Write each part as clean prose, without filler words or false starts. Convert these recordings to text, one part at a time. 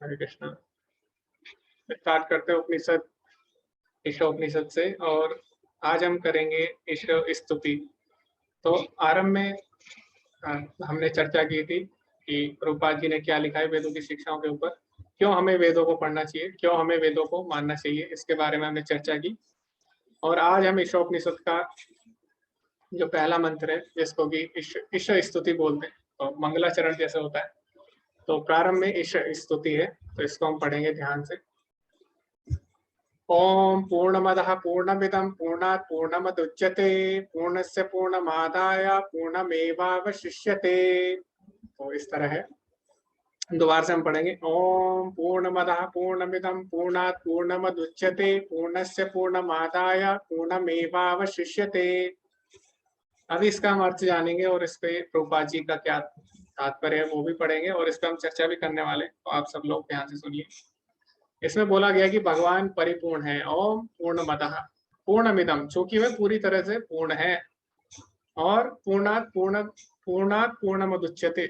हरे Krishna. Start करते हैं उपनिषद, ईशोपनिषद से। और आज हम करेंगे ईशो स्तुति। तो आरंभ में हमने चर्चा की थी कि प्रभुपाद जी ने क्या लिखा है वेदों की शिक्षाओं के ऊपर, क्यों हमें वेदों को पढ़ना चाहिए, क्यों हमें वेदों को मानना चाहिए, इसके बारे में हमने चर्चा की। और आज हम ईशोपनिषद का जो पहला मंत्र है, जिसको कि ईश स्तुति बोलते हैं, तो मंगलाचरण जैसे होता है, तो प्रारंभ में ईश स्तुति है, तो इसको हम पढ़ेंगे ध्यान से। ओम पूर्णमदः पूर्णमिदं पूर्णात् पूर्णमुदच्यते पूर्णस्य पूर्णमादाय पूर्णमेवावशिष्यते। तो इस तरह है, दोबारा से हम पढ़ेंगे। ओम पूर्णमदः पूर्णमिदं पूर्णात् पूर्णमुदच्यते पूर्णस्य पूर्णमादाय पूर्णमेवावशिष्यते। अभी इसका हम अर्थ जानेंगे और इस पे प्रभुपाद जी का क्या तात्पर्य है वो भी पढ़ेंगे, और इस पर हम चर्चा भी करने वाले, तो आप सब लोग ध्यान से सुनिए। इसमें बोला गया कि भगवान परिपूर्ण है। ओम पूर्णमदः पूर्णमिदं, चूंकि वह पूरी तरह से पूर्ण है, और पूर्णात् पूर्णमुदच्यते,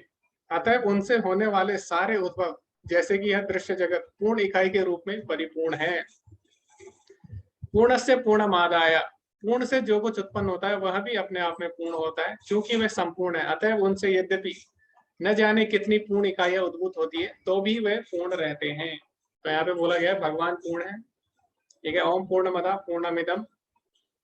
अतः उनसे होने वाले सारे उद्भव, जैसे कि यह दृश्य जगत पूर्ण इकाई के रूप में परिपूर्ण है। पूर्णस्य पूर्णमादाय, पूर्ण से जो कुछ उत्पन्न होता है वह भी अपने आप में पूर्ण होता है, क्योंकि वह संपूर्ण है। अतः उनसे यद्यपि न जाने कितनी पूर्ण इकाइयां उद्भूत होती है, तो भी वे पूर्ण रहते हैं। तो यहाँ पे बोला गया भगवान पूर्ण है, ठीक है। ओम पूर्णमदः पूर्णमिदं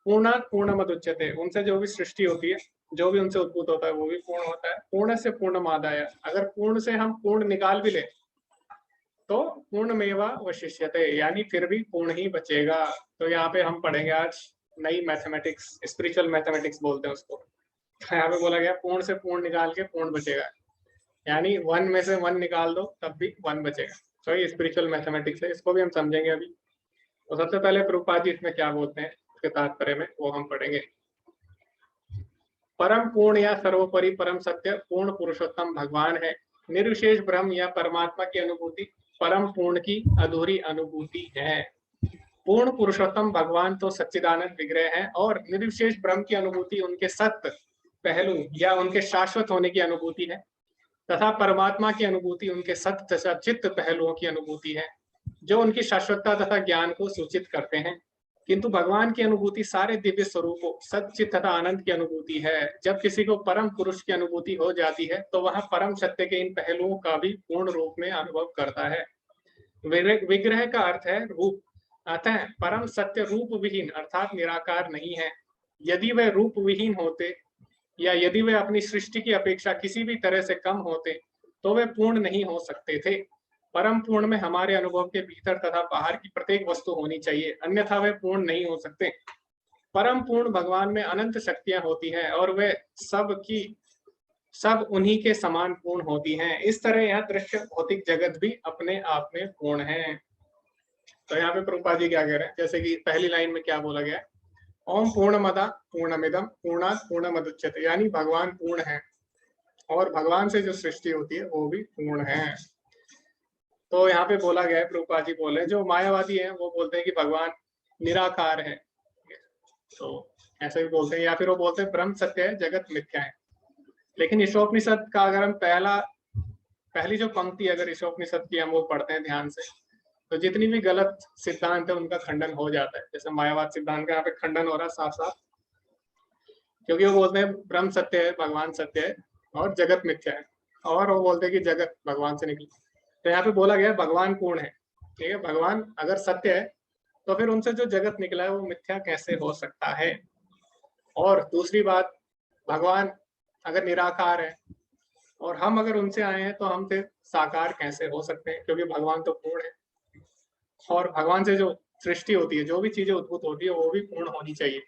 पूर्णात् पूर्णमुदच्यते, उनसे जो भी सृष्टि होती है, जो भी उनसे उद्भूत होता है वो भी पूर्ण होता है। पूर्णस्य पूर्णमादाय, अगर पूर्ण से हम पूर्ण निकाल भी ले तो पूर्णमेवावशिष्यते, यानी फिर भी पूर्ण ही बचेगा। तो यहाँ पे हम पढ़ेंगे आज नई मैथमेटिक्स, स्पिरिचुअल मैथमेटिक्स बोलते हैं उसको। यहाँ पे बोला गया पूर्ण से पूर्ण निकाल के पूर्ण बचेगा, यानी 1 में से 1 निकाल दो तब भी 1 बचेगा। तो ये स्पिरिचुअल मैथमेटिक्स है, इसको भी हम समझेंगे अभी। तो सबसे पहले प्रभुपाद जी इसमें क्या बोलते हैं, इसके तात्पर्य में वो हम पढ़ेंगे। परम पूर्ण या सर्वोपरि परम सत्य पूर्ण पुरुषोत्तम भगवान है। निर्विशेष ब्रह्म या परमात्मा की अनुभूति परम पूर्ण की अधूरी अनुभूति है। पूर्ण पुरुषोत्तम भगवान तो सच्चिदानंद विग्रह है, और निर्विशेष ब्रह्म की अनुभूति उनके सत्य पहलू या उनके शाश्वत होने की अनुभूति है, तथा परमात्मा की अनुभूति उनके सत्य तथा चित्त पहलुओं की अनुभूति है, जो उनकी शाश्वतता तथा ज्ञान को सूचित करते हैं। किंतु भगवान की अनुभूति सारे दिव्य स्वरूपों सच्चित तथा आनंद की अनुभूति है। जब किसी को परम पुरुष की अनुभूति हो जाती है, तो वह परम सत्य के इन पहलुओं का भी पूर्ण रूप में अनुभव करता है। विग्रह का अर्थ है रूप, अतः परम सत्य रूप विहीन अर्थात निराकार नहीं है। यदि वह रूप विहीन होते, या यदि वे अपनी सृष्टि की अपेक्षा किसी भी तरह से कम होते, तो वे पूर्ण नहीं हो सकते थे। परम पूर्ण में हमारे अनुभव के भीतर तथा बाहर की प्रत्येक वस्तु होनी चाहिए, अन्यथा वे पूर्ण नहीं हो सकते। परम पूर्ण भगवान में अनंत शक्तियां होती हैं, और वे सब उन्हीं के समान पूर्ण होती हैं। इस तरह यह दृश्य भौतिक जगत भी अपने आप में पूर्ण है। तो यहाँ पे प्रभुपाद जी क्या कह रहे हैं, जैसे कि पहली लाइन में क्या बोला गया है, ओम पूर्णमदः पूर्णमिदं पूर्णात् पूर्णमुदच्यते, यानी भगवान पूर्ण है, और भगवान से जो सृष्टि होती है वो भी पूर्ण है। तो यहाँ पे बोला गया है, प्रभुपाद जी बोले, जो मायावादी हैं वो बोलते हैं कि भगवान निराकार है, तो ऐसे भी बोलते हैं, या फिर वो बोलते हैं ब्रह्म सत्य है जगत मिथ्या है। लेकिन ईशोपनिषद का अगर हम पहली जो पंक्ति अगर ईशोपनिषद की हम वो पढ़ते हैं ध्यान से, तो जितनी भी गलत सिद्धांत है उनका खंडन हो जाता है। जैसे मायावाद सिद्धांत का यहाँ पे खंडन हो रहा है साफ साफ, क्योंकि वो बोलते हैं ब्रह्म सत्य है, भगवान सत्य है, और जगत मिथ्या है, और वो बोलते हैं कि जगत भगवान से निकली। तो यहाँ पे बोला गया भगवान पूर्ण है, ठीक है। भगवान अगर सत्य है, तो फिर उनसे जो जगत निकला है वो मिथ्या कैसे हो सकता है। और दूसरी बात, भगवान अगर निराकार है और हम अगर उनसे आए हैं, तो हम फिर साकार कैसे हो सकते हैं, क्योंकि भगवान तो पूर्ण है। और भगवान से जो सृष्टि होती है, जो भी चीजें उद्भूत होती है, वो भी पूर्ण होनी चाहिए।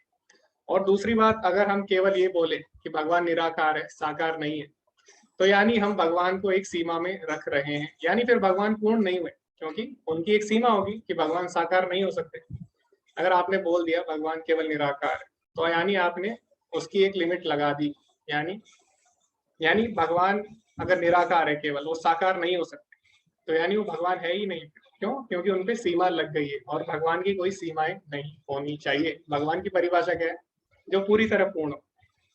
और दूसरी बात, अगर हम केवल ये बोले कि भगवान निराकार है, साकार नहीं है, तो यानी हम भगवान को एक सीमा में रख रहे हैं, यानी फिर भगवान पूर्ण नहीं हुए, क्योंकि उनकी एक सीमा होगी कि भगवान साकार नहीं हो सकते। अगर आपने बोल दिया भगवान केवल निराकार है, तो यानी आपने उसकी एक लिमिट लगा दी, यानी भगवान अगर निराकार है, केवल वो साकार नहीं हो सकते, तो यानी वो भगवान है ही नहीं। क्यों? क्योंकि उनपे सीमा लग गई है, और भगवान की कोई सीमाएं नहीं होनी चाहिए। भगवान की परिभाषा क्या है? जो पूरी तरह पूर्ण हो।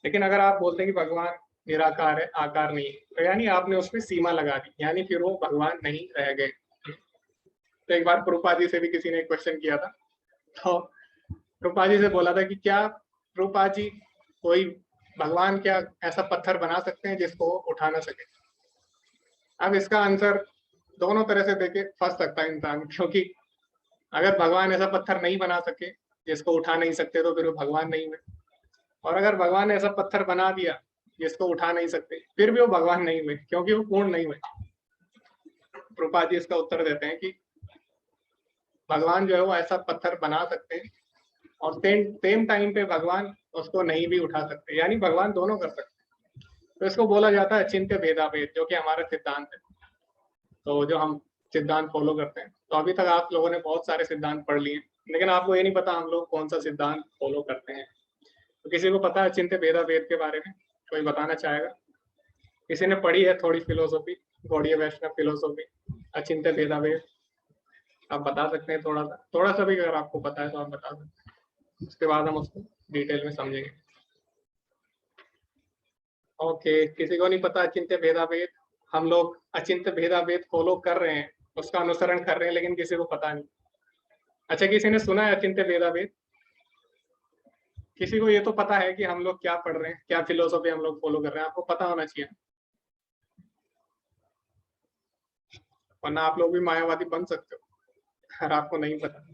लेकिन अगर आप बोलते हैं कि भगवान निराकार है, आकार नहीं है, तो यानी आपने उसमें सीमा लगा दी, यानी फिर वो भगवान नहीं रह गए। तो एक बार प्रभुपाद जी से भी किसी ने क्वेश्चन किया था, तो प्रभुपाद जी से बोला था कि क्या प्रभुपाद जी कोई भगवान क्या ऐसा पत्थर बना सकते हैं जिसको उठा ना सके। अब इसका आंसर दोनों तरह से देके फंस सकता है इंसान, क्योंकि अगर भगवान ऐसा पत्थर नहीं बना सके जिसको उठा नहीं सकते तो फिर वो भगवान नहीं हुए, और अगर भगवान ने ऐसा पत्थर बना दिया जिसको उठा नहीं सकते फिर भी वो भगवान नहीं हुए, क्योंकि वो पूर्ण नहीं हुए। प्रभुपाद जी इसका उत्तर देते हैं कि भगवान जो है वो ऐसा पत्थर बना सकते हैं और सेम टाइम पे भगवान उसको नहीं भी उठा सकते, यानी भगवान दोनों कर सकते हैं। तो इसको बोला जाता है अचिंत्य भेदाभेद, जो कि हमारा सिद्धांत है, तो जो हम सिद्धांत फॉलो करते हैं। तो अभी तक आप लोगों ने बहुत सारे सिद्धांत पढ़ लिए, लेकिन आपको ये नहीं पता हम लोग कौन सा सिद्धांत फॉलो करते हैं। तो किसी को पता है अचिंत्य भेदाभेद के बारे में? कोई बताना चाहेगा? किसी ने पढ़ी है थोड़ी फिलोसॉफी, गौड़ीय वैष्णव फिलोसॉफी, अचिंत्य भेदाभेद? आप बता सकते हैं थोड़ा सा भी, अगर आपको पता है तो आप बता सकते हैं, उसके बाद हम उसको डिटेल में समझेंगे। ओके, किसी को नहीं पता अचिंत्य भेदाभेद? हम लोग अचिंत्य भेदाभेद फॉलो कर रहे हैं, उसका अनुसरण कर रहे हैं, लेकिन किसी को पता नहीं। अच्छा, किसी ने सुना है अचिंत्य भेदाभेद? किसी को ये तो पता है कि हम लोग क्या पढ़ रहे हैं, क्या फिलोसॉफी हम लोग फॉलो कर रहे हैं? आपको पता होना चाहिए, वरना आप लोग भी मायावादी बन सकते हो अगर आपको नहीं पता।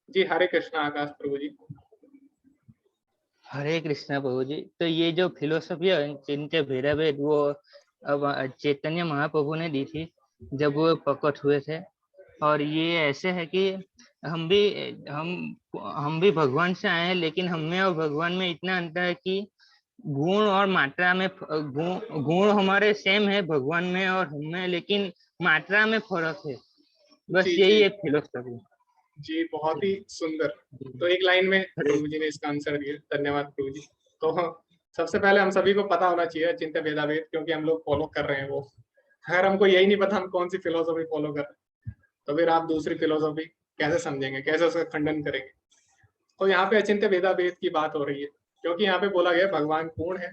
जी, हरे कृष्णा आकाश प्रभु जी। हरे कृष्णा प्रभु जी। तो ये जो फिलोसफी है चिंत्य भेदाभेद, वो अब चैतन्य महाप्रभु ने दी थी जब वो प्रकट हुए थे। और ये ऐसे है कि हम भी भगवान से आए हैं, लेकिन हम में और भगवान में इतना अंतर है कि गुण और मात्रा में गुण हमारे सेम है भगवान में और हम में, लेकिन मात्रा में फर्क है। बस जी यही जी है फिलोसफी। जी, बहुत ही सुंदर। तो एक लाइन में प्रभु जी ने इसका आंसर दिया, धन्यवाद प्रभु जी। तो सबसे पहले हम सभी को पता होना चाहिए चिंत्य भेदाभेद, क्योंकि हम लोग फॉलो कर रहे हैं वो। अगर हमको यही नहीं पता हम कौन सी फिलोसॉफी फॉलो कर रहे हैं, तो फिर आप दूसरी फिलोसॉफी कैसे समझेंगे, कैसे उसका खंडन करेंगे? तो यहाँ पे अचिंत्य भेदाभेद की बात हो रही है, क्योंकि यहाँ पे बोला गया भगवान पूर्ण है।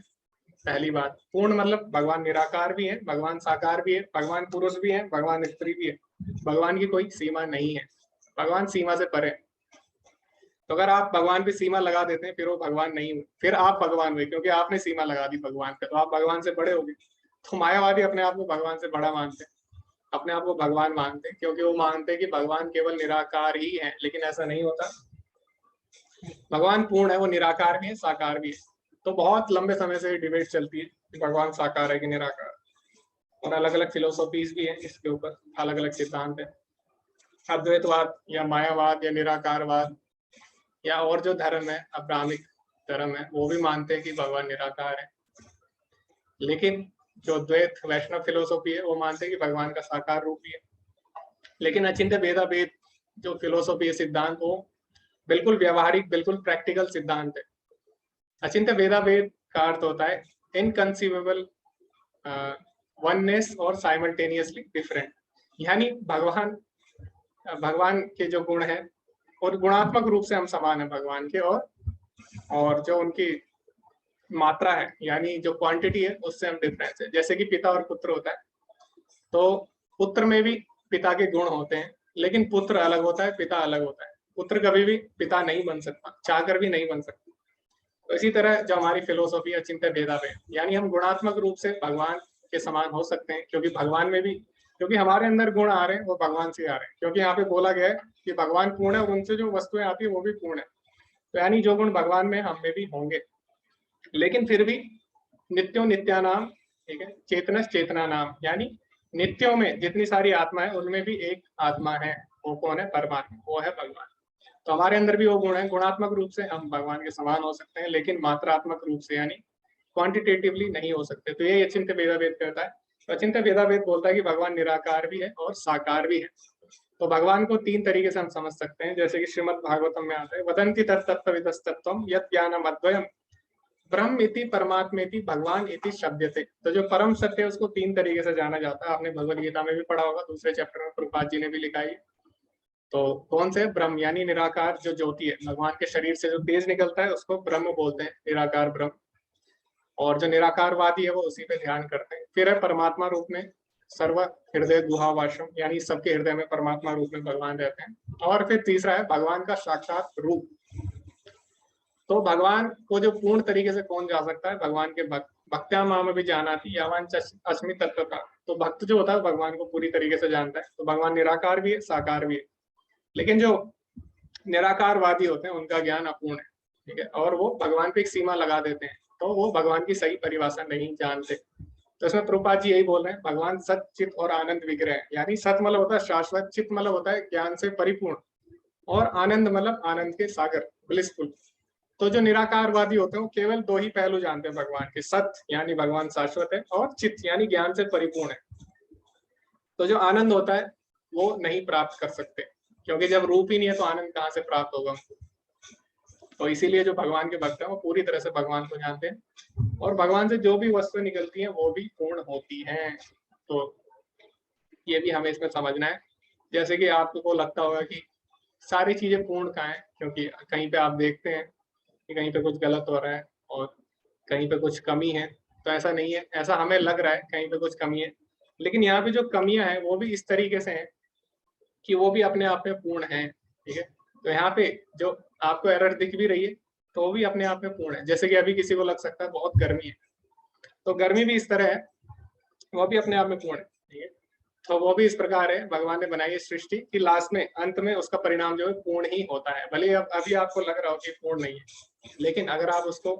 पहली बात, पूर्ण मतलब भगवान निराकार भी है, भगवान साकार भी है, भगवान पुरुष भी है, भगवान स्त्री भी है। भगवान की कोई सीमा नहीं है, भगवान सीमा से परे। तो अगर आप भगवान पे सीमा लगा देते हैं फिर वो भगवान नहीं हुए, फिर आप भगवान हुए, क्योंकि आपने सीमा लगा दी भगवान पे, तो आप भगवान से बड़े हो गए। तो मायावादी अपने आप को भगवान से बड़ा मानते हैं, अपने आप को भगवान मानते हैं, क्योंकि वो मानते हैं कि भगवान केवल निराकार ही है, लेकिन ऐसा नहीं होता। भगवान पूर्ण है, वो निराकार भी है, साकार भी है। तो बहुत लंबे समय से डिबेट चलती है कि भगवान साकार है कि निराकार, और अलग अलग फिलोसॉफीज भी है इसके ऊपर, अलग अलग सिद्धांत है। अद्वैतवाद या मायावाद या निराकारवाद या और जो धर्म है, अब्राह्मिक धर्म है, वो भी मानते हैं कि भगवान निराकार है। लेकिन जो द्वैत वैष्णव फिलोसॉफी है वो मानते हैं कि भगवान का साकार रूप ही है। लेकिन अचिंत्य भेदाभेद जो फिलोसॉफी है, सिद्धांत, वो बिल्कुल व्यवहारिक, बिल्कुल प्रैक्टिकल सिद्धांत है। अचिंत्य भेदाभेद का अर्थ होता है इनकंसीवेबल वननेस और साइमल्टेनियसली डिफरेंट, यानी भगवान के जो गुण हैं और गुणात्मक रूप से हम समान है भगवान के, और जो उनकी मात्रा है यानी जो क्वांटिटी है उससे हम डिफरेंस है। जैसे कि पिता और पुत्र होता है, तो पुत्र में भी पिता के गुण होते हैं, लेकिन पुत्र अलग होता है, पिता अलग होता है। पुत्र कभी भी पिता नहीं बन सकता, चाहकर भी नहीं बन सकता। तो इसी तरह जो हमारी फिलोसॉफी है चिंतन भेदाभेद, यानी हम गुणात्मक रूप से भगवान के समान हो सकते हैं, क्योंकि भगवान में भी, क्योंकि हमारे अंदर गुण आ रहे हैं वो भगवान से आ रहे हैं, क्योंकि यहाँ पे बोला गया है कि भगवान पूर्ण है और उनसे जो वस्तुएं आती है वो भी पूर्ण है। तो यानी जो गुण भगवान में हम में भी होंगे, लेकिन फिर भी नित्यो नित्यानाम, ठीक है, चेतनस चेतना नाम, यानी नित्यों में जितनी सारी आत्मा है उनमें भी एक आत्मा है, वो कौन है? परमात्मा, वो है भगवान। तो हमारे अंदर भी वो गुण है, गुणात्मक रूप से हम भगवान के समान हो सकते हैं, लेकिन मात्रात्मक रूप से यानी क्वांटिटेटिवली नहीं हो सकते। तो ये अचिंत्य भेदाभेद करता है। तो अचिंत्य भेदाभेद बोलता है कि भगवान निराकार भी है और साकार भी है। तो भगवान को तीन तरीके से हम समझ सकते हैं, जैसे कि श्रीमद् भागवतम में आता है, वदंती तत्तत्त्वविदस्तत्वम यत् ज्ञानम अद्वयम ब्रह्म इति परमात्मेति भगवान इति शब्दते। तो जो परम सत्य है उसको तीन तरीके से जाना जाता है। आपने भगवद गीता में भी पढ़ा होगा, दूसरे चैप्टर में प्रभुपाद जी ने भी लिखा है। तो कौन से? ब्रह्म यानी निराकार जो ज्योति है, भगवान के शरीर से जो तेज निकलता है उसको ब्रह्म बोलते हैं, निराकार ब्रह्म। और जो निराकारवादी है वो उसी पे ध्यान करते हैं। फिर है परमात्मा रूप में सर्व हृदय गुहावासम, यानी सबके हृदय में परमात्मा रूप में भगवान रहते हैं। और फिर तीसरा है भगवान का साक्षात रूप। तो भगवान को जो पूर्ण तरीके से कौन जा सकता है, भगवान के भक्त। भक्त्या माम भी जाना थी यावान अस्मि तत्वता। तो भक्त जो होता है भगवान को पूरी तरीके से जानता है। तो भगवान निराकार भी है, साकार भी है। लेकिन जो निराकारवादी होते हैं उनका ज्ञान अपूर्ण है, ठीक है, और वो भगवान पे एक सीमा लगा देते हैं, तो वो भगवान की सही परिभाषा नहीं जानते। तो इसमें प्रभुपाद जी यही बोल रहे हैं, भगवान सत, चित और आनंद विग्रह है। यानी सत मतलब होता है शाश्वत, चित मतलब होता है ज्ञान से परिपूर्ण, और आनंद मतलब आनंद के सागर, ब्लिसफुल। तो जो निराकारवादी होते हैं वो केवल दो ही पहलू जानते हैं भगवान के, सत यानी भगवान शाश्वत है, और चित यानी ज्ञान से परिपूर्ण है। तो जो आनंद होता है वो नहीं प्राप्त कर सकते, क्योंकि जब रूप ही नहीं है तो आनंद कहाँ से प्राप्त होगा उनको। तो इसीलिए जो भगवान के भक्त हैं वो पूरी तरह से भगवान को जानते हैं, और भगवान से जो भी वस्तु निकलती हैं वो भी पूर्ण होती हैं। तो ये भी हमें इसमें समझना है। जैसे कि आपको लगता होगा कि सारी चीजें पूर्ण कहाँ है, क्योंकि कहीं पे आप देखते हैं कि कहीं पे कुछ गलत हो रहा है और कहीं पे कुछ कमी है। तो ऐसा नहीं है, ऐसा हमें लग रहा है कहीं पे कुछ कमी है, लेकिन यहाँ पे जो कमियां हैं वो भी इस तरीके से हैं कि वो भी अपने आप में पूर्ण है, ठीक है। तो यहाँ पे जो आपको एरर दिख भी रही है तो वो भी अपने आप में पूर्ण है। जैसे कि अभी किसी को लग सकता है बहुत गर्मी है, तो गर्मी भी इस तरह है, वो भी अपने आप में पूर्ण है, ठीक है। तो वो भी इस प्रकार है, भगवान ने बनाई है सृष्टि कि लास्ट में अंत में उसका परिणाम जो है पूर्ण ही होता है। भले अब अभी आपको लग रहा हो कि पूर्ण नहीं है, लेकिन अगर आप उसको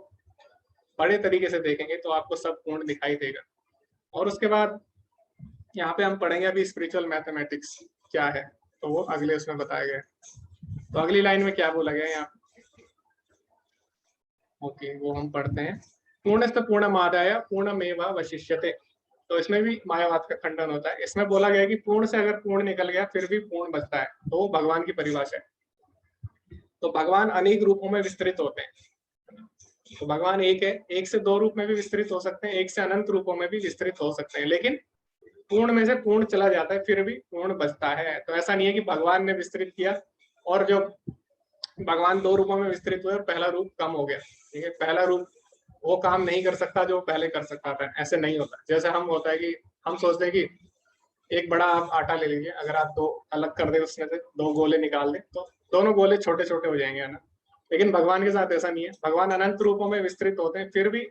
बड़े तरीके से देखेंगे तो आपको सब पूर्ण दिखाई देगा। और उसके बाद यहाँ पे हम पढ़ेंगे अभी स्पिरिचुअल मैथमेटिक्स क्या है, तो वो अगले उसमें बताया गया है। तो अगली लाइन में क्या बोला गया है यहाँ, ओके, वो हम पढ़ते हैं। पूर्णस्थ पूर्णमादाय पूर्णमेवावशिष्यते। तो इसमें भी मायावाद का खंडन होता है। इसमें बोला गया है कि पूर्ण से अगर पूर्ण निकल गया फिर भी पूर्ण बचता है, तो वो भगवान की परिभाषा है। तो भगवान अनेक रूपों में विस्तृत होते हैं। तो भगवान एक है, एक से दो रूप में भी विस्तृत हो सकते हैं, एक से अनंत रूपों में भी विस्तृत हो सकते हैं, लेकिन पूर्ण में से पूर्ण चला जाता है फिर भी पूर्ण बचता है। तो ऐसा नहीं है कि भगवान ने विस्तृत किया और जो भगवान दो रूपों में विस्तृत हुए और पहला रूप कम हो गया, ठीक है, पहला रूप वो काम नहीं कर सकता जो पहले कर सकता था, ऐसे नहीं होता। जैसे हम होता है कि हम सोचते हैं कि एक बड़ा आप आटा ले लीजिए, अगर आप दो अलग कर दे उसमें से दो गोले निकाल दे तो दोनों गोले छोटे छोटे हो जाएंगे, है ना। लेकिन भगवान के साथ ऐसा नहीं है, भगवान अनंत रूपों में विस्तृत होते हैं फिर भी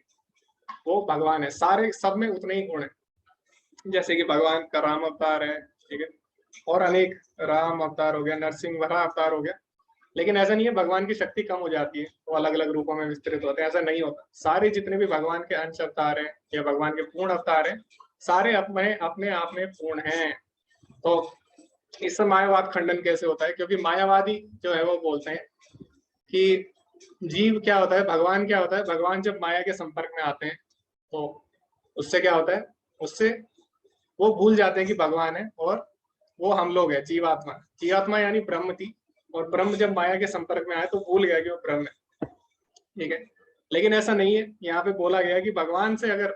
वो भगवान है, सारे सब में उतने ही गुण है। जैसे कि भगवान का राम अवतार है, ठीक है, और अनेक राम अवतार हो गया, नरसिंह वरा अवतार हो गया, लेकिन ऐसा नहीं है भगवान की शक्ति कम हो जाती है तो अलग अलग रूपों में विस्तृत होते हैं, ऐसा नहीं होता। सारे जितने भी भगवान के अंश अवतार हैं या भगवान के पूर्ण अवतार हैं, सारे अपने अपने आप में पूर्ण हैं। तो इससे मायावाद खंडन कैसे होता है, क्योंकि मायावादी जो है वो बोलते हैं कि जीव क्या होता है, भगवान क्या होता है, भगवान जब माया के संपर्क में आते हैं तो उससे क्या होता है, उससे वो भूल जाते हैं कि भगवान है और वो हम लोग है, जीवात्मा। जीवात्मा यानी ब्रह्म थी, और ब्रह्म जब माया के संपर्क में आया तो भूल गया कि वो ब्रह्म है, ठीक है। लेकिन ऐसा नहीं है, यहाँ पे बोला गया कि भगवान से अगर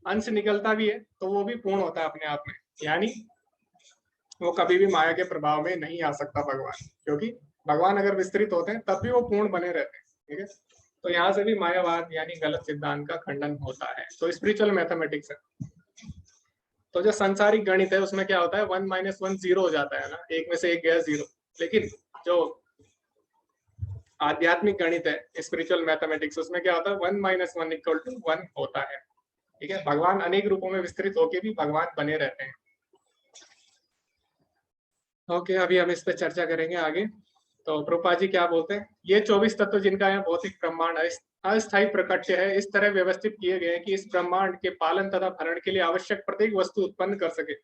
अंश निकलता भी है तो वो भी पूर्ण होता है अपने आप में, यानी वो कभी भी माया के प्रभाव में नहीं आ सकता भगवान, क्योंकि भगवान अगर विस्तृत होते हैं तब भी वो पूर्ण बने रहते हैं, ठीक है। तो यहाँ से भी मायावाद यानी गलत सिद्धांत का खंडन होता है। तो स्पिरिचुअल मैथमेटिक्स है। तो जो संसारिक गणित है उसमें क्या होता है, 1 - 1 0 हो जाता है ना, एक में से एक गया 0। लेकिन जो आध्यात्मिक गणित है, स्पिरिचुअल मैथमेटिक्स, उसमें क्या होता है, 1 - 1 = 1 होता है, ठीक है। भगवान अनेक रूपों में विस्तृत होके भी भगवान बने रहते हैं। ओके, अभी हम इस पे चर्चा करेंगे आगे। तो प्रभुपाद जी क्या बोलते हैं, ये 24 तत्व जिनका यहाँ भौतिक ब्रह्मांड अस्थायी प्रकट्य है, इस तरह व्यवस्थित किए गए कि इस ब्रह्मांड के पालन तथा भरण के लिए आवश्यक प्रत्येक वस्तु उत्पन्न कर सके।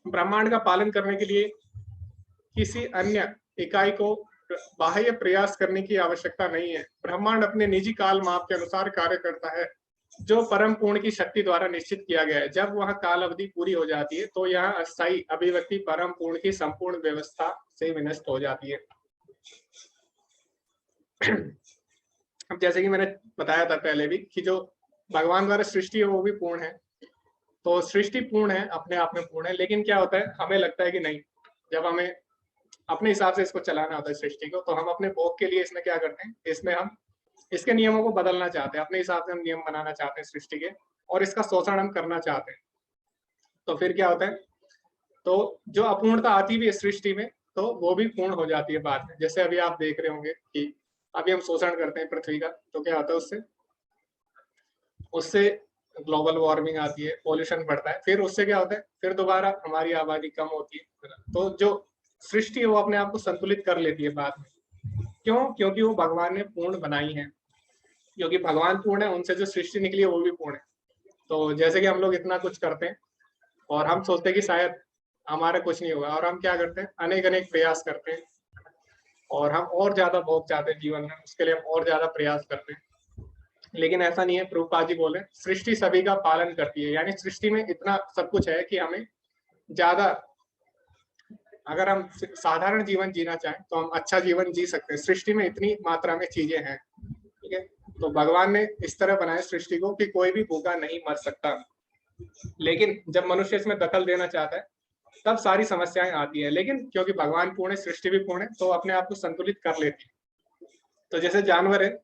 ब्रह्मांड का पालन करने के लिए किसी अन्य इकाई को बाह्य प्रयास करने की आवश्यकता नहीं है। ब्रह्मांड अपने निजी काल माप के अनुसार कार्य करता है, जो परम पूर्ण की शक्ति द्वारा निश्चित किया गया है। जब वह काल अवधि पूरी हो जाती है तो यह अस्थायी अभिव्यक्ति परम पूर्ण की संपूर्ण व्यवस्था से विनष्ट हो जाती है। अब जैसे कि मैंने बताया था पहले भी कि जो भगवान द्वारा सृष्टि है वो भी पूर्ण है। तो सृष्टि पूर्ण है, अपने आप में पूर्ण है, लेकिन क्या होता है, हमें लगता है कि नहीं, जब हमें अपने हिसाब से इसको चलाना होता है सृष्टि को, तो हम अपने भोग के लिए इसमें क्या करते हैं, इसमें हम इसके नियमों को बदलना चाहते हैं, अपने हिसाब से हम नियम बनाना चाहते हैं सृष्टि के, और इसका शोषण हम करना चाहते हैं। तो फिर क्या होता है, तो जो अपूर्णता आती भी है सृष्टि में, तो वो भी पूर्ण हो जाती है बाद में। जैसे अभी आप देख रहे होंगे कि अभी हम शोषण करते हैं पृथ्वी का, तो क्या होता है उससे उससे ग्लोबल वार्मिंग आती है, पॉल्यूशन बढ़ता है, फिर उससे क्या होता है, फिर दोबारा हमारी आबादी कम होती है। तो जो सृष्टि है वो अपने आप को संतुलित कर लेती है बाद में। क्यों? क्योंकि वो भगवान ने पूर्ण बनाई है। क्योंकि भगवान पूर्ण है, उनसे जो सृष्टि निकली है वो भी पूर्ण है। तो जैसे कि हम लोग इतना कुछ करते हैं और हम सोचते हैं कि शायद हमारा कुछ नहीं होगा, और हम क्या करते हैं, अनेक अनेक प्रयास करते हैं और हम और ज्यादा भोग चाहते हैं जीवन में, उसके लिए हम और ज्यादा प्रयास करते हैं। लेकिन ऐसा नहीं है। प्रभुपाद जी बोले सृष्टि सभी का पालन करती है, यानी सृष्टि में इतना सब कुछ है कि हमें ज्यादा, अगर हम साधारण जीवन जीना चाहें तो हम अच्छा जीवन जी सकते हैं। सृष्टि में इतनी मात्रा में चीजें हैं, ठीक है। तो भगवान ने इस तरह बनाया सृष्टि को कि कोई भी भूखा नहीं मर सकता। लेकिन जब मनुष्य इसमें दखल देना चाहता है तब सारी समस्याएं आती है। लेकिन क्योंकि भगवान पूर्ण है, सृष्टि भी पूर्ण है, तो अपने आप को संतुलित कर लेती है। तो जैसे जानवर है,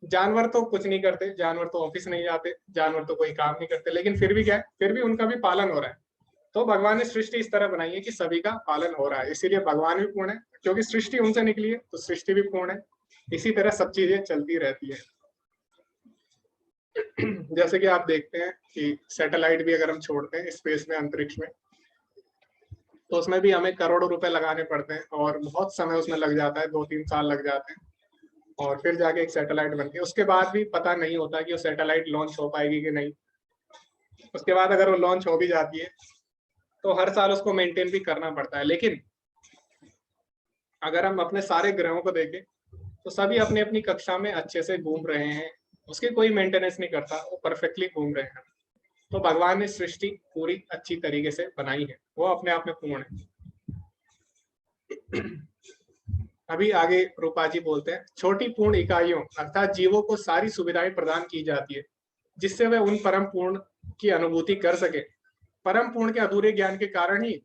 जानवर तो कुछ नहीं करते, जानवर तो ऑफिस नहीं जाते, जानवर तो कोई काम नहीं करते, लेकिन फिर भी क्या है, फिर भी उनका भी पालन हो रहा है। तो भगवान ने सृष्टि इस तरह बनाई है कि सभी का पालन हो रहा है, इसीलिए भगवान भी पूर्ण है। क्योंकि सृष्टि उनसे निकली है तो सृष्टि भी पूर्ण है। इसी तरह सब चीजें चलती रहती है। जैसे कि आप देखते हैं कि सैटेलाइट भी अगर हम छोड़ते हैं स्पेस में, अंतरिक्ष में, तो उसमें भी हमें करोड़ों रुपए लगाने पड़ते हैं और बहुत समय उसमें लग जाता है, 2-3 साल लग जाते हैं, और फिर जाके एक सैटेलाइट बनती है। उसके बाद भी पता नहीं होता कि वो सैटेलाइट लॉन्च हो पाएगी कि नहीं। उसके बाद अगर वो लॉन्च हो भी जाती है तो हर साल उसको मेंटेन भी करना पड़ता है। लेकिन अगर हम अपने सारे ग्रहों को देखें तो सभी अपनी अपनी कक्षा में अच्छे से घूम रहे हैं, उसकी कोई मेंटेनेंस नहीं करता, वो परफेक्टली घूम रहे हैं। तो भगवान ने सृष्टि पूरी अच्छी तरीके से बनाई है, वो अपने आप में पूर्ण है। अभी आगे रूपा जी बोलते हैं, छोटी पूर्ण इकाइयों अर्थात जीवों को सारी सुविधाएं प्रदान की जाती है जिससे वे उन परम पूर्ण की अनुभूति कर सके। परम पूर्ण के अधूरे ज्ञान के कारण ही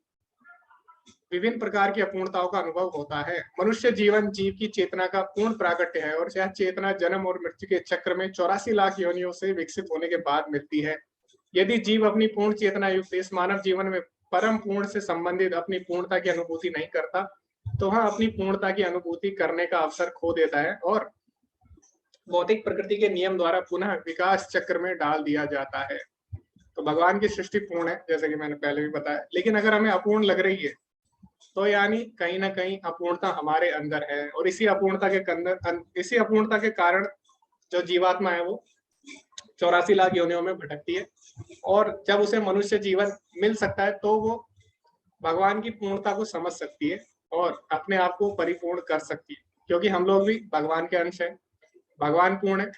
विभिन्न प्रकार की अपूर्णताओं का अनुभव होता है। मनुष्य जीवन जीव की चेतना का पूर्ण प्राकट्य है और यह चेतना जन्म और मृत्यु के चक्र में 84 लाख योनियों से विकसित होने के बाद मिलती है। यदि जीव अपनी पूर्ण चेतना युक्त इस मानव जीवन में परम पूर्ण से संबंधित अपनी पूर्णता की अनुभूति नहीं करता तो वह अपनी पूर्णता की अनुभूति करने का अवसर खो देता है और भौतिक प्रकृति के नियम द्वारा पुनः विकास चक्र में डाल दिया जाता है। तो भगवान की सृष्टि पूर्ण है जैसे कि मैंने पहले भी बताया, लेकिन अगर हमें अपूर्ण लग रही है तो यानी कहीं ना कहीं अपूर्णता हमारे अंदर है, और इसी अपूर्णता के कारण जो जीवात्मा है वो 84 लाख योनियों में भटकती है। और जब उसे मनुष्य जीवन मिल सकता है तो वो भगवान की पूर्णता को समझ सकती है और अपने आप को परिपूर्ण कर सकती है। क्योंकि हम लोग भी भगवान के अंश हैं, भगवान पूर्ण है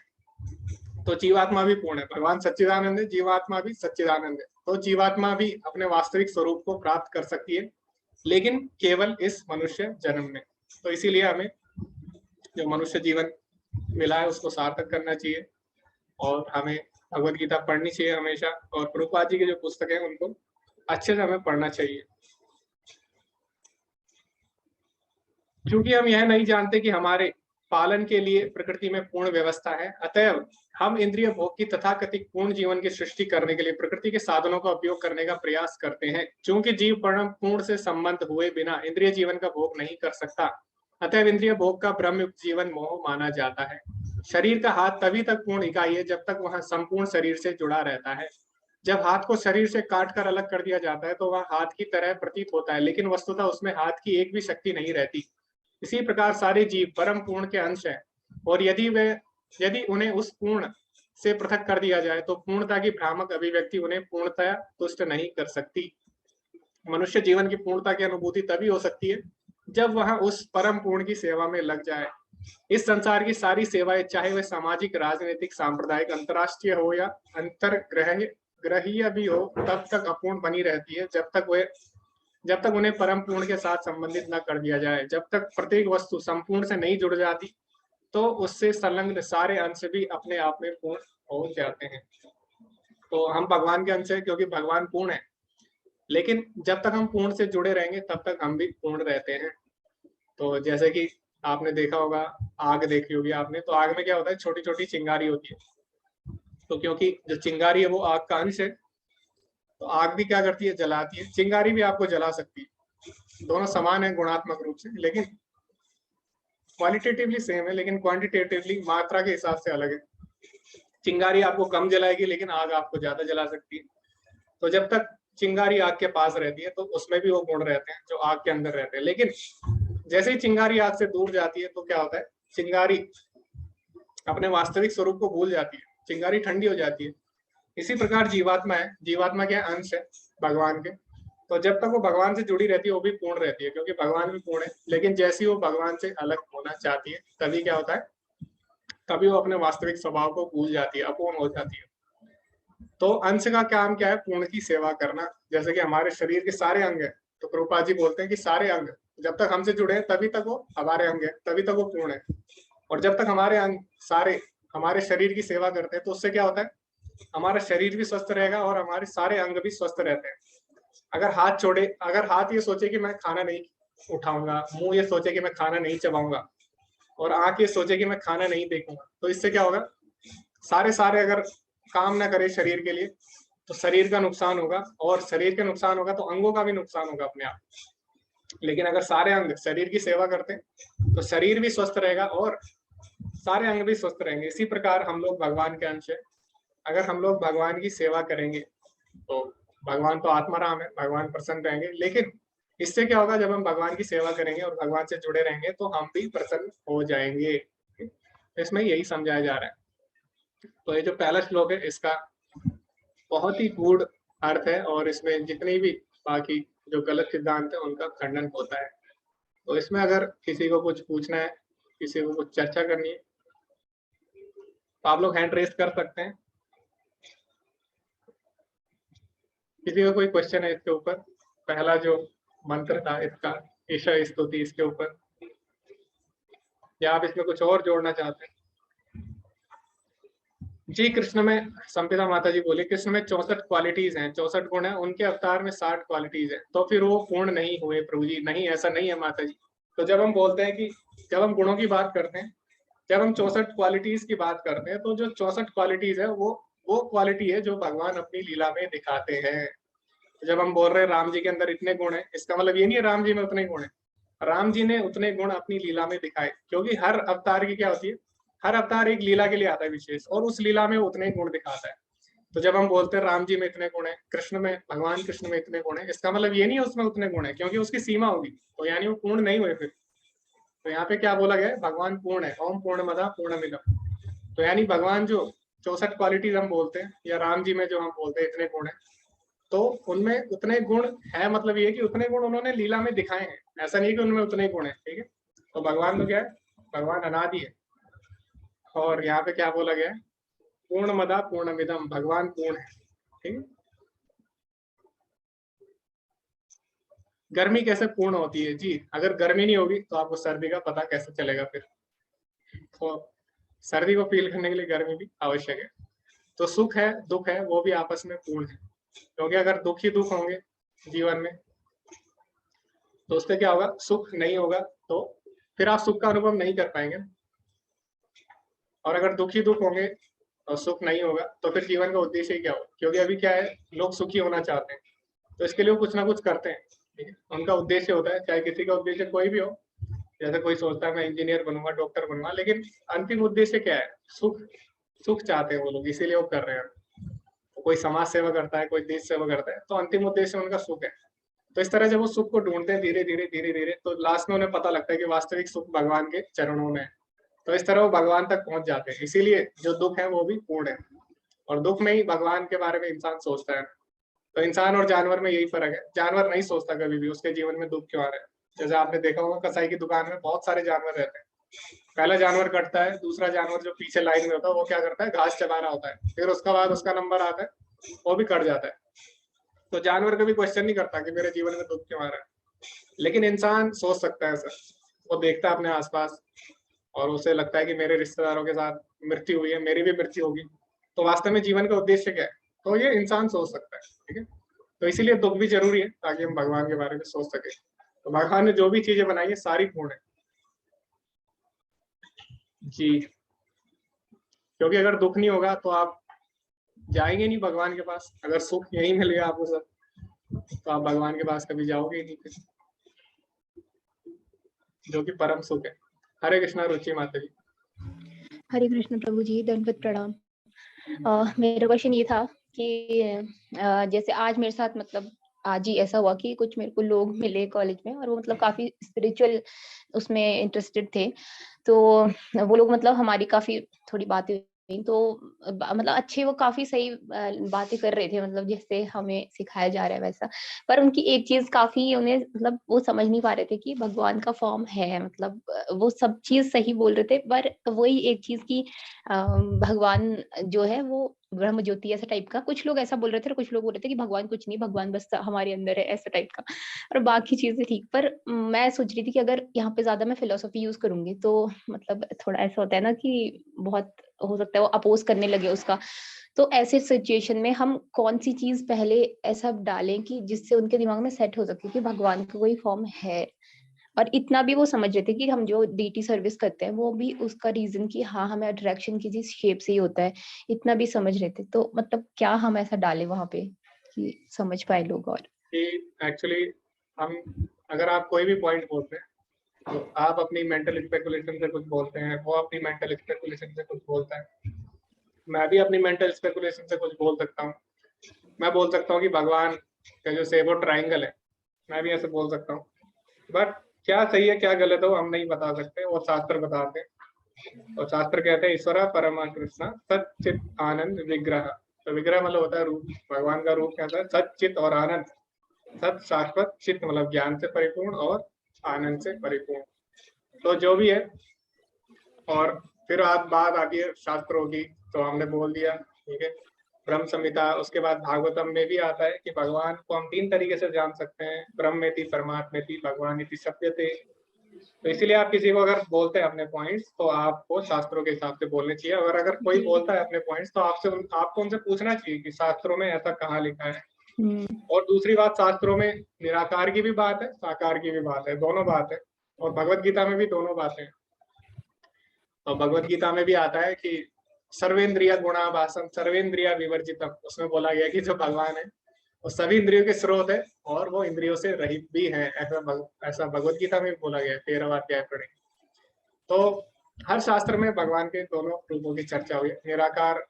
तो जीवात्मा भी पूर्ण है। भगवान सच्चिदानंद है, जीवात्मा भी सच्चिदानंद है, तो जीवात्मा भी अपने वास्तविक स्वरूप को प्राप्त कर सकती है, लेकिन केवल इस मनुष्य जन्म में। तो इसीलिए हमें जो मनुष्य जीवन मिला है उसको सार्थक करना चाहिए और हमें भगवत गीता पढ़नी चाहिए हमेशा, और प्रभुपाद जी की जो पुस्तक है उनको अच्छे से हमें पढ़ना चाहिए। क्योंकि हम यह नहीं जानते कि हमारे पालन के लिए प्रकृति में पूर्ण व्यवस्था है, अतएव हम इंद्रिय भोग की तथाकथित पूर्ण जीवन की सृष्टि करने के लिए प्रकृति के साधनों का उपयोग करने का प्रयास करते हैं। क्योंकि जीव परम पूर्ण से संबंध हुए बिना इंद्रिय जीवन का भोग नहीं कर सकता, अतएव इंद्रिय भोग का ब्रह्मयुक्त जीवन मोह माना जाता है। शरीर का हाथ तभी तक पूर्ण इकाई है जब तक वह संपूर्ण शरीर से जुड़ा रहता है। जब हाथ को शरीर से काट कर अलग कर दिया जाता है तो वह हाथ की तरह प्रतीत होता है, लेकिन वस्तुतः उसमें हाथ की एक भी शक्ति नहीं रहती। इसी प्रकार सारे जीव परम पूर्ण के अंश हैं, और यदि उन्हें उस पूर्ण से पृथक कर दिया जाए तो पूर्णता की भ्रामक अभिव्यक्ति उन्हें पूर्णतया तुष्ट नहीं कर सकती। मनुष्य जीवन की पूर्णता की अनुभूति तभी हो सकती है जब वह उस परम पूर्ण की सेवा में लग जाए। इस संसार की सारी सेवाएं, चाहे वह सामाजिक, राजनीतिक, सांप्रदायिक, अंतरराष्ट्रीय हो या अंतरग्रहीय भी हो, तब तक अपूर्ण बनी रहती है जब तक उन्हें परम पूर्ण के साथ संबंधित न कर दिया जाए। जब तक प्रत्येक वस्तु संपूर्ण से नहीं जुड़ जाती तो उससे संलग्न सारे अंश भी अपने आप में पूर्ण हो जाते हैं। तो हम भगवान के अंश हैं क्योंकि भगवान पूर्ण है, लेकिन जब तक हम पूर्ण से जुड़े रहेंगे तब तक हम भी पूर्ण रहते हैं। तो जैसे कि आपने देखा होगा, आग देखी होगी आपने, तो आग में क्या होता है, छोटी छोटी चिंगारी होती है। तो क्योंकि जो चिंगारी है वो आग का अंश है, तो आग भी क्या करती है, जलाती है। चिंगारी भी आपको जला सकती है। दोनों समान है गुणात्मक रूप से, लेकिन क्वालिटेटिवली सेम है, लेकिन क्वांटिटेटिवली मात्रा के हिसाब से अलग है। चिंगारी आपको कम जलाएगी, लेकिन आग आपको ज्यादा जला सकती है। तो जब तक चिंगारी आग के पास रहती है तो उसमें भी वो गुण रहते हैं जो आग के अंदर रहते हैं, लेकिन जैसे ही चिंगारी आग से दूर जाती है तो क्या होता है, चिंगारी अपने वास्तविक स्वरूप को भूल जाती है, चिंगारी ठंडी हो जाती है। इसी प्रकार जीवात्मा है, जीवात्मा के अंश है भगवान के। तो जब तक वो भगवान से जुड़ी रहती है वो भी पूर्ण रहती है, क्योंकि भगवान भी पूर्ण है। लेकिन जैसे ही वो भगवान से अलग होना चाहती है तभी क्या होता है, तभी वो अपने वास्तविक स्वभाव को भूल जाती है, अपूर्ण हो जाती है। तो अंश का काम क्या है, पूर्ण की सेवा करना। जैसे कि हमारे शरीर के सारे अंग है, तो कृपा जी बोलते हैं कि सारे अंग जब तक हमसे जुड़े हैं तभी तक वो हमारे अंग है, तभी तक वो पूर्ण है। और जब तक हमारे अंग सारे हमारे शरीर की सेवा करते हैं तो उससे क्या होता है, हमारा शरीर भी स्वस्थ रहेगा और हमारे सारे अंग भी स्वस्थ रहते हैं। अगर हाथ छोड़े, अगर हाथ ये सोचे कि मैं खाना नहीं उठाऊंगा, मुंह ये सोचे कि मैं खाना नहीं चबाऊंगा, और आंख ये सोचे कि मैं खाना नहीं देखूंगा, तो इससे क्या होगा, सारे सारे अगर काम ना करे शरीर के लिए तो शरीर का नुकसान होगा, और शरीर का नुकसान होगा तो अंगों का भी नुकसान होगा अपने आप। लेकिन अगर सारे अंग शरीर की सेवा करते हैं तो शरीर भी स्वस्थ रहेगा और सारे अंग भी स्वस्थ रहेंगे। इसी प्रकार हम लोग भगवान के अंश है। अगर हम लोग भगवान की सेवा करेंगे तो भगवान तो आत्माराम है, भगवान प्रसन्न रहेंगे। लेकिन इससे क्या होगा, जब हम भगवान की सेवा करेंगे और भगवान से जुड़े रहेंगे तो हम भी प्रसन्न हो जाएंगे। इसमें यही समझाया जा रहा है। तो ये जो पहला श्लोक है इसका बहुत ही गूढ़ अर्थ है, और इसमें जितनी भी बाकी जो गलत सिद्धांत है उनका खंडन होता है। तो इसमें अगर किसी को कुछ पूछना है, किसी को कुछ चर्चा करनी है, तो आप लोग हैंड रेज कर सकते हैं। किसी का कोई क्वेश्चन है इसके ऊपर, पहला जो मंत्र था इसका, ईशा स्तुति, इसके ऊपर, या आप इसमें कुछ और जोड़ना चाहते हैं? जी, कृष्ण में, संपिता माता जी बोली, कृष्ण में 64 क्वालिटीज हैं, 64 गुण हैं, उनके अवतार में 60 क्वालिटीज हैं। तो फिर वो पूर्ण नहीं हुए प्रभु जी? नहीं, ऐसा नहीं है माता जी। तो जब हम बोलते हैं कि जब हम गुणों की बात करते हैं, जब हम 64 क्वालिटीज की बात करते हैं, तो जो 64 क्वालिटीज है वो क्वालिटी है जो भगवान अपनी लीला में दिखाते हैं। जब हम बोल रहे हैं राम जी के अंदर इतने गुण है, इसका मतलब ये नहीं है राम जी में उतने गुण है। राम जी ने उतने गुण अपनी लीला में दिखाए, क्योंकि हर अवतार की क्या होती है, हर अवतार एक लीला के लिए आता है विशेष, और उस लीला में उतने गुण दिखाता है। तो जब हम बोलते हैं राम जी में इतने गुण है, कृष्ण में, भगवान कृष्ण में इतने गुण है, इसका मतलब ये नहीं है उसमें उतने गुण है, क्योंकि उसकी सीमा होगी, तो यानी वो पूर्ण नहीं हुए फिर। तो यहाँ पे क्या बोला गया है, भगवान पूर्ण है, ओम पूर्णमदः पूर्णमिदम्। तो यानी भगवान जो 64 क्वालिटीज हम बोलते हैं, या राम जी में जो हम बोलते हैं इतने गुण है, तो उनमें उतने गुण है, मतलब ये कि उतने गुण उन्होंने लीला में दिखाए हैं, ऐसा नहीं कि उनमें उतने गुण है। ठीक है, तो भगवान तो क्या है, भगवान अनादि है। और यहाँ पे क्या बोला गया है, पूर्णमदः पूर्णमिदम्, भगवान पूर्ण है। ठीक है, गर्मी कैसे पूर्ण होती है? जी, अगर गर्मी नहीं होगी तो आपको सर्दी का पता कैसे चलेगा फिर? तो सर्दी को फील करने के लिए गर्मी भी आवश्यक है। तो सुख है, दुख है, वो भी आपस में पूर्ण है, क्योंकि अगर दुख ही दुख होंगे जीवन में तो उससे क्या होगा, सुख नहीं होगा, तो फिर आप सुख का अनुभव नहीं कर पाएंगे। और अगर दुख ही दुख होंगे और सुख नहीं होगा तो फिर जीवन का उद्देश्य ही क्या होगा? क्योंकि अभी क्या है, लोग सुखी होना चाहते हैं, तो इसके लिए वो कुछ ना कुछ करते हैं। ठीक है, उनका उद्देश्य होता है, चाहे किसी का उद्देश्य कोई भी हो। जैसे कोई सोचता है मैं इंजीनियर बनूंगा, डॉक्टर बनूंगा, लेकिन अंतिम उद्देश्य क्या है, सुख। सुख चाहते हैं वो लोग, इसीलिए वो कर रहे हैं। तो कोई समाज सेवा करता है, कोई देश सेवा करता है, तो अंतिम उद्देश्य उनका सुख है। तो इस तरह जब वो सुख को ढूंढते हैं धीरे धीरे धीरे धीरे, तो लास्ट में उन्हें पता लगता है कि वास्तविक सुख भगवान के चरणों में है। तो इस तरह वो भगवान तक पहुंच जाते हैं। इसीलिए जो दुख है वो भी पूर्ण है, और दुख में ही भगवान के बारे में इंसान सोचता है। तो इंसान और जानवर में यही फर्क है, जानवर नहीं सोचता कभी भी उसके जीवन में दुख क्यों आ रहा है। जैसे आपने देखा होगा कसाई की दुकान में बहुत सारे जानवर रहते हैं। पहला जानवर कटता है, दूसरा जानवर जो पीछे लाइन में होता है वो क्या करता है, घास चबा रहा होता है, फिर उसका बाद उसका नंबर आता है, वो भी कट जाता है। तो जानवर कभी क्वेश्चन नहीं करता कि मेरे जीवन में दुख क्यों आ रहा है, लेकिन इंसान सोच सकता है सर। वो देखता है अपने आसपास और उसे लगता है कि मेरे रिश्तेदारों के साथ मृत्यु हुई है, मेरी भी मृत्यु होगी, तो वास्तव में जीवन का उद्देश्य क्या है, तो ये इंसान सोच सकता है। ठीक है, तो इसीलिए दुख भी जरूरी है ताकि हम भगवान के बारे में सोच सके। तो भगवान ने जो भी चीजें बनाई है सारी पूर्ण है जी, क्योंकि अगर दुख नहीं होगा तो आप जाएंगे नहीं भगवान के पास। अगर सुख यही मिलेगा आपको सब, तो आप भगवान के पास कभी जाओगे ही नहीं फिर, जो कि परम सुख है। हरे कृष्णा रुचि माता जी। हरे कृष्ण प्रभु जी, दंडवत प्रणाम। मेरा क्वेश्चन ये था कि जैसे आज मेरे साथ मतलब आज ही ऐसा हुआ कि कुछ मेरे को लोग मिले कॉलेज में और वो मतलब काफी स्पिरिचुअल उसमें इंटरेस्टेड थे। तो वो लोग मतलब हमारी काफी थोड़ी बातें हुई, तो मतलब अच्छे वो काफी सही बातें कर रहे थे, मतलब जैसे हमें सिखाया जा रहा है वैसा। पर उनकी एक चीज काफी उन्हें मतलब वो समझ नहीं पा रहे थे कि भगवान का फॉर्म है, मतलब वो सब चीज सही बोल रहे थे, पर वही एक चीज की भगवान जो है वो ब्रह्म ज्योति ऐसा टाइप का, कुछ लोग ऐसा बोल रहे थे और कुछ लोग बोल रहे थे कि भगवान कुछ नहीं, भगवान बस हमारे अंदर है ऐसा टाइप का, और बाकी चीजें ठीक। पर मैं सोच रही थी कि अगर यहाँ पे ज्यादा मैं फिलोसफी यूज करूंगी तो मतलब थोड़ा ऐसा होता है ना कि बहुत हो सकता है वो अपोज करने लगे उसका। तो ऐसे सिचुएशन में हम कौन सी चीज पहले ऐसा डालें कि जिससे उनके दिमाग में सेट हो सके कि भगवान का कोई फॉर्म है, और इतना भी वो समझ रहे थे कि हम जो डीटी सर्विस करते हैं वो भी उसका रीजन कि हाँ हमें अट्रैक्शन किसी शेप से ही होता है, इतना भी समझ रहे थे। तो मतलब क्या हम ऐसा डालें वहां पे कि समझ पाए लोग। और कि एक्चुअली हम, अगर आप कोई भी पॉइंट बोलते हैं तो आप अपनी मेंटल स्पेकुलेशन से कुछ बोलते हैं, वो अपनी मेंटल स्पेकुलेशन से कुछ बोलता है, मैं भी अपनी मेंटल स्पेकुलेशन से कुछ बोल सकता हूँ। मैं बोल सकता हूँ कि भगवान का जो सेब और ट्राइंगल है, मैं भी ऐसे बोल सकता हूँ। बट क्या सही है क्या गलत है वो हम नहीं बता सकते, वो शास्त्र बताते हैं। और शास्त्र कहते हैं ईश्वरा परमा कृष्णा सच्चित आनंद विग्रह। तो विग्रह मतलब होता है रूप, भगवान का रूप कहता है सच्चित और आनंद। सत शाश्वत, चित्त मतलब ज्ञान से परिपूर्ण और आनंद से परिपूर्ण। तो जो भी है, और फिर आप बात आती है शास्त्रों की, तो हमने बोल दिया ठीक है, ब्रह्म संहिता। उसके बाद भागवतम में भी आता है कि भगवान को हम 3 तरीके से जान सकते हैं, ब्रह्मेति परमात्मेति भगवान इति सत्यते। तो इसीलिए आप किसी को अगर बोलते हैं अपने पॉइंट्स तो आपको शास्त्रों के हिसाब से बोलने चाहिए। अगर कोई बोलता है अपने पॉइंट्स तो आपको उनसे पूछना चाहिए कि शास्त्रों में ऐसा कहाँ लिखा है। और दूसरी बात, शास्त्रों में निराकार की भी बात है, साकार की भी बात है, दोनों बात है। और भगवत गीता में भी दोनों बातें हैं। तो भगवत गीता में भी आता है कि सर्वेंद्रिय गुणाभासम सर्वेंद्रिय विवर्जितम, उसमें बोला गया कि जो भगवान है वो सभी इंद्रियों के स्रोत है और वो इंद्रियों से रहित भी है, ऐसा भगवत गीता में बोला गया है 13वां अध्याय पढ़े। तो हर शास्त्र में भगवान के दोनों रूपों की चर्चा हुई है, निराकार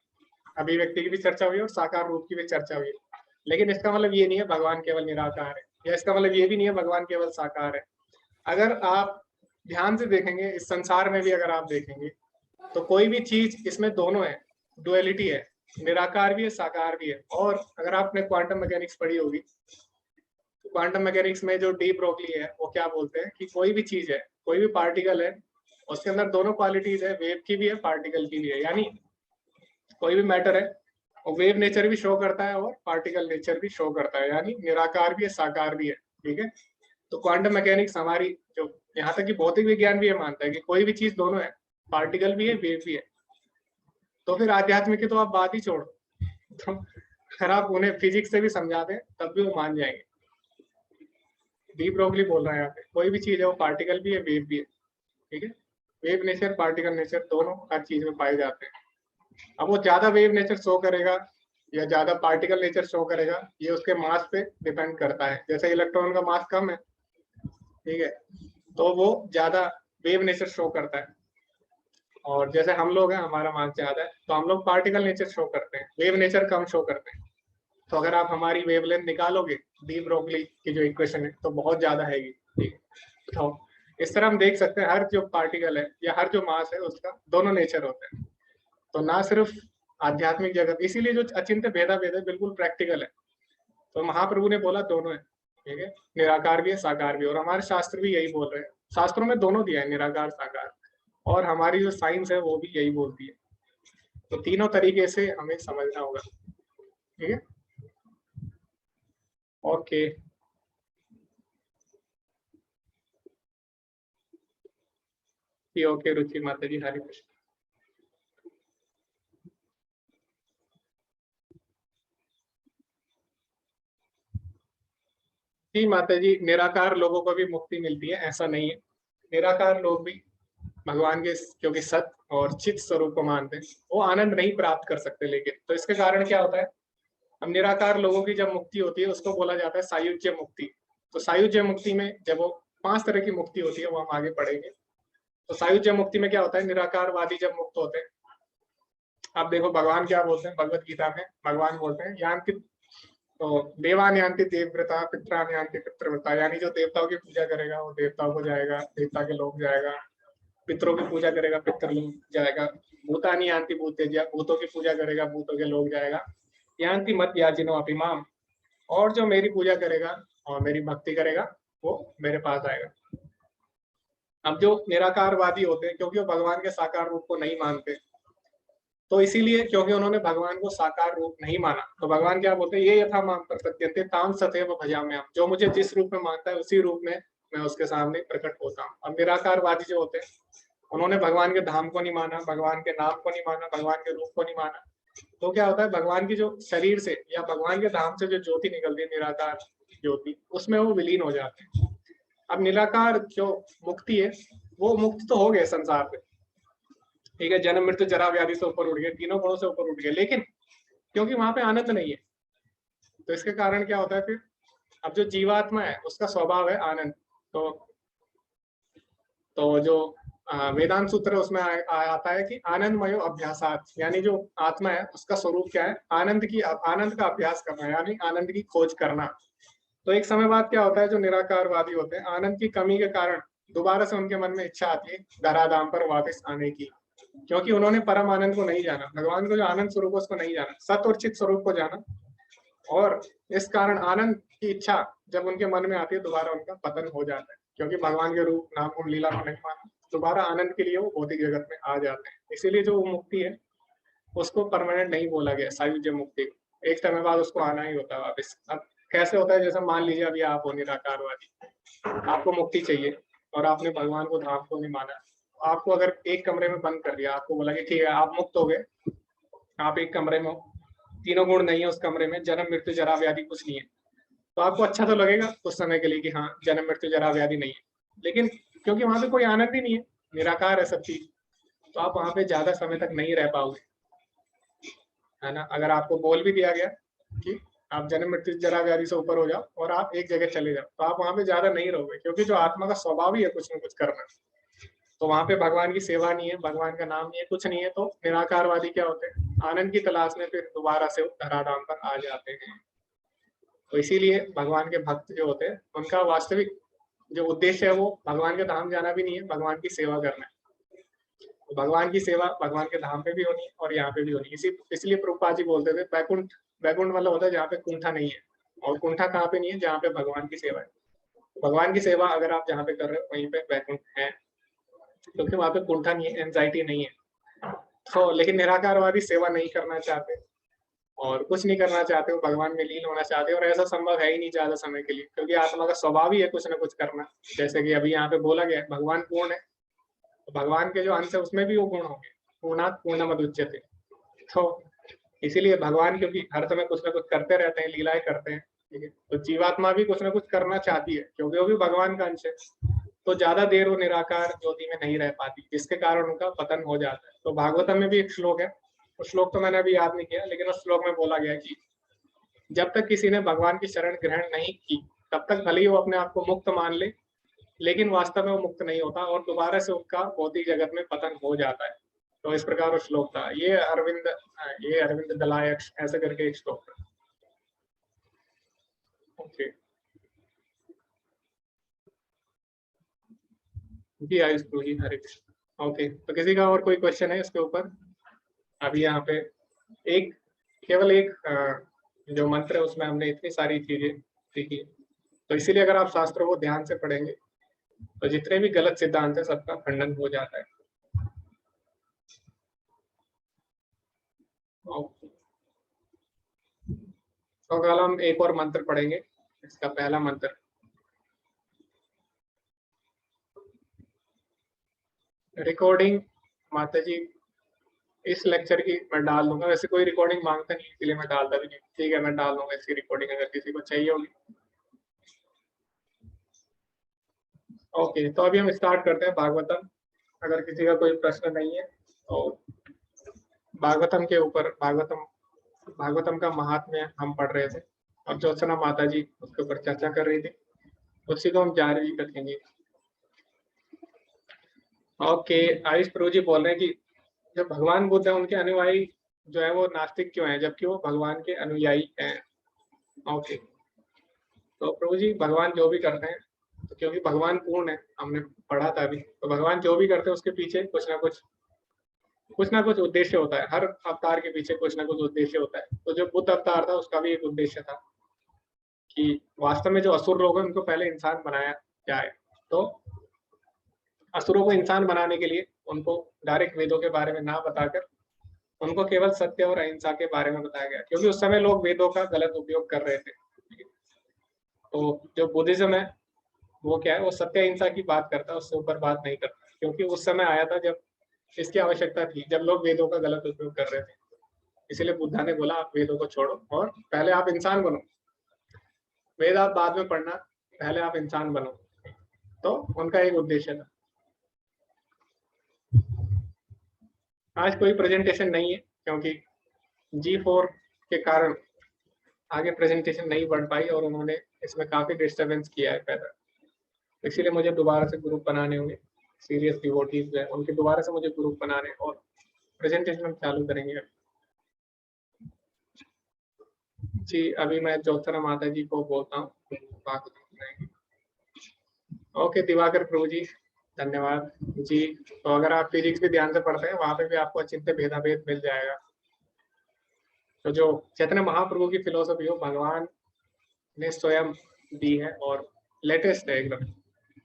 अभिव्यक्ति की भी चर्चा हुई है और साकार रूप की भी चर्चा हुई है। लेकिन इसका मतलब ये नहीं है भगवान केवल निराकार है, या इसका मतलब ये भी नहीं है भगवान केवल साकार है। अगर आप ध्यान से देखेंगे इस संसार में भी, अगर आप देखेंगे तो कोई भी चीज इसमें दोनों है, डुअलिटी है, निराकार भी है साकार भी है। और अगर आपने क्वांटम मैकेनिक्स पढ़ी होगी तो क्वांटम मैकेनिक्स में जो डी ब्रोगली है वो क्या बोलते हैं कि कोई भी चीज है, कोई भी पार्टिकल है, उसके अंदर दोनों क्वालिटीज है, वेव की भी है पार्टिकल की भी है। यानी कोई भी मैटर है और वेव नेचर भी शो करता है और पार्टिकल नेचर भी शो करता है, यानी निराकार भी है साकार भी है। ठीक है, तो क्वांटम मैकेनिक्स हमारी जो, यहाँ तक कि भौतिक विज्ञान भी ये मानता है कि कोई भी चीज दोनों है, पार्टिकल भी है वेव भी है। तो फिर आध्यात्मिक की तो आप बात ही छोड़ो, तो अगर आप उन्हें फिजिक्स से भी समझा दें तब भी वो मान जाएंगे। डी ब्रोगली बोल रहा है यहाँ पे कोई भी चीज है वो पार्टिकल भी है वेव भी है। ठीक है, वेव नेचर पार्टिकल नेचर दोनों हर चीज में पाए जाते हैं। अब वो ज्यादा वेव नेचर शो करेगा या ज्यादा पार्टिकल नेचर शो करेगा, ये उसके मास पे डिपेंड करता है। जैसे इलेक्ट्रॉन का मास कम है, ठीक है, तो वो ज्यादा वेव नेचर शो करता है। और जैसे हम लोग हैं, हमारा मास ज्यादा है तो हम लोग पार्टिकल नेचर शो करते हैं, वेव नेचर कम शो करते हैं। तो अगर आप हमारी वेवलेंथ निकालोगे डी ब्रोगली की जो इक्वेशन है तो बहुत ज्यादा हैगी। ठीक है, तो इस तरह हम देख सकते हैं हर जो पार्टिकल है या हर जो मास है उसका दोनों नेचर होते हैं। तो ना सिर्फ आध्यात्मिक जगत, इसीलिए जो अचिंत्य भेदा भेद है बिल्कुल प्रैक्टिकल है। तो महाप्रभु ने बोला दोनों है, ठीक है, निराकार भी है साकार भी है। और हमारे शास्त्र भी यही बोल रहे हैं, शास्त्रों में दोनों दिया है निराकार साकार। और हमारी जो साइंस है वो भी यही बोलती है। तो तीनों तरीके से हमें समझना होगा। ठीक है, ओके। ओके रुचि माता जी, हरे कृष्ण। जी माता जी, निराकार लोगों को भी मुक्ति मिलती है, ऐसा नहीं है, निराकार लोग भी भगवान के क्योंकि सत और चित स्वरूप को मानते हैं, वो आनंद नहीं प्राप्त कर सकते। लेकिन तो इसके कारण क्या होता है, अब निराकार लोगों की जब मुक्ति होती है उसको बोला जाता है सायुज्य मुक्ति। तो सायुज्य मुक्ति में जब वो 5 तरह की मुक्ति होती है, वो हम आगे पढ़ेंगे। तो सायुज्य मुक्ति में क्या होता है, निराकारवादी जब मुक्त होते हैं, अब देखो भगवान क्या बोलते हैं भगवत गीता में, भगवान बोलते हैं यान्ति, तो देवान यान्ति देवव्रता पितरान यान्ति पितृव्रता, यानी जो देवताओं की पूजा करेगा वो देवताओं को जाएगा, देवता के लोग जाएगा, पितरों की पूजा करेगा पितर लोग जाएगा, भूतानी यान्ति भूतेज्या, भूतों की पूजा करेगा भूतों के लोग जाएगा, यान्ति मत याजिनो अपिमाम, और जो मेरी पूजा करेगा और मेरी भक्ति करेगा वो मेरे पास आएगा। अब जो निराकारवादी होते हैं, क्योंकि वो भगवान के साकार रूप को नहीं मानते, तो इसीलिए क्योंकि उन्होंने भगवान को साकार रूप नहीं माना, तो भगवान क्या बोलते हैं, ये यथा माम प्रसत्यन्ते ताम सतैव भजाम्यहम्, जो मुझे जिस रूप में मानता है उसी रूप में मैं उसके सामने प्रकट होता हूँ। अब निराकारवादी जो होते हैं, उन्होंने भगवान के धाम को नहीं माना, भगवान के नाम को नहीं माना, भगवान के रूप को नहीं माना, तो क्या होता है, भगवान की जो शरीर से या भगवान के धाम से जो ज्योति निकलती है, निराकार ज्योति, उसमें वो विलीन हो जाते हैं। अब निराकार जो मुक्ति है, वो मुक्त तो हो गए संसार से, ठीक है, जन्म मृत्यु जरा व्याधि से ऊपर उठ गए, तीनों गुणों से ऊपर उठ गए, लेकिन क्योंकि वहां पे आनंद नहीं है, तो इसके कारण क्या होता है फिर, अब जो जीवात्मा है उसका स्वभाव है आनंद। तो जो वेदांत सूत्र है उसमें आता है कि आनंदमयो अभ्यासात, यानी जो आत्मा है उसका स्वरूप क्या है, आनंद का अभ्यास करना, यानी आनंद की खोज करना। तो एक समय बाद क्या होता है, जो निराकारवादी होते हैं, आनंद की कमी के कारण दोबारा से उनके मन में इच्छा आती है धराधाम पर वापस आने की, क्योंकि उन्होंने परम आनंद को नहीं जाना, भगवान को जो आनंद स्वरूप उसको नहीं जाना, सत और चित स्वरूप को जाना, और इस कारण आनंद की इच्छा जब उनके मन में आती है, दोबारा उनका पतन हो जाता है, क्योंकि भगवान के रूप नाम गुण लीला को नहीं माना, दोबारा आनंद के लिए वो भौतिक जगत में आ जाते हैं। इसीलिए जो मुक्ति है उसको परमानेंट नहीं बोला गया, सायुज्य मुक्ति, एक समय बाद उसको आना ही होता है वापस। अब कैसे होता है, जैसे मान लीजिए अभी आप हो निराकारवादी, आपको मुक्ति चाहिए और आपने भगवान को धाम को नहीं माना, आपको अगर एक कमरे में बंद कर दिया, आपको बोला कि ठीक है आप मुक्त हो गए, आप एक कमरे में हो, तीनों गुण नहीं है उस कमरे में, जन्म मृत्यु जरा व्याधि कुछ नहीं है, तो आपको अच्छा तो लगेगा उस समय के लिए कि हाँ जन्म मृत्यु जरा व्याधि नहीं है, लेकिन क्योंकि वहां पे कोई आनंद ही नहीं है, निराकार है सब चीज, तो आप वहां पे ज्यादा समय तक नहीं रह पाओगे, है ना। अगर आपको बोल भी दिया गया कि आप जन्म मृत्यु जरा व्याधि से ऊपर हो जाओ और आप एक जगह चले जाओ, तो आप वहां पे ज्यादा नहीं रहोगे, क्योंकि जो आत्मा का स्वभाव ही है कुछ न कुछ करना, तो वहां पे भगवान की सेवा नहीं है, भगवान का नाम नहीं है, कुछ नहीं है, तो निराकारवादी क्या होते हैं, आनंद की तलाश में फिर दोबारा से धराधाम पर आ जाते हैं। तो इसीलिए भगवान के भक्त जो होते हैं, उनका वास्तविक जो उद्देश्य है वो भगवान के धाम जाना भी नहीं है, भगवान की सेवा करना है। तो भगवान की सेवा भगवान के धाम पे भी होनी है और यहाँ पे भी होनी है। इसलिए प्रभुपाद जी बोलते थे वैकुंठ, वैकुंठ मतलब होता है जहाँ पे कुंठा नहीं है, और कुंठा कहाँ पे नहीं है, जहाँ पे भगवान की सेवा है। भगवान की सेवा अगर आप जहाँ पे कर रहे हो वहीं पे वैकुंठ है, क्योंकि वहां पे कुंठा नहीं है, एंजाइटी नहीं है। तो लेकिन निराकारवादी सेवा नहीं करना चाहते और कुछ नहीं करना चाहते, वो भगवान में लीन होना चाहते, और ऐसा संभव है ही नहीं ज्यादा समय के लिए, क्योंकि आत्मा का स्वभाव ही है कुछ ना कुछ करना। जैसे कि अभी यहाँ पे बोला गया भगवान पूर्ण है, तो भगवान के जो अंश है उसमें भी वो गुण होंगे, पूर्णात् पूर्णमदुच्यते। तो इसीलिए भगवान क्योंकि हर समय कुछ ना कुछ करते रहते हैं, लीलाएं करते हैं, ठीक है, तो जीवात्मा भी कुछ ना कुछ करना चाहती है, क्योंकि वो भी भगवान का अंश है, तो ज्यादा देर वो निराकार ज्योति में नहीं रह पाती, जिसके कारण उनका पतन हो जाता है। तो भागवतम में भी एक श्लोक है, उस श्लोक तो मैंने अभी याद नहीं किया, लेकिन उस श्लोक में बोला गया कि जब तक किसी ने भगवान की शरण ग्रहण नहीं की, तब तक भले ही वो अपने आप को मुक्त मान ले, लेकिन वास्तव में वो मुक्त नहीं होता और दोबारा से उनका भौतिक जगत में पतन हो जाता है। तो इस प्रकार वो श्लोक था, ये अरविंद दलाय ऐसे करके एक श्लोक था। ओके जी, आयुष गुरु जी, हरे कृष्ण। ओके, तो किसी का और कोई क्वेश्चन है इसके ऊपर? अभी यहाँ पे केवल एक जो मंत्र है उसमें हमने इतनी सारी चीजें सीखी, तो इसीलिए अगर आप शास्त्रों को ध्यान से पढ़ेंगे तो जितने भी गलत सिद्धांत है सबका खंडन हो जाता है। तो कल हम एक और मंत्र पढ़ेंगे, इसका पहला मंत्र रिकॉर्डिंग माता जी इस लेक्चर की मैं डाल दूंगा, वैसे कोई रिकॉर्डिंग मांगता नहीं इसलिए मैं डालता भी नहीं, ठीक है मैं डाल दूंगा इसकी रिकॉर्डिंग अगर किसी को चाहिए होगी। ओके, तो अभी हम स्टार्ट करते हैं भागवतम अगर किसी का कोई प्रश्न नहीं है तो भागवतम के ऊपर भागवतम का महात्म्य हम पढ़ रहे थे और ज्योत्सना माता जी उसके ऊपर चर्चा कर रही थी, उसी को हम जारी रखेंगे। ओके, आयुष प्रभु जी बोल रहे हैं कि जब भगवान बुद्ध है उनके अनुयायी जो है वो नास्तिक क्यों है जबकि वो भगवान के अनुयायी हैं। ओके, तो प्रभु जी भगवान जो भी करते हैं तो क्योंकि भगवान पूर्ण है, हमने पढ़ा था अभी, तो भगवान जो भी करते हैं उसके पीछे कुछ ना कुछ उद्देश्य होता है। हर अवतार के पीछे कुछ ना कुछ उद्देश्य होता है। तो जो बुद्ध अवतार था उसका भी एक उद्देश्य था कि वास्तव में जो असुर लोग हैं उनको पहले इंसान बनाया जाए। तो असुरों को इंसान बनाने के लिए उनको डायरेक्ट वेदों के बारे में ना बताकर उनको केवल सत्य और अहिंसा के बारे में बताया गया, क्योंकि उस समय लोग वेदों का गलत उपयोग कर रहे थे। तो जो बुद्धिज्म है वो क्या है, वो सत्य अहिंसा की बात करता है, उससे ऊपर बात नहीं करता, क्योंकि उस समय आया था जब इसकी आवश्यकता थी, जब लोग वेदों का गलत उपयोग कर रहे थे। इसलिए बुद्धा ने बोला आप वेदों को छोड़ो और पहले आप इंसान बनो। वेद आप बाद में पढ़ना, पहले आप इंसान बनो। तो उनका एक उद्देश्य था। आज कोई प्रेजेंटेशन नहीं है क्योंकि G4 के कारण आगे प्रेजेंटेशन नहीं बढ़ पाई और उन्होंने इसमें काफी डिस्टरबेंस किया है पैदा, इसीलिए मुझे दोबारा से ग्रुप बनाने होंगे। सीरियस डिवोटीज है उनके दोबारा से मुझे ग्रुप बनाने और प्रेजेंटेशन हम चालू करेंगे। जी अभी मैं ज्योत्सना माता जी को बोलता हूँ। ओके दिवाकर प्रभु जी धन्यवाद जी। तो अगर आप फिजिक्स भी ध्यान से पढ़ते हैं वहां पे भी आपको अचिंत्य भेदाभेद मिल जाएगा। तो जो चैतन्य महाप्रभु की फिलोसफी हो भगवान ने स्वयं दी है और लेटेस्ट है एकदम।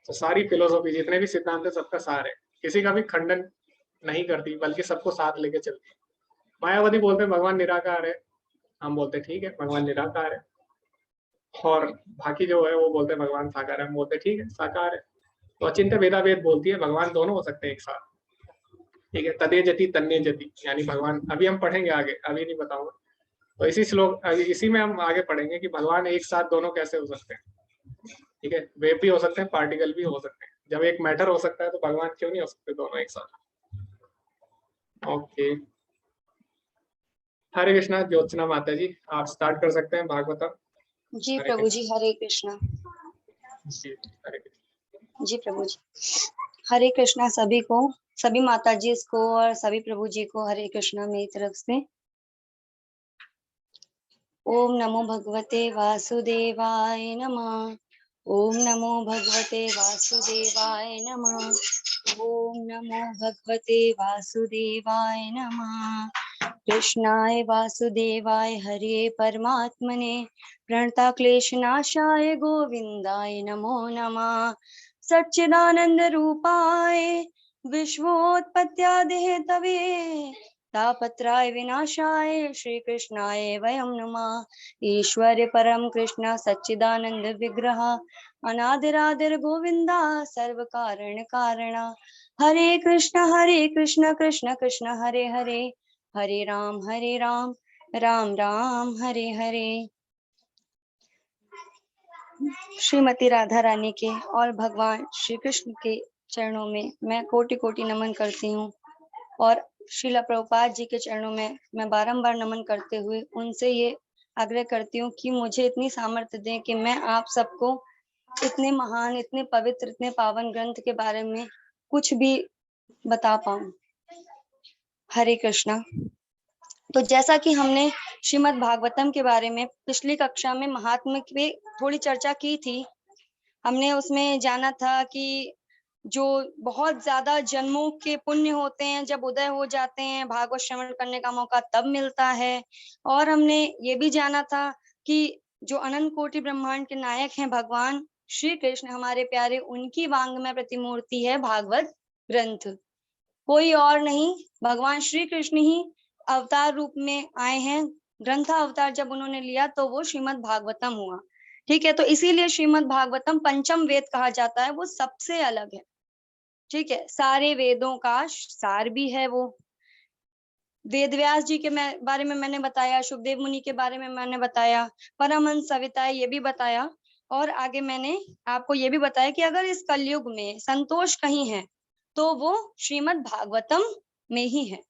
तो सारी फिलोसफी जितने भी सिद्धांत है सबका सार है, किसी का भी खंडन नहीं करती बल्कि सबको साथ लेके चलती है। मायावादी बोलते हैं भगवान निराकार है, हम बोलते ठीक है भगवान निराकार है, और बाकी जो है वो बोलते हैं भगवान साकार है, हम बोलते ठीक है साकार है। तो अचिंत्य भेदाभेद बोलती है भगवान दोनों हो सकते हैं एक साथ, ठीक है। तदे जति तन्ने जति, यानी भगवान अभी हम पढ़ेंगे आगे, अभी नहीं बताऊंगा। तो इसी श्लोक इसी में हम आगे पढ़ेंगे कि भगवान एक साथ दोनों कैसे हो सकते हैं, ठीक है। वेव भी हो सकते हैं, पार्टिकल भी हो सकते हैं। जब एक मैटर हो सकता है तो भगवान क्यों नहीं हो सकते दोनों एक साथ। ओके हरे कृष्णा। ज्योत्सना माता जी आप स्टार्ट कर सकते हैं भागवतम। जी प्रभु जी, हरे कृष्णा। जी हरे कृष्णा। जी प्रभु जी, हरे कृष्णा सभी को, सभी माता जी को और सभी प्रभु जी को हरे कृष्णा मेरी तरफ से। ओम नमो भगवते वासुदेवाय नमः। ओम नमो भगवते वासुदेवाय नमः। ओम नमो भगवते वासुदेवाय नमः। कृष्णाय वासुदेवाय हरे परमात्मने प्रणता क्लेशनाशाय गोविंदाय नमो नमः। सच्चिदानंद रूपाय विश्वोत्पत्त्यादि हेतवे तापत्राय विनाशाय श्री कृष्णाय वयं नमः। ईश्वर परम कृष्ण सच्चिदानंद विग्रह अनादिरादिर गोविंदा सर्व कारण कारणा। हरे कृष्ण कृष्ण कृष्ण हरे हरे, हरे राम राम राम हरे हरे। श्रीमती राधा रानी के और भगवान श्री कृष्ण के चरणों में मैं कोटि कोटि नमन करती हूँ, और श्रीला प्रभुपाद जी के चरणों में मैं बारंबार नमन करते हुए उनसे ये आग्रह करती हूँ कि मुझे इतनी सामर्थ्य दें कि मैं आप सबको इतने महान, इतने पवित्र, इतने पावन ग्रंथ के बारे में कुछ भी बता पाऊं। हरे कृष्णा। तो जैसा कि हमने श्रीमद् भागवतम के बारे में पिछली कक्षा में महात्म्य पे थोड़ी चर्चा की थी, हमने उसमें जाना था कि जो बहुत ज्यादा जन्मों के पुण्य होते हैं जब उदय हो जाते हैं, भागवत श्रवण करने का मौका तब मिलता है। और हमने ये भी जाना था कि जो अनंत कोटि ब्रह्मांड के नायक हैं भगवान श्री कृष्ण हमारे प्यारे, उनकी वांग्मय प्रतिमूर्ति है भागवत ग्रंथ। कोई और नहीं, भगवान श्री कृष्ण ही अवतार रूप में आए हैं। ग्रंथा अवतार जब उन्होंने लिया तो वो श्रीमद् भागवतम हुआ, ठीक है। तो इसीलिए श्रीमद् भागवतम पंचम वेद कहा जाता है, वो सबसे अलग है, ठीक है। सारे वेदों का सार भी है वो। वेद व्यास जी के बारे में मैंने बताया, सुखदेव मुनि के बारे में मैंने बताया, परमहंस सविता ये भी बताया, और आगे मैंने आपको ये भी बताया कि अगर इस कलयुग में संतोष कहीं है तो वो श्रीमद् भागवतम में ही है।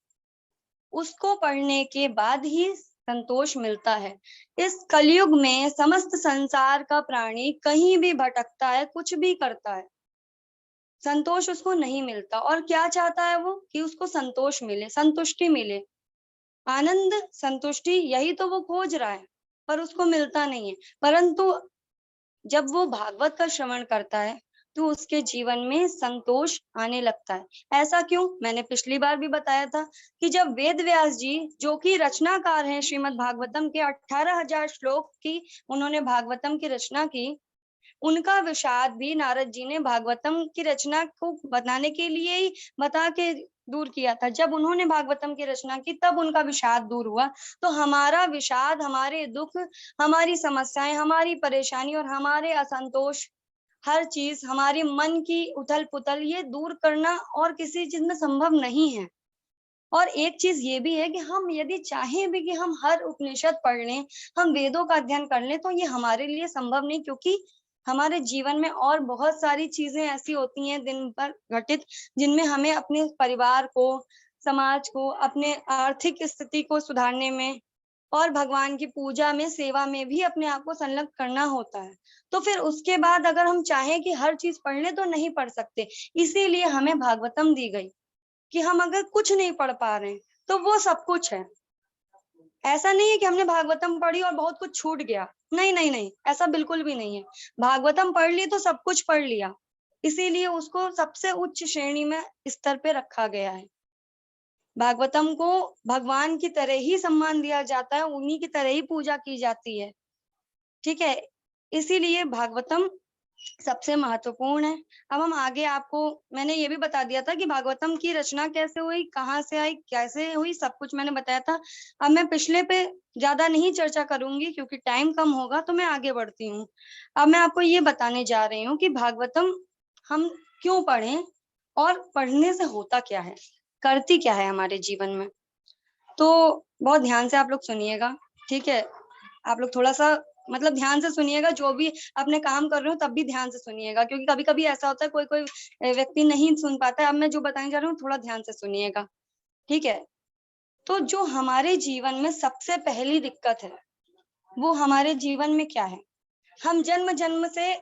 उसको पढ़ने के बाद ही संतोष मिलता है। इस कलयुग में समस्त संसार का प्राणी कहीं भी भटकता है, कुछ भी करता है, संतोष उसको नहीं मिलता। और क्या चाहता है वो? कि उसको संतोष मिले, संतुष्टि मिले, आनंद, संतुष्टि, यही तो वो खोज रहा है, पर उसको मिलता नहीं है। परंतु जब वो भागवत का श्रवण करता है तो उसके जीवन में संतोष आने लगता है। ऐसा क्यों? मैंने पिछली बार भी बताया था कि जब वेद व्यास जी, जो कि रचनाकार हैं श्रीमद् भागवतम के, 18,000 श्लोक की उन्होंने भागवतम की रचना की, उनका विषाद भी नारद जी ने भागवतम की रचना को बनाने के लिए ही बता के दूर किया था। जब उन्होंने भागवतम की रचना की तब उनका विषाद दूर हुआ। तो हमारा विषाद, हमारे दुख, हमारी समस्याएं, हमारी परेशानी और हमारे असंतोष, हर चीज, हमारे मन की उथल पुथल, ये दूर करना और किसी चीज में संभव नहीं है। और एक चीज ये भी है कि हम यदि चाहें भी कि हम हर उपनिषद पढ़ लें, हम वेदों का अध्ययन कर लें, तो ये हमारे लिए संभव नहीं, क्योंकि हमारे जीवन में और बहुत सारी चीजें ऐसी होती हैं दिन भर घटित, जिनमें हमें अपने परिवार को, समाज को, अपने आर्थिक स्थिति को सुधारने में और भगवान की पूजा में, सेवा में भी अपने आप को संलग्न करना होता है। तो फिर उसके बाद अगर हम चाहें कि हर चीज पढ़ लें तो नहीं पढ़ सकते। इसीलिए हमें भागवतम दी गई कि हम अगर कुछ नहीं पढ़ पा रहे हैं तो वो सब कुछ है। ऐसा नहीं है कि हमने भागवतम पढ़ी और बहुत कुछ छूट गया, नहीं नहीं नहीं, ऐसा बिल्कुल भी नहीं है। भागवतम पढ़ ली तो सब कुछ पढ़ लिया, इसीलिए उसको सबसे उच्च श्रेणी में स्तर पे रखा गया है। भागवतम को भगवान की तरह ही सम्मान दिया जाता है, उन्हीं की तरह ही पूजा की जाती है, ठीक है। इसीलिए भागवतम सबसे महत्वपूर्ण है। अब हम आगे, आपको मैंने ये भी बता दिया था कि भागवतम की रचना कैसे हुई, कहाँ से आई, कैसे हुई, सब कुछ मैंने बताया था। अब मैं पिछले पे ज्यादा नहीं चर्चा करूंगी क्योंकि टाइम कम होगा, तो मैं आगे बढ़ती हूँ। अब मैं आपको ये बताने जा रही हूँ कि भागवतम हम क्यों पढ़ें और पढ़ने से होता क्या है, करती क्या है हमारे जीवन में। तो बहुत ध्यान से आप लोग सुनिएगा, ठीक है। आप लोग थोड़ा सा मतलब ध्यान से सुनिएगा, जो भी अपने काम कर रहे हो तब भी ध्यान से सुनिएगा, क्योंकि कभी कभी ऐसा होता है कोई कोई व्यक्ति नहीं सुन पाता है। अब मैं जो बताने जा रही हूँ थोड़ा ध्यान से सुनिएगा, ठीक है। तो जो हमारे जीवन में सबसे पहली दिक्कत है वो हमारे जीवन में क्या है? हम जन्म से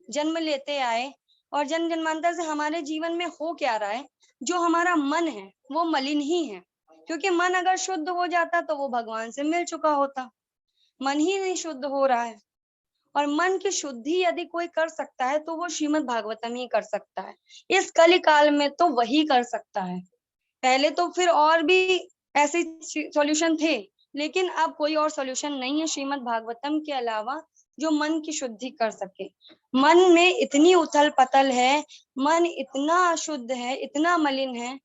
जन्म लेते आए और जन्म जन्मांतर से हमारे जीवन में हो क्या रहा है? जो हमारा मन है वो मलिन ही है, क्योंकि मन अगर शुद्ध हो जाता तो वो भगवान से मिल चुका होता। मन ही नहीं शुद्ध हो रहा है, और मन की शुद्धि यदि कोई कर सकता है तो वो श्रीमद् भागवतम ही कर सकता है। इस कली काल में तो वही कर सकता है। पहले तो फिर और भी ऐसे सॉल्यूशन थे, लेकिन अब कोई और सॉल्यूशन नहीं है श्रीमद् भागवतम के अलावा जो मन की शुद्धि कर सके। मन में इतनी उथल पथल है, मन इतना अशुद्ध है, इतना मलिन है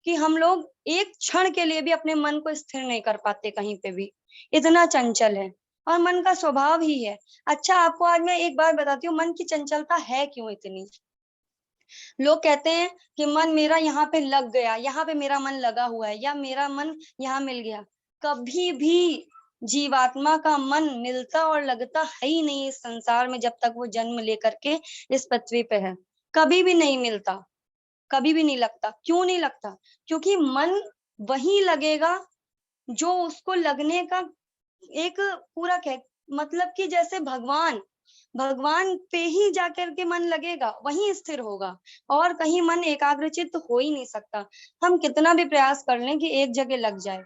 कि हम लोग एक क्षण के लिए भी अपने मन को स्थिर नहीं कर पाते कहीं पे भी, इतना चंचल है और मन का स्वभाव ही है। अच्छा, आपको आज मैं एक बात बताती हूँ, मन की चंचलता है क्यों इतनी। लोग कहते हैं कि मन मेरा यहाँ पे लग गया, यहाँ पे मेरा मन लगा हुआ है, या मेरा मन यहाँ मिल गया। कभी भी जीवात्मा का मन मिलता और लगता है ही नहीं इस संसार में, जब तक वो जन्म लेकर के इस पृथ्वी पे है। कभी भी नहीं मिलता, कभी भी नहीं लगता। क्यों नहीं लगता? क्योंकि मन वही लगेगा जो उसको लगने का एक पूरा मतलब कि जैसे भगवान पे ही जाकर के मन लगेगा, वहीं स्थिर होगा, और कहीं मन एकाग्रचित्त हो ही नहीं सकता। हम कितना भी प्रयास कर लें कि एक जगह लग जाए,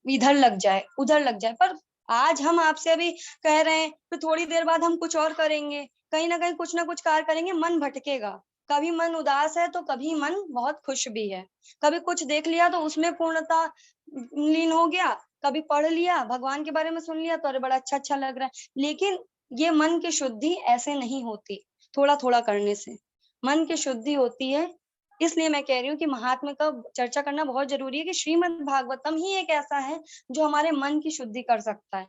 इधर लग जाए, उधर लग जाए, पर आज हम आपसे अभी कह रहे हैं फिर थोड़ी देर बाद हम कुछ और करेंगे, कहीं ना कुछ कार्य करेंगे, मन भटकेगा। कभी मन उदास है तो कभी मन बहुत खुश भी है। कभी कुछ देख लिया तो उसमें पूर्णता लीन हो गया, कभी पढ़ लिया, भगवान के बारे में सुन लिया तो अरे बड़ा अच्छा लग रहा है। लेकिन ये मन की शुद्धि ऐसे नहीं होती, थोड़ा थोड़ा करने से मन की शुद्धि होती है। इसलिए मैं कह रही हूँ कि महात्मा का चर्चा करना बहुत जरूरी है कि श्रीमद् भागवतम ही एक ऐसा है जो हमारे मन की शुद्धि कर सकता है।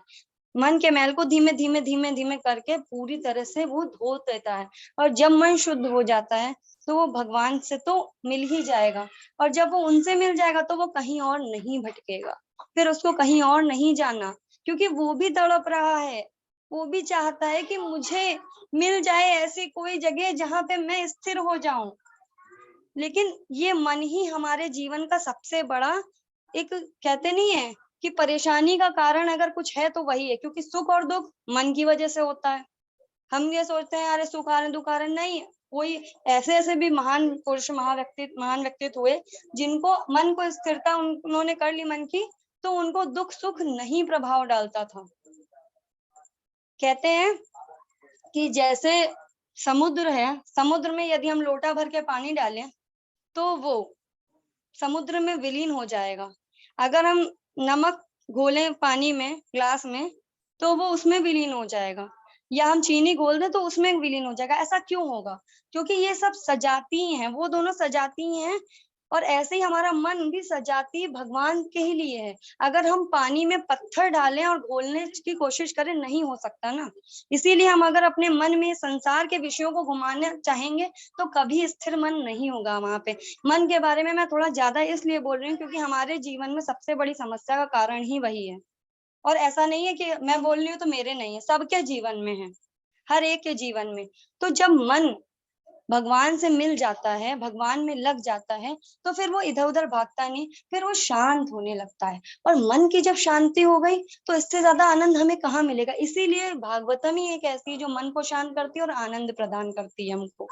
मन के मैल को धीमे धीमे धीमे धीमे करके पूरी तरह से वो धो देता है, और जब मन शुद्ध हो जाता है तो वो भगवान से तो मिल ही जाएगा, और जब वो उनसे मिल जाएगा तो वो कहीं और नहीं भटकेगा, फिर उसको कहीं और नहीं जाना, क्योंकि वो भी तड़प रहा है, वो भी चाहता है कि मुझे मिल जाए ऐसी कोई जगह जहां पे मैं स्थिर हो जाऊं। लेकिन ये मन ही हमारे जीवन का सबसे बड़ा एक, कहते नहीं है कि परेशानी का कारण अगर कुछ है तो वही है, क्योंकि सुख और दुख मन की वजह से होता है। हम ये सोचते हैं अरे सुख आ रहे दुख आ रहे, नहीं। कोई ऐसे ऐसे भी महान पुरुष महान व्यक्तित्व हुए जिनको मन को स्थिरता उन्होंने कर ली मन की, तो उनको दुख सुख नहीं प्रभाव डालता था। कहते हैं कि जैसे समुद्र है, समुद्र में यदि हम लोटा भर के पानी डालें तो वो समुद्र में विलीन हो जाएगा। अगर हम नमक घोलें पानी में ग्लास में तो वो उसमें विलीन हो जाएगा, या हम चीनी घोल दें तो उसमें विलीन हो जाएगा। ऐसा क्यों होगा? क्योंकि ये सब सजाती हैं, वो दोनों सजाती हैं। और ऐसे ही हमारा मन भी सजाती भगवान के ही लिए है। अगर हम पानी में पत्थर डालें और घोलने की कोशिश करें, नहीं हो सकता ना। इसीलिए हम अगर अपने मन में संसार के विषयों को घुमाना चाहेंगे तो कभी स्थिर मन नहीं होगा वहां पे। मन के बारे में मैं थोड़ा ज्यादा इसलिए बोल रही हूँ क्योंकि हमारे जीवन में सबसे बड़ी समस्या का कारण ही वही है। और ऐसा नहीं है कि मैं बोल रही हूँ तो मेरे नहीं है, सबके जीवन में है, हर एक के जीवन में। तो जब मन भगवान से मिल जाता है, भगवान में लग जाता है, तो फिर वो इधर उधर भागता नहीं, फिर वो शांत होने लगता है। और मन की जब शांति हो गई तो इससे ज्यादा आनंद हमें कहाँ मिलेगा। इसीलिए भागवतम ही एक ऐसी जो मन को शांत करती है और आनंद प्रदान करती है हमको।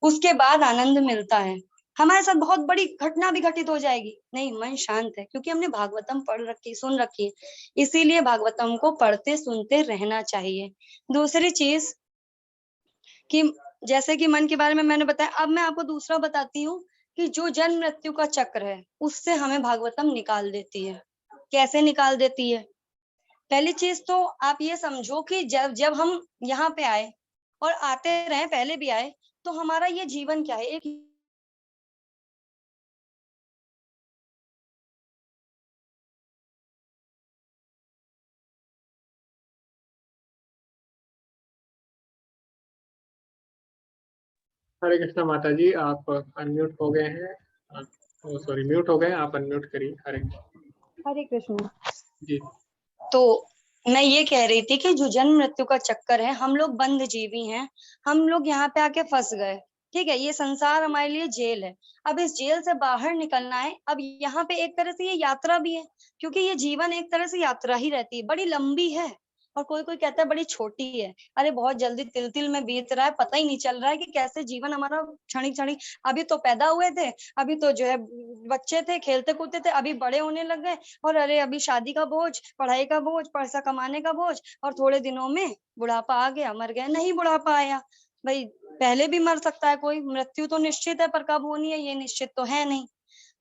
उसके बाद आनंद मिलता है। हमारे साथ बहुत बड़ी घटना भी घटित हो जाएगी, नहीं मन शांत है क्योंकि हमने भागवतम पढ़ रखी, सुन रखी है। इसीलिए भागवतम को पढ़ते सुनते रहना चाहिए। दूसरी चीज कि जैसे कि मन के बारे में मैंने बताया, अब मैं आपको दूसरा बताती हूँ कि जो जन्म मृत्यु का चक्र है उससे हमें भागवतम निकाल देती है। कैसे निकाल देती है? पहली चीज तो आप ये समझो कि जब जब हम यहाँ पे आए और आते रहे, पहले भी आए, तो हमारा ये जीवन क्या है, एक हरे कृष्णा माता जी, आप अनम्यूट हो गए हैं। सॉरी, म्यूट हो गए, आप अनम्यूट करिए। हरे कृष्ण। जी। तो मैं ये कह रही थी कि जो जन्म मृत्यु का चक्कर है, हम लोग बंद जीवी हैं। हम लोग यहाँ पे आके फंस गए। ठीक है, ये संसार हमारे लिए जेल है। अब इस जेल से बाहर निकलना है। अब यहाँ पे एक तरह से ये यात्रा भी है, क्योंकि ये जीवन एक तरह से यात्रा ही रहती है, बड़ी लंबी है। और कोई कोई कहता है बड़ी छोटी है। अरे बहुत जल्दी तिल तिल में बीत रहा है, पता ही नहीं चल रहा है कि कैसे जीवन हमारा क्षणिक क्षणिक। अभी तो पैदा हुए थे, अभी तो जो है बच्चे थे, खेलते कूदते थे, अभी बड़े होने लग गए, और अरे अभी शादी का बोझ, पढ़ाई का बोझ, पैसा कमाने का बोझ, और थोड़े दिनों में बुढ़ापा आ गया, मर गए। नहीं बुढ़ापा आया भाई, पहले भी मर सकता है कोई, मृत्यु तो निश्चित है पर कब होनी है ये निश्चित तो है नहीं।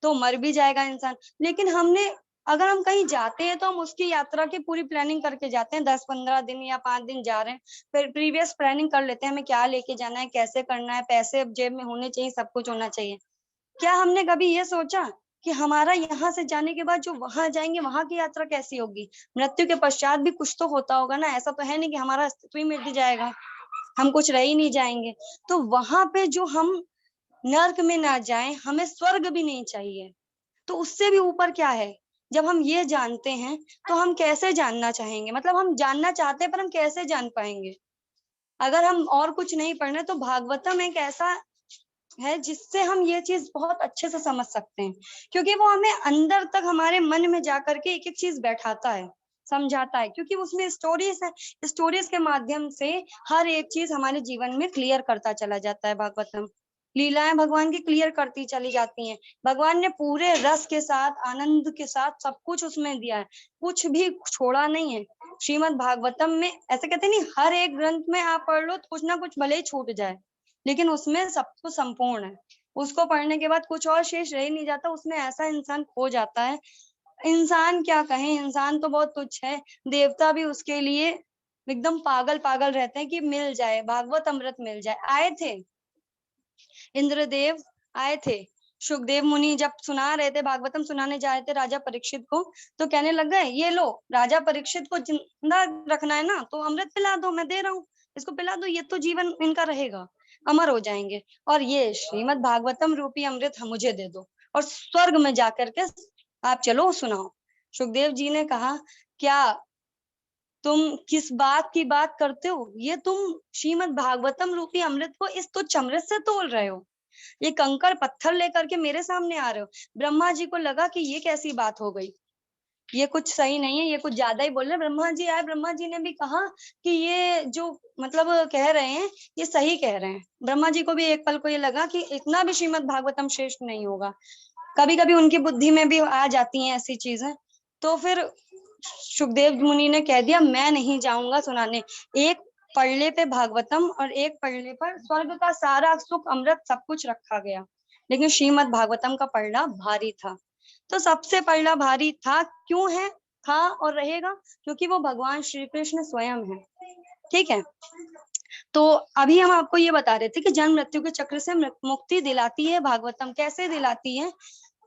तो मर भी जाएगा इंसान। लेकिन हमने, अगर हम कहीं जाते हैं तो हम उसकी यात्रा की पूरी प्लानिंग करके जाते हैं। 10-15 दिन या 5 दिन जा रहे हैं, फिर प्रीवियस प्लानिंग कर लेते हैं हमें क्या लेके जाना है, कैसे करना है, पैसे जेब में होने चाहिए, सब कुछ होना चाहिए। क्या हमने कभी ये सोचा कि हमारा यहाँ से जाने के बाद जो वहां जाएंगे वहां की यात्रा कैसी होगी? मृत्यु के पश्चात भी कुछ तो होता होगा ना, ऐसा तो है नहीं कि हमारा अस्तित्व ही मिट जाएगा, हम कुछ रह ही नहीं जाएंगे। तो वहां पे जो हम नर्क में ना जाएं, हमें स्वर्ग भी नहीं चाहिए। तो उससे भी ऊपर क्या है? जब हम ये जानते हैं तो हम कैसे जानना चाहेंगे? मतलब हम जानना चाहते हैं पर हम कैसे जान पाएंगे? अगर हम और कुछ नहीं पढ़ने तो भागवतम एक ऐसा है जिससे हम ये चीज बहुत अच्छे से समझ सकते हैं, क्योंकि वो हमें अंदर तक हमारे मन में जाकर के एक एक चीज बैठाता है, समझाता है। क्योंकि उसमें स्टोरीज है, स्टोरीज के माध्यम से हर एक चीज हमारे जीवन में क्लियर करता चला जाता है। भागवतम लीलाएं भगवान की क्लियर करती चली जाती हैं। भगवान ने पूरे रस के साथ, आनंद के साथ सब कुछ उसमें दिया है, कुछ भी छोड़ा नहीं है। श्रीमद् भागवतम में ऐसे कहते नहीं, हर एक ग्रंथ में आप पढ़ लो तो कुछ ना कुछ भले ही छूट जाए, लेकिन उसमें सब कुछ संपूर्ण है। उसको पढ़ने के बाद कुछ और शेष रह नहीं जाता, उसमें ऐसा इंसान खो जाता है। इंसान क्या कहें, इंसान तो बहुत तुच्छ है, देवता भी उसके लिए एकदम पागल पागल रहते हैं कि मिल जाए भागवत अमृत, मिल जाए। आए थे इंद्रदेव, आए थे सुखदेव मुनि, जब सुना रहे थे भागवतम, सुनाने जा रहे थे राजा परीक्षित को, तो कहने लग गए ये लो, राजा परीक्षित को जिंदा रखना है ना तो अमृत पिला दो, मैं दे रहा हूँ, इसको पिला दो, ये तो जीवन इनका रहेगा, अमर हो जाएंगे। और ये श्रीमद् भागवतम रूपी अमृत मुझे दे दो, और स्वर्ग में जाकर के आप चलो सुनाओ। सुखदेव जी ने कहा, क्या तुम किस बात की बात करते हो? ये तुम श्रीमद् भागवतम रूपी अमृत को इस तुच्छ अमृत से तोल रहे हो? ये कंकड़ पत्थर लेकर के मेरे सामने आ रहे हो। ब्रह्मा जी को लगा कि ये कैसी बात हो गई, ये कुछ सही नहीं है, ये कुछ ज्यादा ही बोल रहे हैं। ब्रह्मा जी आए, ब्रह्मा जी ने भी कहा कि ये जो मतलब कह रहे हैं ये सही कह रहे हैं। ब्रह्मा जी को भी एक पल को ये लगा कि इतना भी श्रीमद् भागवतम श्रेष्ठ नहीं होगा। कभी कभी उनकी बुद्धि में भी आ जाती हैं ऐसी चीजें। तो फिर सुखदेव मुनि ने कह दिया मैं नहीं जाऊंगा सुनाने। एक पढ़ने पे भागवतम और एक पढ़ने पर स्वर्ग का सारा सुख अमृत सब कुछ रखा गया, लेकिन श्रीमद् भागवतम का पढ़ना भारी था। तो सबसे पढ़ना भारी था, क्यों है, था और रहेगा, क्योंकि वो भगवान श्री कृष्ण स्वयं है। ठीक है, तो अभी हम आपको ये बता रहे थे कि जन्म मृत्यु के चक्र से मुक्ति दिलाती है भागवतम। कैसे दिलाती है?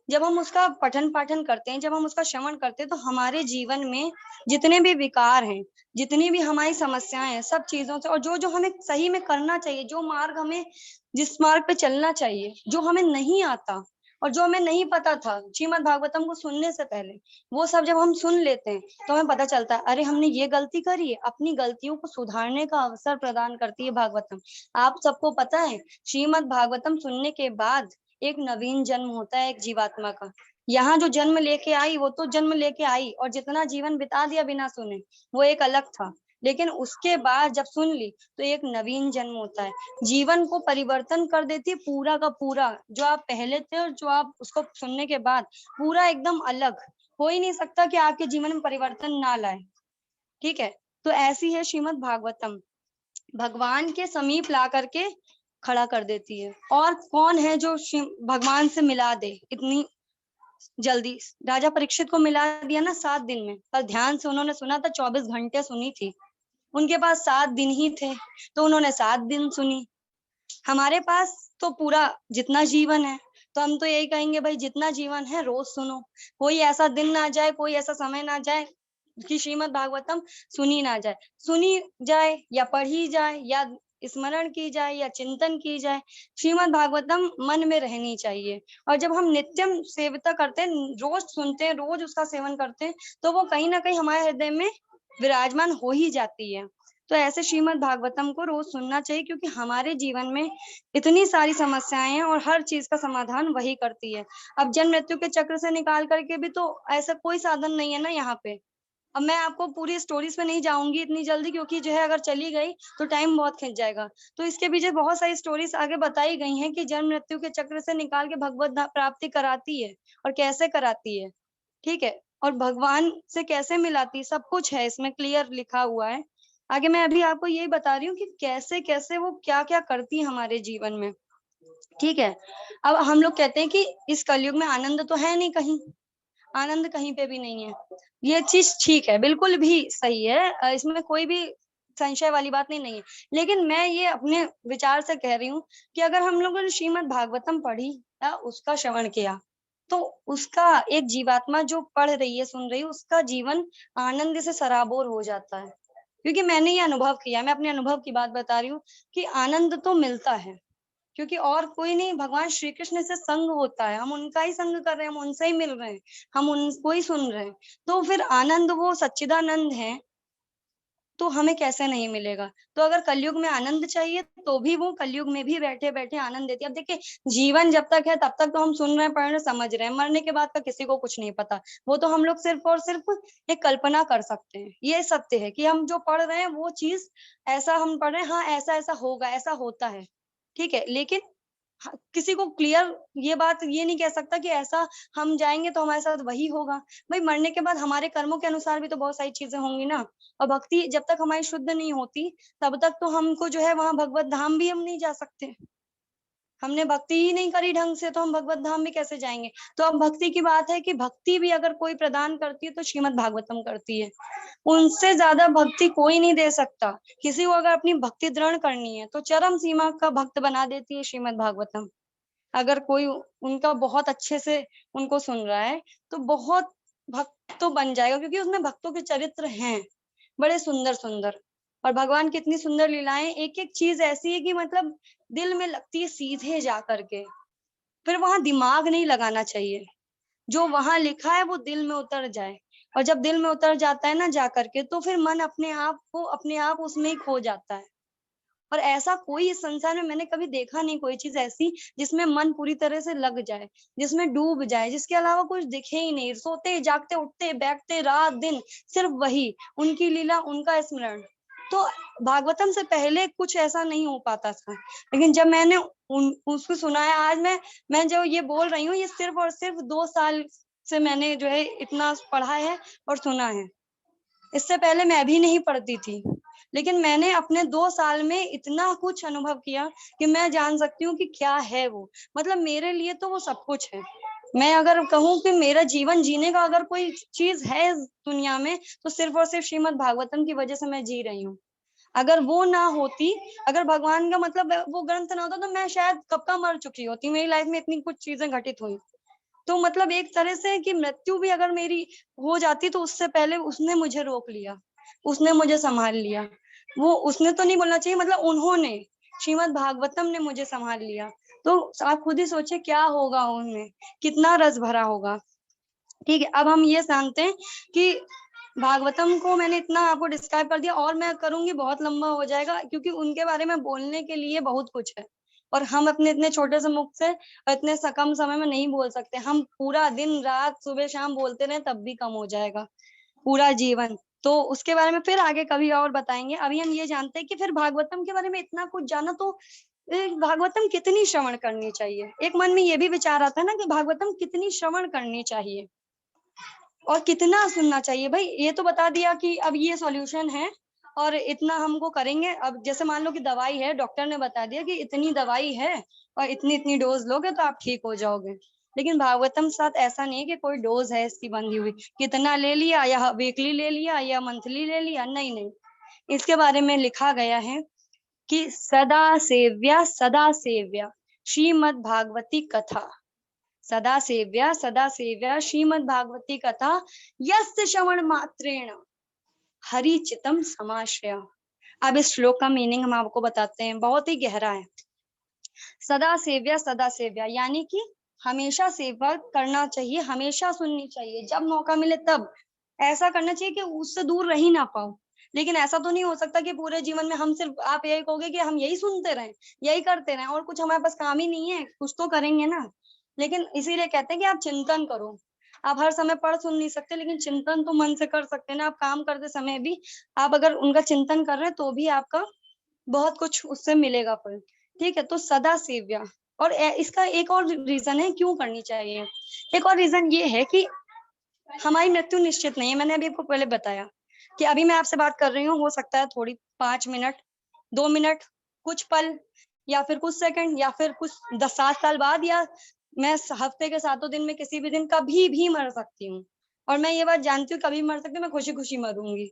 जब हम उसका पठन पाठन करते हैं, जब हम उसका श्रवण करते हैं, तो हमारे जीवन में जितने भी विकार हैं, जितनी भी हमारी समस्याएं हैं, सब चीजों से, और जो जो हमें सही में करना चाहिए, जो मार्ग हमें, जिस मार्ग पे चलना चाहिए, जो हमें नहीं आता और जो हमें नहीं पता था श्रीमद् भागवतम को सुनने से पहले, वो सब जब हम सुन लेते हैं तो हमें पता चलता है अरे हमने ये गलती करी है। अपनी गलतियों को सुधारने का अवसर प्रदान करती है भागवतम। आप सबको पता है श्रीमद् भागवतम सुनने के बाद एक नवीन जन्म होता है एक जीवात्मा का। यहाँ जो जन्म लेके आई वो तो जन्म लेके आई, और जितना जीवन बिता दिया बिना सुने वो एक अलग था, लेकिन उसके बाद जब सुन ली तो एक नवीन जन्म होता है। जीवन को परिवर्तन कर देती है पूरा का पूरा। जो आप पहले थे और जो आप उसको सुनने के बाद पूरा एकदम अलग। हो ही नहीं सकता कि आपके जीवन में परिवर्तन ना लाए। ठीक है, तो ऐसी है श्रीमद् भागवतम, भगवान के समीप ला करके खड़ा कर देती है। और कौन है जो भगवान से मिला दे इतनी जल्दी? राजा परीक्षित को मिला दिया ना 7 दिन में, पर ध्यान से उन्होंने सुना था, 24 घंटे सुनी थी। उनके पास 7 दिन ही थे तो उन्होंने 7 दिन सुनी। हमारे पास तो पूरा जितना जीवन है, तो हम तो यही कहेंगे भाई जितना जीवन है रोज सुनो। कोई ऐसा दिन ना जाए, कोई ऐसा समय ना जाए कि श्रीमद् भागवतम सुनी ना जाए। सुनी जाए या पढ़ी जाए या स्मरण की जाए या चिंतन की जाए, श्रीमद् भागवतम मन में रहनी चाहिए। और जब हम नित्यम सेविता करते हैं, रोज सुनते हैं, रोज उसका सेवन करते हैं, तो वो कहीं ना कहीं हमारे हृदय में विराजमान हो ही जाती है। तो ऐसे श्रीमद् भागवतम को रोज सुनना चाहिए, क्योंकि हमारे जीवन में इतनी सारी समस्याएं हैं और हर चीज का समाधान वही करती है। अब जन्म मृत्यु के चक्र से निकाल करके भी तो ऐसा कोई साधन नहीं है ना यहाँ पे। अब मैं आपको पूरी स्टोरीज पे नहीं जाऊंगी इतनी जल्दी, क्योंकि जो है अगर चली गई तो टाइम बहुत खिंच जाएगा। तो इसके पीछे बहुत सारी स्टोरीज आगे बताई गई हैं कि जन्म मृत्यु के चक्र से निकाल के भगवत प्राप्ति कराती है और कैसे कराती है। ठीक है, और भगवान से कैसे मिलाती, सब कुछ है इसमें क्लियर लिखा हुआ है। आगे मैं अभी आपको यही बता रही हूँ कि कैसे कैसे वो क्या क्या करती है हमारे जीवन में। ठीक है, अब हम लोग कहते हैं कि इस कलयुग में आनंद तो है नहीं, कहीं आनंद कहीं पे भी नहीं है। ये चीज ठीक है, बिल्कुल भी सही है, इसमें कोई भी संशय वाली बात नहीं है। लेकिन मैं ये अपने विचार से कह रही हूँ कि अगर हम लोगों ने श्रीमद् भागवतम पढ़ी या उसका श्रवण किया, तो उसका एक जीवात्मा जो पढ़ रही है, सुन रही है, उसका जीवन आनंद से सराबोर हो जाता है। क्योंकि मैंने ये अनुभव किया, मैं अपने अनुभव की बात बता रही हूँ कि आनंद तो मिलता है, क्योंकि और कोई नहीं, भगवान श्री कृष्ण से संग होता है, हम उनका ही संग कर रहे हैं, हम उनसे ही मिल रहे हैं, हम उनको ही सुन रहे हैं। तो फिर आनंद वो सच्चिदानंद है, तो हमें कैसे नहीं मिलेगा? तो अगर कलयुग में आनंद चाहिए तो भी वो कलयुग में भी बैठे बैठे आनंद देती है। अब देखिए, जीवन जब तक है तब तक तो हम सुन रहे हैं, पढ़ रहे हैं, समझ रहे हैं। मरने के बाद का किसी को कुछ नहीं पता, वो तो हम लोग सिर्फ और सिर्फ एक कल्पना कर सकते हैं। ये सत्य है कि हम जो पढ़ रहे हैं वो चीज ऐसा हम पढ़ रहे हैं, हाँ ऐसा ऐसा होगा, ऐसा होता है। ठीक है, लेकिन किसी को क्लियर ये बात ये नहीं कह सकता कि ऐसा हम जाएंगे तो हमारे साथ वही होगा। भाई मरने के बाद हमारे कर्मों के अनुसार भी तो बहुत सारी चीजें होंगी ना। और भक्ति जब तक हमारी शुद्ध नहीं होती तब तक तो हमको जो है वहां भगवत धाम भी हम नहीं जा सकते। हमने भक्ति ही नहीं करी ढंग से तो हम भगवत धाम भी कैसे जाएंगे? तो अब भक्ति की बात है कि भक्ति भी अगर कोई प्रदान करती है तो श्रीमद् भागवतम करती है। उनसे ज्यादा भक्ति कोई नहीं दे सकता। किसी को अगर अपनी भक्ति दृढ़ करनी है तो चरम सीमा का भक्त बना देती है श्रीमद् भागवतम। अगर कोई उनका बहुत अच्छे से उनको सुन रहा है तो बहुत भक्त तो बन जाएगा, क्योंकि उसमें भक्तों के चरित्र हैं बड़े सुंदर सुंदर। और भगवान की इतनी सुंदर लीलाएं, एक एक चीज ऐसी है कि मतलब दिल में लगती है सीधे जा करके। फिर वहां दिमाग नहीं लगाना चाहिए, जो वहां लिखा है वो दिल में उतर जाए। और जब दिल में उतर जाता है ना जा करके, तो फिर मन अपने आप उसमें ही खो जाता है। और ऐसा कोई इस संसार में मैंने कभी देखा नहीं, कोई चीज ऐसी जिसमें मन पूरी तरह से लग जाए, जिसमें डूब जाए, जिसके अलावा कुछ दिखे ही नहीं, सोते जागते उठते बैठते रात दिन सिर्फ वही, उनकी लीला, उनका स्मरण। तो भागवतम से पहले कुछ ऐसा नहीं हो पाता था, लेकिन जब मैंने उसको सुना है, आज मैं जो ये बोल रही हूँ, ये सिर्फ और सिर्फ 2 साल से मैंने जो है इतना पढ़ा है और सुना है। इससे पहले मैं भी नहीं पढ़ती थी, लेकिन मैंने अपने 2 साल में इतना कुछ अनुभव किया कि मैं जान सकती हूँ कि क्या है वो। मतलब मेरे लिए तो वो सब कुछ है। मैं अगर कहूँ कि मेरा जीवन जीने का अगर कोई चीज है इस दुनिया में, तो सिर्फ और सिर्फ श्रीमद् भागवतम की वजह से मैं जी रही हूँ। अगर वो ना होती, अगर भगवान का मतलब वो ग्रंथ ना होता, तो मैं शायद कब का मर चुकी होती। मेरी लाइफ में इतनी कुछ चीजें घटित हुई, तो मतलब एक तरह से कि मृत्यु भी अगर मेरी हो जाती, तो उससे पहले उसने मुझे रोक लिया, उसने मुझे संभाल लिया। वो उसने तो नहीं बोलना चाहिए, मतलब उन्होंने, श्रीमद् भागवतम ने मुझे संभाल लिया। तो आप खुद ही सोचे क्या होगा उनमें, कितना रस भरा होगा। ठीक है, अब हम ये जानते हैं कि भागवतम को मैंने इतना आपको डिस्क्राइब कर दिया, और मैं करूंगी बहुत लंबा हो जाएगा, क्योंकि उनके बारे में बोलने के लिए बहुत कुछ है, और हम अपने इतने छोटे से मुख से इतने कम समय में नहीं बोल सकते। हम पूरा दिन रात सुबह शाम बोलते रहे तब भी कम हो जाएगा पूरा जीवन। तो उसके बारे में फिर आगे कभी और बताएंगे। अभी हम ये जानते हैं कि फिर भागवतम के बारे में इतना कुछ जाना, तो भागवतम कितनी श्रवण करनी चाहिए। एक मन में ये भी विचार आता है ना कि भागवतम कितनी श्रवण करनी चाहिए और कितना सुनना चाहिए। भाई ये तो बता दिया कि अब ये सॉल्यूशन है और इतना हमको करेंगे। अब जैसे मान लो कि दवाई है, डॉक्टर ने बता दिया कि इतनी दवाई है और इतनी इतनी डोज लोगे तो आप ठीक हो जाओगे। लेकिन भागवतम साथ ऐसा नहीं है कि कोई डोज है इसकी बंधी हुई, कितना ले लिया, या वीकली ले लिया या मंथली ले लिया, नहीं नहीं। इसके बारे में लिखा गया है कि सदा सेव्या श्रीमद् भागवती कथा, सदा सेव्या श्रीमद् भागवती कथा, यस्य श्रवण मात्रेण हरिचितम समाश्रय। अब इस श्लोक का मीनिंग हम आपको बताते हैं, बहुत ही गहरा है। सदा सेव्या यानी कि हमेशा सेवा करना चाहिए, हमेशा सुननी चाहिए, जब मौका मिले तब ऐसा करना चाहिए कि उससे दूर रह ही ना पाओ। लेकिन ऐसा तो नहीं हो सकता कि पूरे जीवन में हम सिर्फ, आप यही कहोगे कि हम यही सुनते रहें, यही करते रहें और कुछ हमारे पास काम ही नहीं है, कुछ तो करेंगे ना। लेकिन इसीलिए कहते हैं कि आप चिंतन करो। आप हर समय पढ़ सुन नहीं सकते, लेकिन चिंतन तो मन से कर सकते हैं ना। आप काम करते समय भी आप अगर उनका चिंतन कर रहे हैं, तो भी आपका बहुत कुछ उससे मिलेगा फल। ठीक है, तो सदा सेव्या। और इसका एक और रीजन है क्यों करनी चाहिए। एक और रीजन ये है कि हमारी मृत्यु निश्चित नहीं है। मैंने अभी आपको पहले बताया कि अभी मैं आपसे बात कर रही हूँ, हो सकता है थोड़ी 5 मिनट 2 मिनट, कुछ पल, या फिर कुछ सेकंड, या फिर कुछ 7 साल बाद, या मैं हफ्ते के 7 दिन में किसी भी दिन कभी भी मर सकती हूँ। और मैं ये बात जानती हूँ, कभी मर सकती हूँ, मैं खुशी खुशी मरूंगी।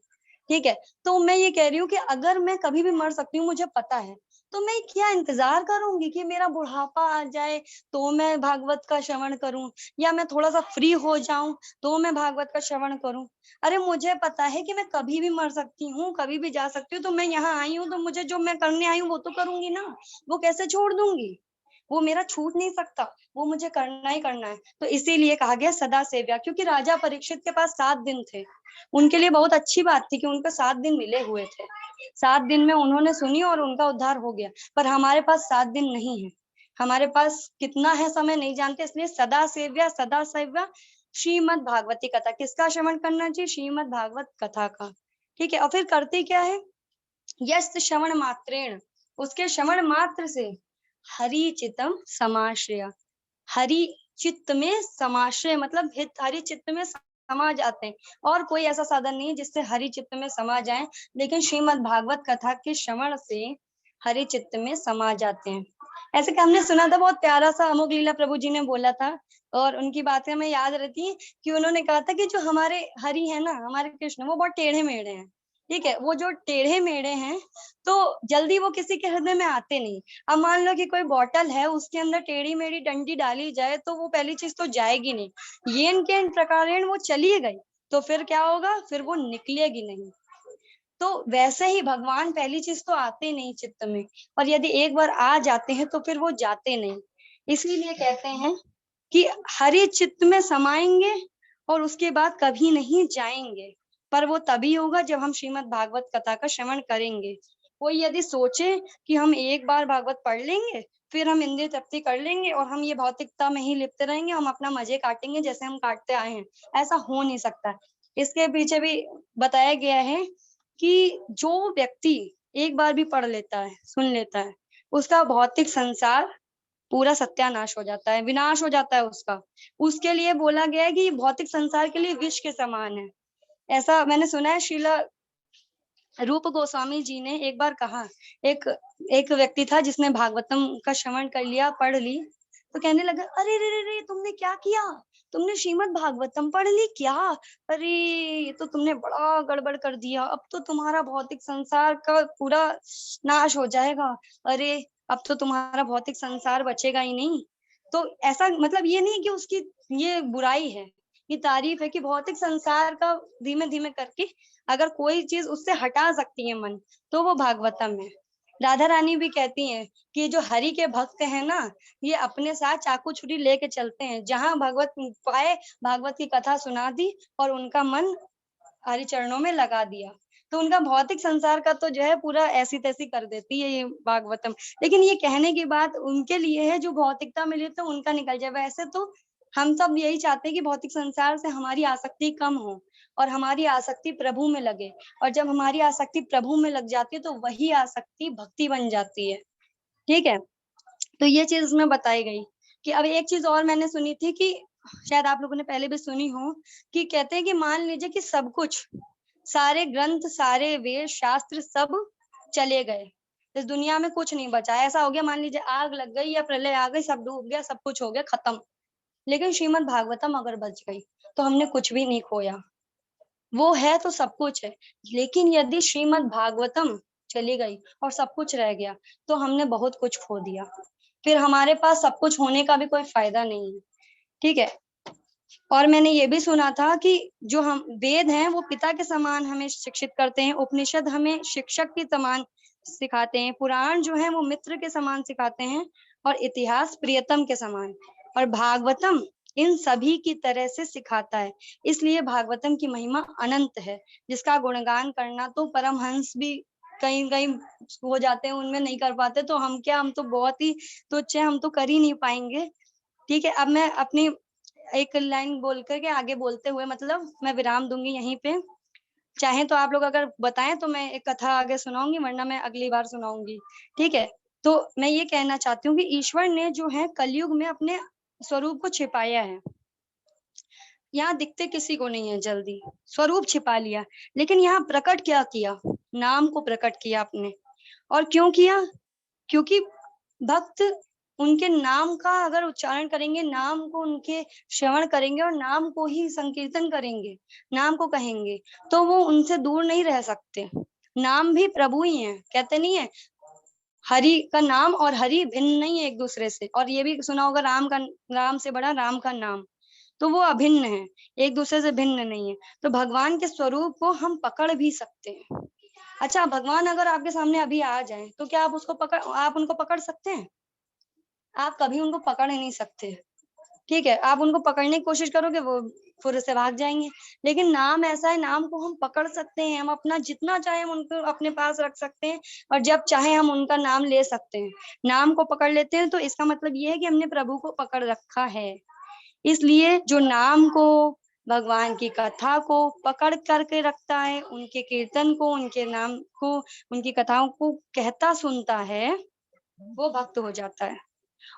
ठीक है, तो मैं ये कह रही हूँ कि अगर मैं कभी भी मर सकती हूँ, मुझे पता है, तो मैं क्या इंतजार करूंगी कि मेरा बुढ़ापा आ जाए तो मैं भागवत का श्रवण करूं, या मैं थोड़ा सा फ्री हो जाऊं तो मैं भागवत का श्रवण करूं। अरे मुझे पता है कि मैं कभी भी मर सकती हूँ, कभी भी जा सकती हूँ, तो मैं यहाँ आई हूँ, तो मुझे जो मैं करने आई हूँ वो तो करूंगी ना। वो कैसे छोड़ दूंगी, वो मेरा छूट नहीं सकता, वो मुझे करना ही करना है। तो इसीलिए कहा गया सदा सेव्या, क्योंकि राजा परीक्षित के पास 7 दिन थे। उनके लिए बहुत अच्छी बात थी कि उनको 7 दिन मिले हुए थे, 7 दिन में उन्होंने सुनी और उनका उद्धार हो गया। पर हमारे पास 7 दिन नहीं है, हमारे पास कितना है समय नहीं जानते। इसलिए सदा सेव्या श्रीमद् भागवती कथा। किसका श्रवण करना चाहिए, श्रीमद् भागवत कथा का। ठीक है, और फिर करते क्या है, यस्त श्रवण मात्रेण, उसके श्रवण मात्र से हरि चित्तम समाश्रय, हरि चित्त में समाश्रय मतलब हरि चित्त में समा जाते हैं। और कोई ऐसा साधन नहीं है जिससे हरि चित्त में समा जाए, लेकिन श्रीमद् भागवत कथा के श्रवण से हरि चित्त में समा जाते हैं। ऐसे कि हमने सुना था, बहुत प्यारा सा अमोघ लीला प्रभु जी ने बोला था, और उनकी बातें हमें याद रहती है कि उन्होंने कहा था कि जो हमारे हरि है ना, हमारे कृष्ण, वो बहुत टेढ़े मेढ़े हैं। ठीक है, वो जो टेढ़े मेढ़े हैं, तो जल्दी वो किसी के हृदय में आते नहीं। अब मान लो कि कोई बॉटल है, उसके अंदर टेढ़ी मेढ़ी डंडी डाली जाए तो वो पहली चीज तो जाएगी नहीं, येन के प्रकारेण वो चली गई, तो फिर क्या होगा, फिर वो निकलेगी नहीं। तो वैसे ही भगवान पहली चीज तो आते नहीं चित्त में, और यदि एक बार आ जाते हैं तो फिर वो जाते नहीं। इसीलिए कहते हैं कि हरि चित्त में समाएंगे और उसके बाद कभी नहीं जाएंगे। पर वो तभी होगा जब हम श्रीमद् भागवत कथा का श्रवण करेंगे। कोई यदि सोचे कि हम एक बार भागवत पढ़ लेंगे, फिर हम इंद्रिय तृप्ति कर लेंगे और हम ये भौतिकता में ही लिप्त रहेंगे, हम अपना मजे काटेंगे जैसे हम काटते आए हैं, ऐसा हो नहीं सकता। इसके पीछे भी बताया गया है कि जो व्यक्ति एक बार भी पढ़ लेता है, सुन लेता है, उसका भौतिक संसार पूरा सत्यानाश हो जाता है, विनाश हो जाता है उसका। उसके लिए बोला गया है कि ये भौतिक संसार के लिए विष के समान है। ऐसा मैंने सुना है, श्रीला रूप गोस्वामी जी ने एक बार कहा, एक व्यक्ति था जिसने भागवतम का श्रवण कर लिया, पढ़ ली, तो कहने लगा, अरे रे रे रे, तुमने क्या किया, तुमने श्रीमद् भागवतम पढ़ ली क्या? अरे ये तो तुमने बड़ा गड़बड़ कर दिया, अब तो तुम्हारा भौतिक संसार का पूरा नाश हो जाएगा, अरे अब तो तुम्हारा भौतिक संसार बचेगा ही नहीं। तो ऐसा मतलब ये नहीं कि उसकी ये बुराई है, ये तारीफ है कि भौतिक संसार का धीमे धीमे करके अगर कोई चीज उससे हटा सकती है मन, तो वो भागवतम है। राधा रानी भी कहती हैं कि जो हरि के भक्त हैं ना, ये अपने साथ चाकू छुरी लेके चलते हैं, जहां भगवत पाए भागवत की कथा सुना दी और उनका मन हरि चरणों में लगा दिया, तो उनका भौतिक संसार का तो जो है पूरा ऐसी तैसी कर देती है ये भागवतम। लेकिन ये कहने की बात उनके लिए है जो भौतिकता में तो उनका निकल जाए। वैसे तो हम सब यही चाहते हैं कि भौतिक संसार से हमारी आसक्ति कम हो और हमारी आसक्ति प्रभु में लगे, और जब हमारी आसक्ति प्रभु में लग जाती है तो वही आसक्ति भक्ति बन जाती है। ठीक है, तो ये चीज इसमें बताई गई। कि अब एक चीज और मैंने सुनी थी कि शायद आप लोगों ने पहले भी सुनी हो, कि कहते हैं कि मान लीजिए कि सब कुछ, सारे ग्रंथ, सारे वेद शास्त्र सब चले गए, इस दुनिया में कुछ नहीं बचा, ऐसा हो गया मान लीजिए आग लग गई या प्रलय आ गई, सब डूब गया, सब कुछ हो गया, खत्म, लेकिन श्रीमद् भागवतम अगर बच गई तो हमने कुछ भी नहीं खोया। वो है तो सब कुछ है, लेकिन यदि श्रीमद् भागवतम चली गई और सब कुछ रह गया तो हमने बहुत कुछ खो दिया, फिर हमारे पास सब कुछ होने का भी कोई फायदा नहीं है। ठीक है, और मैंने ये भी सुना था कि जो हम वेद हैं वो पिता के समान हमें शिक्षित करते हैं, उपनिषद हमें शिक्षक के समान सिखाते हैं, पुराण जो है वो मित्र के समान सिखाते हैं, और इतिहास प्रियतम के समान, और भागवतम इन सभी की तरह से सिखाता है। इसलिए भागवतम की महिमा अनंत है, जिसका गुणगान करना तो परमहंस भी कहीं कहीं हो जाते हैं, उनमें नहीं कर पाते, तो हम क्या, हम तो बहुत ही तुच्छ है, हम तो कर ही नहीं पाएंगे। ठीक है, अब मैं अपनी एक लाइन बोल करके आगे बोलते हुए मतलब मैं विराम दूंगी यहीं पे। चाहे तो आप लोग अगर बताएं तो मैं एक कथा आगे सुनाऊंगी, वरना मैं अगली बार सुनाऊंगी। ठीक है, तो मैं ये कहना चाहती हूँ कि ईश्वर ने जो है कलयुग में अपने स्वरूप को छिपाया है। यहाँ दिखते किसी को नहीं है, जल्दी स्वरूप छिपा लिया, लेकिन यहाँ प्रकट क्या किया, नाम को प्रकट किया अपने। और क्यों किया? क्योंकि भक्त उनके नाम का अगर उच्चारण करेंगे, नाम को उनके श्रवण करेंगे और नाम को ही संकीर्तन करेंगे, नाम को कहेंगे, तो वो उनसे दूर नहीं रह सकते। नाम भी प्रभु ही है, कहते नहीं है हरि का नाम और हरि भिन्न नहीं है एक दूसरे से। और ये भी सुना होगा राम से बड़ा राम का नाम, तो वो अभिन्न है, एक दूसरे से भिन्न नहीं है। तो भगवान के स्वरूप को हम पकड़ भी सकते हैं। अच्छा, भगवान अगर आपके सामने अभी आ जाए तो क्या आप उनको पकड़ सकते हैं? आप कभी उनको पकड़ नहीं सकते। ठीक है, आप उनको पकड़ने की कोशिश करोगे वो फिर से भाग जाएंगे। लेकिन नाम ऐसा है, नाम को हम पकड़ सकते हैं, हम अपना जितना चाहे हम उनको अपने पास रख सकते हैं, और जब चाहे हम उनका नाम ले सकते हैं। नाम को पकड़ लेते हैं तो इसका मतलब ये है कि हमने प्रभु को पकड़ रखा है। इसलिए जो नाम को, भगवान की कथा को पकड़ करके रखता है, उनके कीर्तन को, उनके नाम को, उनकी कथाओं को कहता सुनता है, वो भक्त हो जाता है।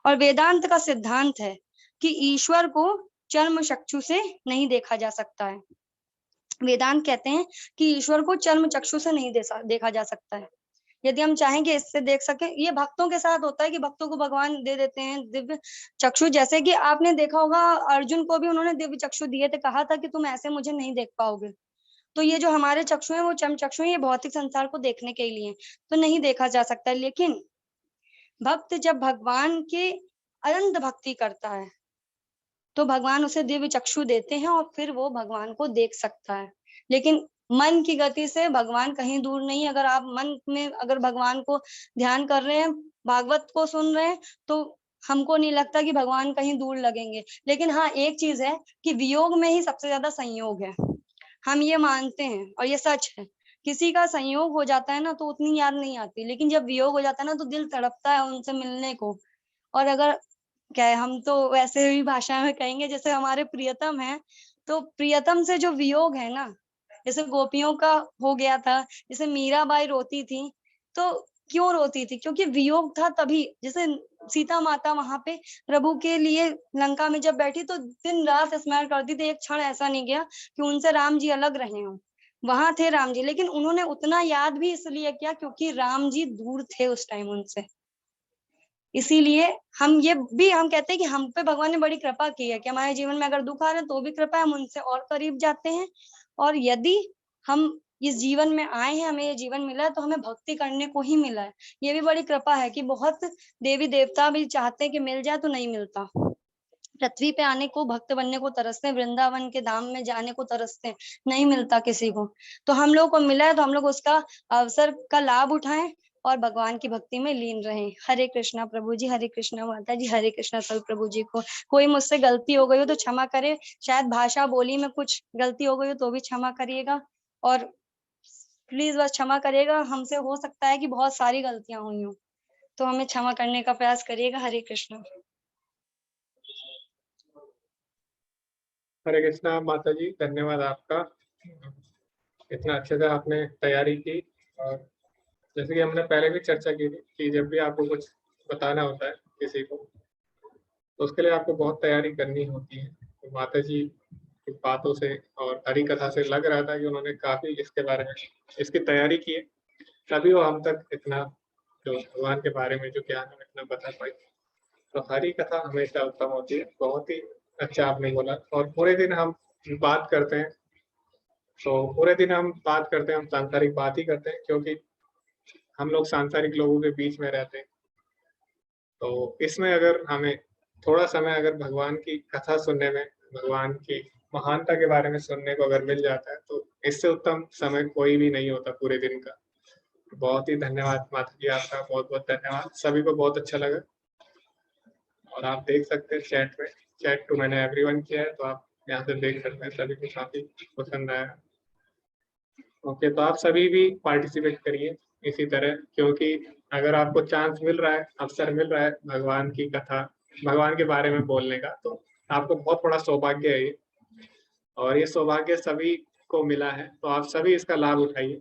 और वेदांत का सिद्धांत है कि ईश्वर को चर्म चक्षु से नहीं देखा जा सकता है। वेदांत कहते हैं कि ईश्वर को चर्म चक्षु से नहीं देखा जा सकता है। यदि हम चाहें कि इससे देख सके, ये भक्तों के साथ होता है कि भक्तों को भगवान दे देते हैं दिव्य चक्षु। जैसे कि आपने देखा होगा अर्जुन को भी उन्होंने दिव्य चक्षु दिए थे, कहा था कि तुम ऐसे मुझे नहीं देख पाओगे। तो ये जो हमारे चक्षु हैं वो चर्म चक्षु हैं, ये भौतिक संसार को देखने के लिए, तो नहीं देखा जा सकता। लेकिन भक्त जब भगवान के अनंत भक्ति करता है तो भगवान उसे दिव्य चक्षु देते हैं और फिर वो भगवान को देख सकता है। लेकिन मन की गति से भगवान कहीं दूर नहीं। अगर आप मन में अगर भगवान को ध्यान कर रहे हैं, भागवत को सुन रहे हैं, तो हमको नहीं लगता कि भगवान कहीं दूर लगेंगे। लेकिन हाँ, एक चीज है कि वियोग में ही सबसे ज्यादा संयोग है, हम ये मानते हैं और ये सच है किसी का संयोग हो जाता है ना तो उतनी याद नहीं आती, लेकिन जब वियोग हो जाता है ना तो दिल तड़पता है उनसे मिलने को। और अगर क्या है, हम तो वैसे ही भाषा में कहेंगे जैसे हमारे प्रियतम है, तो प्रियतम से जो वियोग है ना, जैसे गोपियों का हो गया था, जैसे मीराबाई रोती थी, तो क्यों रोती थी? क्योंकि वियोग था तभी। जैसे सीता माता वहां पे प्रभु के लिए लंका में जब बैठी तो दिन रात स्मरण करती थी, एक क्षण ऐसा नहीं गया कि उनसे राम जी अलग रहे हों। वहां थे राम जी, लेकिन उन्होंने उतना याद भी इसलिए किया क्योंकि राम जी दूर थे उस टाइम उनसे। इसीलिए हम कहते हैं कि हम पे भगवान ने बड़ी कृपा की है कि हमारे जीवन में अगर दुख आ रहे हैं तो भी कृपा है, हम उनसे और करीब जाते हैं। और यदि हम इस जीवन में आए हैं, हमें ये जीवन मिला है, तो हमें भक्ति करने को ही मिला है। ये भी बड़ी कृपा है कि बहुत देवी देवता भी चाहते हैं कि मिल जाए तो नहीं मिलता। पृथ्वी पे आने को, भक्त बनने को तरसते हैं, वृंदावन के धाम में जाने को तरसते हैं, नहीं मिलता किसी को। तो हम लोग को मिला है तो हम लोग उसका अवसर का लाभ उठाएं और भगवान की भक्ति में लीन रहें। हरे कृष्णा प्रभु जी, हरे कृष्णा माता जी, हरे कृष्णा सब प्रभु जी को। कोई मुझसे गलती हो गई हो तो क्षमा करे, शायद भाषा बोली में कुछ गलती हो गई हो तो भी क्षमा करिएगा, और प्लीज बस क्षमा करिएगा। हमसे हो सकता है कि बहुत सारी गलतियां हुई हो, तो हमें क्षमा करने का प्रयास करिएगा। हरे कृष्णा। हरे कृष्णा माता जी, धन्यवाद आपका। इतना अच्छे से आपने तैयारी की। और जैसे कि हमने पहले भी चर्चा की थी कि जब भी आपको कुछ बताना होता है किसी को, तो उसके लिए आपको बहुत तैयारी करनी होती है। तो माता जी की बातों से और हरी कथा से लग रहा था कि उन्होंने काफी इसके बारे में इसकी तैयारी की है, तभी वो हम तक इतना जो भगवान के बारे में जो ज्ञान है इतना बता पाई। तो हरी कथा हमेशा उत्तम होती है। बहुत ही अच्छा आपने बोला। और पूरे दिन हम बात करते हैं, तो पूरे दिन हम बात करते हैं, हम सांसारिक बात ही करते हैं, क्योंकि हम लोग सांसारिक लोगों के बीच में रहते हैं। तो इसमें अगर हमें थोड़ा समय अगर भगवान की कथा सुनने में, भगवान की महानता के बारे में सुनने को अगर मिल जाता है, तो इससे उत्तम समय कोई भी नहीं होता पूरे दिन का। बहुत ही धन्यवाद माता जी, आपका बहुत बहुत धन्यवाद। सभी को बहुत अच्छा लगा। और आप देख सकते हैं चैट में, चैट टू मैंने एवरीवन किया है, तो आप यहाँ से देख सकते हैं सभी को काफी पसंद आया। ओके, तो आप सभी भी पार्टिसिपेट करिए इसी तरह, क्योंकि अगर आपको चांस मिल रहा है, अवसर मिल रहा है भगवान की कथा, भगवान के बारे में बोलने का, तो आपको बहुत बड़ा सौभाग्य है ये। और ये सौभाग्य सभी को मिला है, तो आप सभी इसका लाभ उठाइए।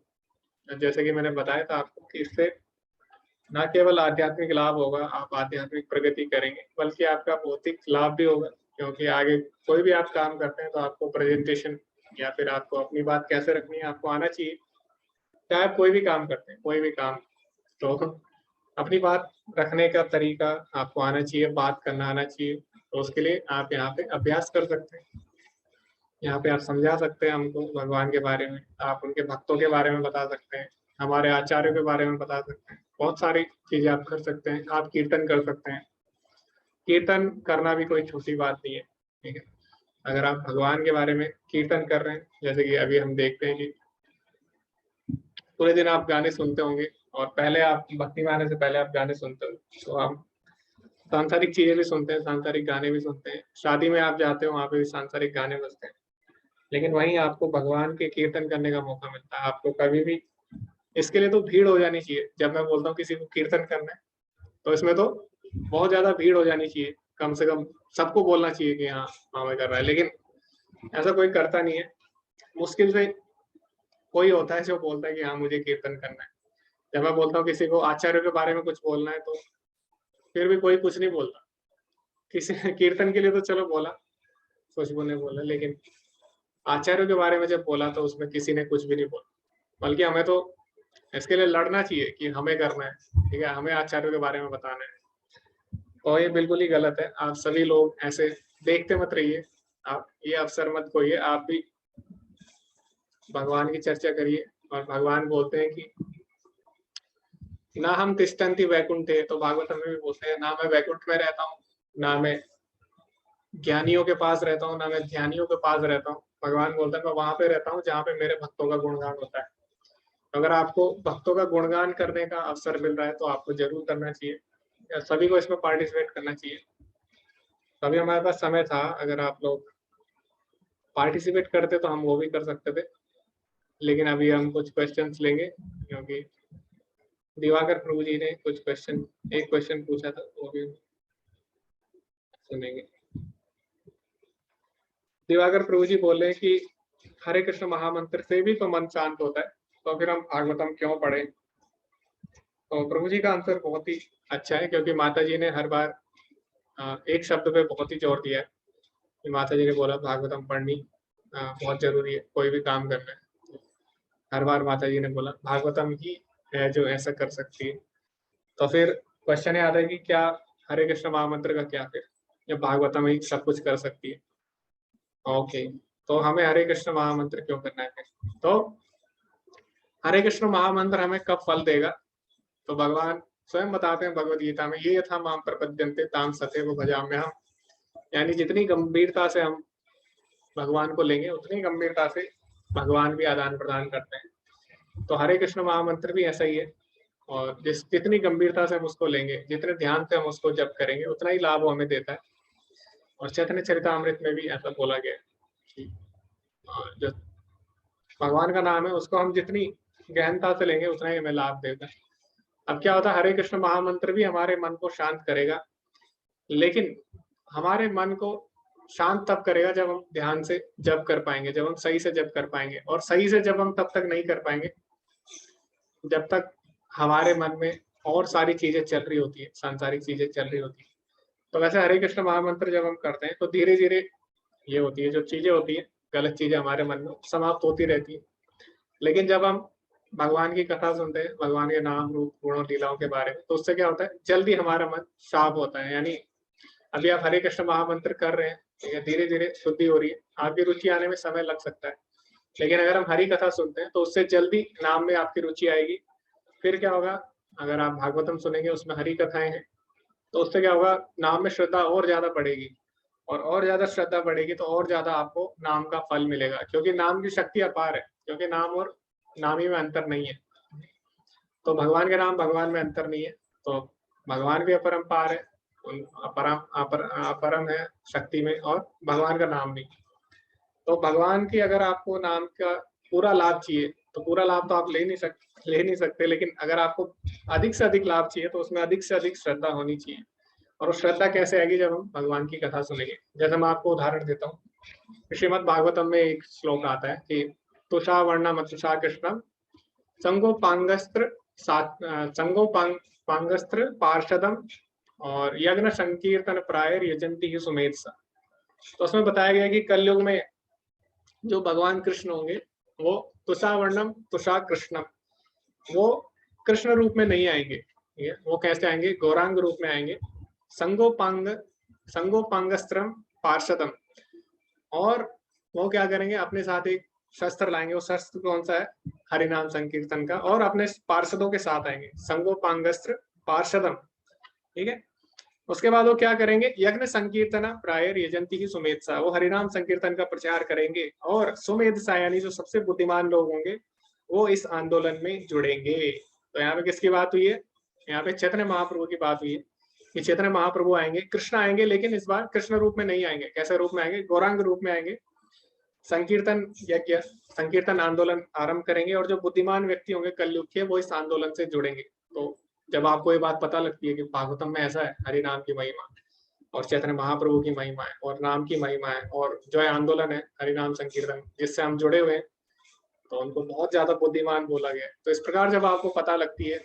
जैसे कि मैंने बताया था आपको कि इससे न केवल आध्यात्मिक लाभ होगा, आप आध्यात्मिक प्रगति करेंगे, बल्कि आपका भौतिक लाभ भी होगा। क्योंकि आगे कोई भी आप काम करते हैं तो आपको प्रेजेंटेशन या फिर आपको अपनी बात कैसे रखनी है आपको आना चाहिए। चाहे आप कोई भी काम करते हैं, कोई भी काम, तो अपनी बात रखने का तरीका आपको आना चाहिए, बात करना आना चाहिए। तो उसके लिए आप यहाँ पे अभ्यास कर सकते हैं। यहाँ पे आप समझा सकते हैं हमको भगवान के बारे में, आप उनके भक्तों के बारे में बता सकते हैं, हमारे आचार्यों के बारे में बता सकते हैं। बहुत सारी चीजें आप कर सकते हैं। आप कीर्तन कर सकते हैं। कीर्तन करना भी कोई छोटी बात नहीं है, ठीक है। अगर आप भगवान के बारे में कीर्तन कर रहे हैं, जैसे कि अभी हम देखते हैं कि पूरे दिन आप गाने सुनते होंगे, और पहले आप भक्ति में आने से पहले आप गाने सुनते हो, तो आप सांसारिक चीजें भी सुनते हैं, सांसारिक गाने भी सुनते हैं। शादी में आप जाते हो, वहां पे भी सांसारिक गाने बजते हैं, लेकिन वहीं आपको भगवान के कीर्तन करने का मौका मिलता है। आपको कभी भी इसके लिए तो भीड़ हो जानी चाहिए। जब मैं बोलता हूँ किसी को कीर्तन करना है, तो इसमें तो बहुत ज्यादा भीड़ हो जानी चाहिए। कम से कम सबको बोलना चाहिए कि हाँ मामा कर रहा है, लेकिन ऐसा कोई करता नहीं है। मुश्किल से कोई होता है जो बोलता है कि हाँ मुझे कीर्तन करना है। जब मैं बोलता हूँ किसी को आचार्य के बारे में कुछ बोलना है, तो फिर भी कोई कुछ नहीं बोलता। किसी कीर्तन के लिए तो चलो बोला, खुशबू ने बोला, लेकिन आचार्यों के बारे में जब बोला तो उसमें किसी ने कुछ भी नहीं बोला। बल्कि हमें तो इसके लिए लड़ना चाहिए कि हमें करना है, ठीक है, हमें आचार्यों के बारे में बताना है। तो ये बिल्कुल ही गलत है। आप सभी लोग ऐसे देखते मत रहिए, आप ये अवसर मत खोइए, आप भी भगवान की चर्चा करिए। और भगवान बोलते हैं कि ना हम तिष्ठन्ति वैकुंठे, तो भागवत में भी बोलते हैं ना मैं वैकुंठ में रहता हूँ, ना मैं ज्ञानियों के पास रहता हूँ, ना मैं ध्यानियों के पास रहता हूँ। भगवान बोलता है मैं वहां पे रहता हूँ जहाँ पे मेरे भक्तों का गुणगान होता है। तो अगर आपको भक्तों का गुणगान करने का अवसर मिल रहा है तो आपको जरूर करना चाहिए, सभी को इसमें पार्टिसिपेट करना चाहिए। तभी हमारे पास समय था, अगर आप लोग पार्टिसिपेट करते तो हम वो भी कर सकते थे। लेकिन अभी हम कुछ क्वेश्चंस लेंगे, क्योंकि दिवाकर प्रभु जी ने कुछ क्वेश्चन, एक क्वेश्चन पूछा था, वो भी सुनेंगे। दिवाकर प्रभु जी बोले हैं कि हरे कृष्ण महामंत्र से भी तो मन शांत होता है, तो फिर हम भागवतम क्यों पढ़े? तो प्रभु जी का आंसर बहुत ही अच्छा है, क्योंकि माता जी ने हर बार एक शब्द पे बहुत ही जोर दिया है कि माता जी ने बोला भागवतम पढ़नी बहुत जरूरी है, कोई भी काम करना है। हर बार माता जी ने बोला भागवतम ही है जो ऐसा कर सकती है। तो फिर क्वेश्चन आता है कि क्या हरे कृष्ण महामंत्र का क्या फिर, या भागवतम ही सब कुछ कर सकती है? ओके, तो हमें हरे कृष्ण महामंत्र क्यों करना है फिर? तो हरे कृष्ण महामंत्र हमें कब फल देगा? तो भगवान स्वयं बताते हैं भगवद गीता में, ये यथा माम प्रपद्यन्ते ताम सतैव भजाम्यहम्। यानी जितनी गंभीरता से हम भगवान को लेंगे, उतनी गंभीरता से भगवान भी आदान प्रदान करते हैं। तो हरे कृष्ण महामंत्र भी ऐसा ही है, और जितनी गंभीरता से हम उसको लेंगे, जितने ध्यान से हम उसको जप करेंगे, उतना ही लाभ वो हमें देता है। और चैतन्य चरितामृत में भी ऐसा बोला गया है कि जो भगवान का नाम है उसको हम जितनी गहनता से लेंगे, उतना ही हमें लाभ देता है। अब क्या होता है, हरे कृष्ण महामंत्र भी हमारे मन को शांत करेगा, लेकिन हमारे मन को शांत तब करेगा जब हम ध्यान से जप कर पाएंगे, जब हम सही से जप कर पाएंगे। और सही से जब हम तब तक नहीं कर पाएंगे जब तक हमारे मन में और सारी चीजें चल रही होती है, सांसारिक चीजें चल रही होती है। तो वैसे हरे कृष्ण महामंत्र जब हम करते हैं तो धीरे धीरे ये होती है, जो चीजें होती है, गलत चीजें हमारे मन में समाप्त होती रहती है। लेकिन जब हम भगवान की कथा सुनते हैं, भगवान के नाम रूप गुणों लीलाओं के बारे में, तो उससे क्या होता है, जल्दी हमारा मन साफ होता है। यानी अभी आप हरे कृष्ण महामंत्र कर रहे हैं, ठीक है, धीरे धीरे शुद्धि हो रही है, आपकी रुचि आने में समय लग सकता है, लेकिन अगर हम हरी कथा सुनते हैं तो उससे जल्दी नाम में आपकी रुचि आएगी। फिर क्या होगा, अगर आप भागवतम सुनेंगे, उसमें हरी कथाएं हैं, तो उससे क्या होगा, नाम में श्रद्धा और ज्यादा बढ़ेगी, और ज्यादा श्रद्धा बढ़ेगी तो और ज्यादा आपको नाम का फल मिलेगा, क्योंकि नाम की शक्ति अपार है, क्योंकि नाम और नामी में अंतर नहीं है। तो भगवान के नाम भगवान में अंतर नहीं है, तो भगवान भी अपरंपार है, अपरम है शक्ति में, और भगवान का नाम भी। तो भगवान की अगर आपको नाम का पूरा लाभ चाहिए, तो पूरा लाभ तो आप ले नहीं सकते, लेकिन अगर आपको अधिक से अधिक लाभ चाहिए तो उसमें अधिक से अधिक श्रद्धा होनी चाहिए। और वो श्रद्धा कैसे आएगी, जब हम भगवान की कथा सुनेंगे। जैसे मैं आपको उदाहरण देता हूँ, श्रीमद् भागवतम में एक श्लोक आता है कि तुषा वर्णम तुषा कृष्णम संगोपांगस्त्र संगोपांगस्त्र पार्षदम और यज्ञ संकीर्तन प्रायर यजंती ही सुमेध सा। तो उसमें बताया गया कि कलयुग में जो भगवान कृष्ण होंगे वो तुषा वर्णम तुषा कृष्णम, वो कृष्ण रूप में नहीं आएंगे, ठीक है, वो कैसे आएंगे, गौरांग रूप में आएंगे। संगोपांगस्त्रम पार्षदम, और वो क्या करेंगे, अपने साथ एक शस्त्र लाएंगे। वो शस्त्र कौन सा है, हरिनाम संकीर्तन का, और अपने पार्षदों के साथ आएंगे, संगोपांगस्त्र पार्षदम, ठीक है। उसके बाद वो क्या करेंगे, यज्ञ संकीर्तन प्रायर यजंती ही सुमेध सा, वो हरिनाम संकीर्तन का प्रचार करेंगे, और सुमेध सा यानी जो सबसे बुद्धिमान लोग होंगे वो इस आंदोलन में जुड़ेंगे। तो यहाँ पे किसकी बात हुई है, यहाँ पे चैतन्य महाप्रभु की बात हुई है कि चैतन्य महाप्रभु आएंगे, कृष्ण आएंगे, लेकिन इस बार कृष्ण रूप में नहीं आएंगे। कैसे रूप में आएंगे, गौरांग रूप में आएंगे, संकीर्तन यज्ञ संकीर्तन आंदोलन आरंभ करेंगे, और जो बुद्धिमान व्यक्ति होंगे कलयुग के, वो इस आंदोलन से जुड़ेंगे। तो जब आपको ये बात पता लगती है कि भागवतम में ऐसा है, हरि नाम की महिमा और चैतन्य महाप्रभु की महिमा है और नाम की महिमा है, और जो है आंदोलन है हरिनाम संकीर्तन जिससे हम जुड़े हुए हैं, तो उनको बहुत ज्यादा बुद्धिमान बोला गया है। तो इस प्रकार जब आपको पता लगती है,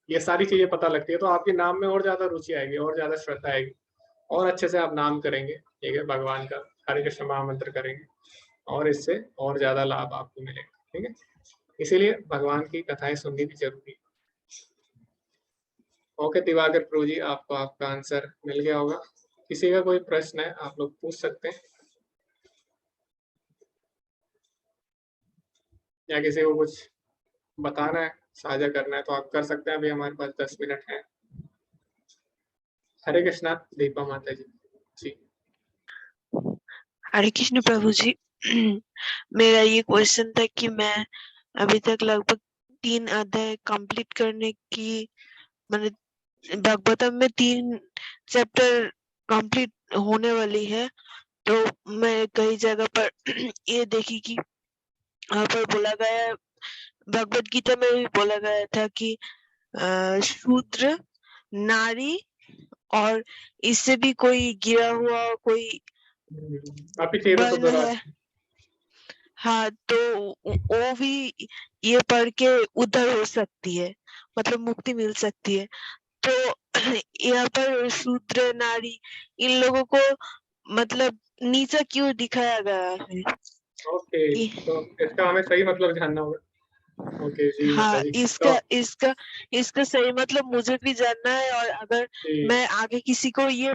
ये सारी चीजें पता लगती है, तो आपके नाम में और ज्यादा रुचि आएगी, और ज्यादा श्रद्धा आएगी, और अच्छे से आप नाम करेंगे, ठीक है, भगवान का हरे कृष्ण महामंत्र करेंगे, और इससे और ज्यादा लाभ आपको मिलेगा, ठीक है। इसीलिए भगवान की कथाएं सुननी भी जरूरी है। ओके दिवाकर प्रभु जी, आपको आपका आंसर मिल गया होगा। किसी का कोई प्रश्न है आप लोग पूछ सकते हैं, या किसी को कुछ बताना है, साझा करना है, तो आप कर सकते हैं। अभी हमारे पास 10 मिनट है। हरे कृष्णा दीपा माता जी। जी हरे कृष्ण प्रभु जी। मेरा ये क्वेश्चन था कि मैं अभी तक लगभग 3 अध्याय कंप्लीट करने की, मैंने भागवतम में 3 चैप्टर कंप्लीट होने वाली है, तो मैं कई जगह पर ये देखी कि यहाँ पर बोला गया है, भगवत गीता में भी बोला गया था कि शूद्र, नारी और इससे भी कोई गिरा हुआ कोई अभी चेहरे वर्ण सुधरा है, हाँ, तो वो भी ये पढ़ के उद्धार हो सकती है, मतलब मुक्ति मिल सकती है। तो यहाँ पर शूद्र, नारी, इन लोगों को मतलब नीचा क्यों दिखाया गया है? ओके, तो इसका हमें सही मतलब जानना होगा। ओके जी हाँ, माता जी। इसका सही मतलब मुझे भी जानना है, और अगर जी मैं आगे किसी को ये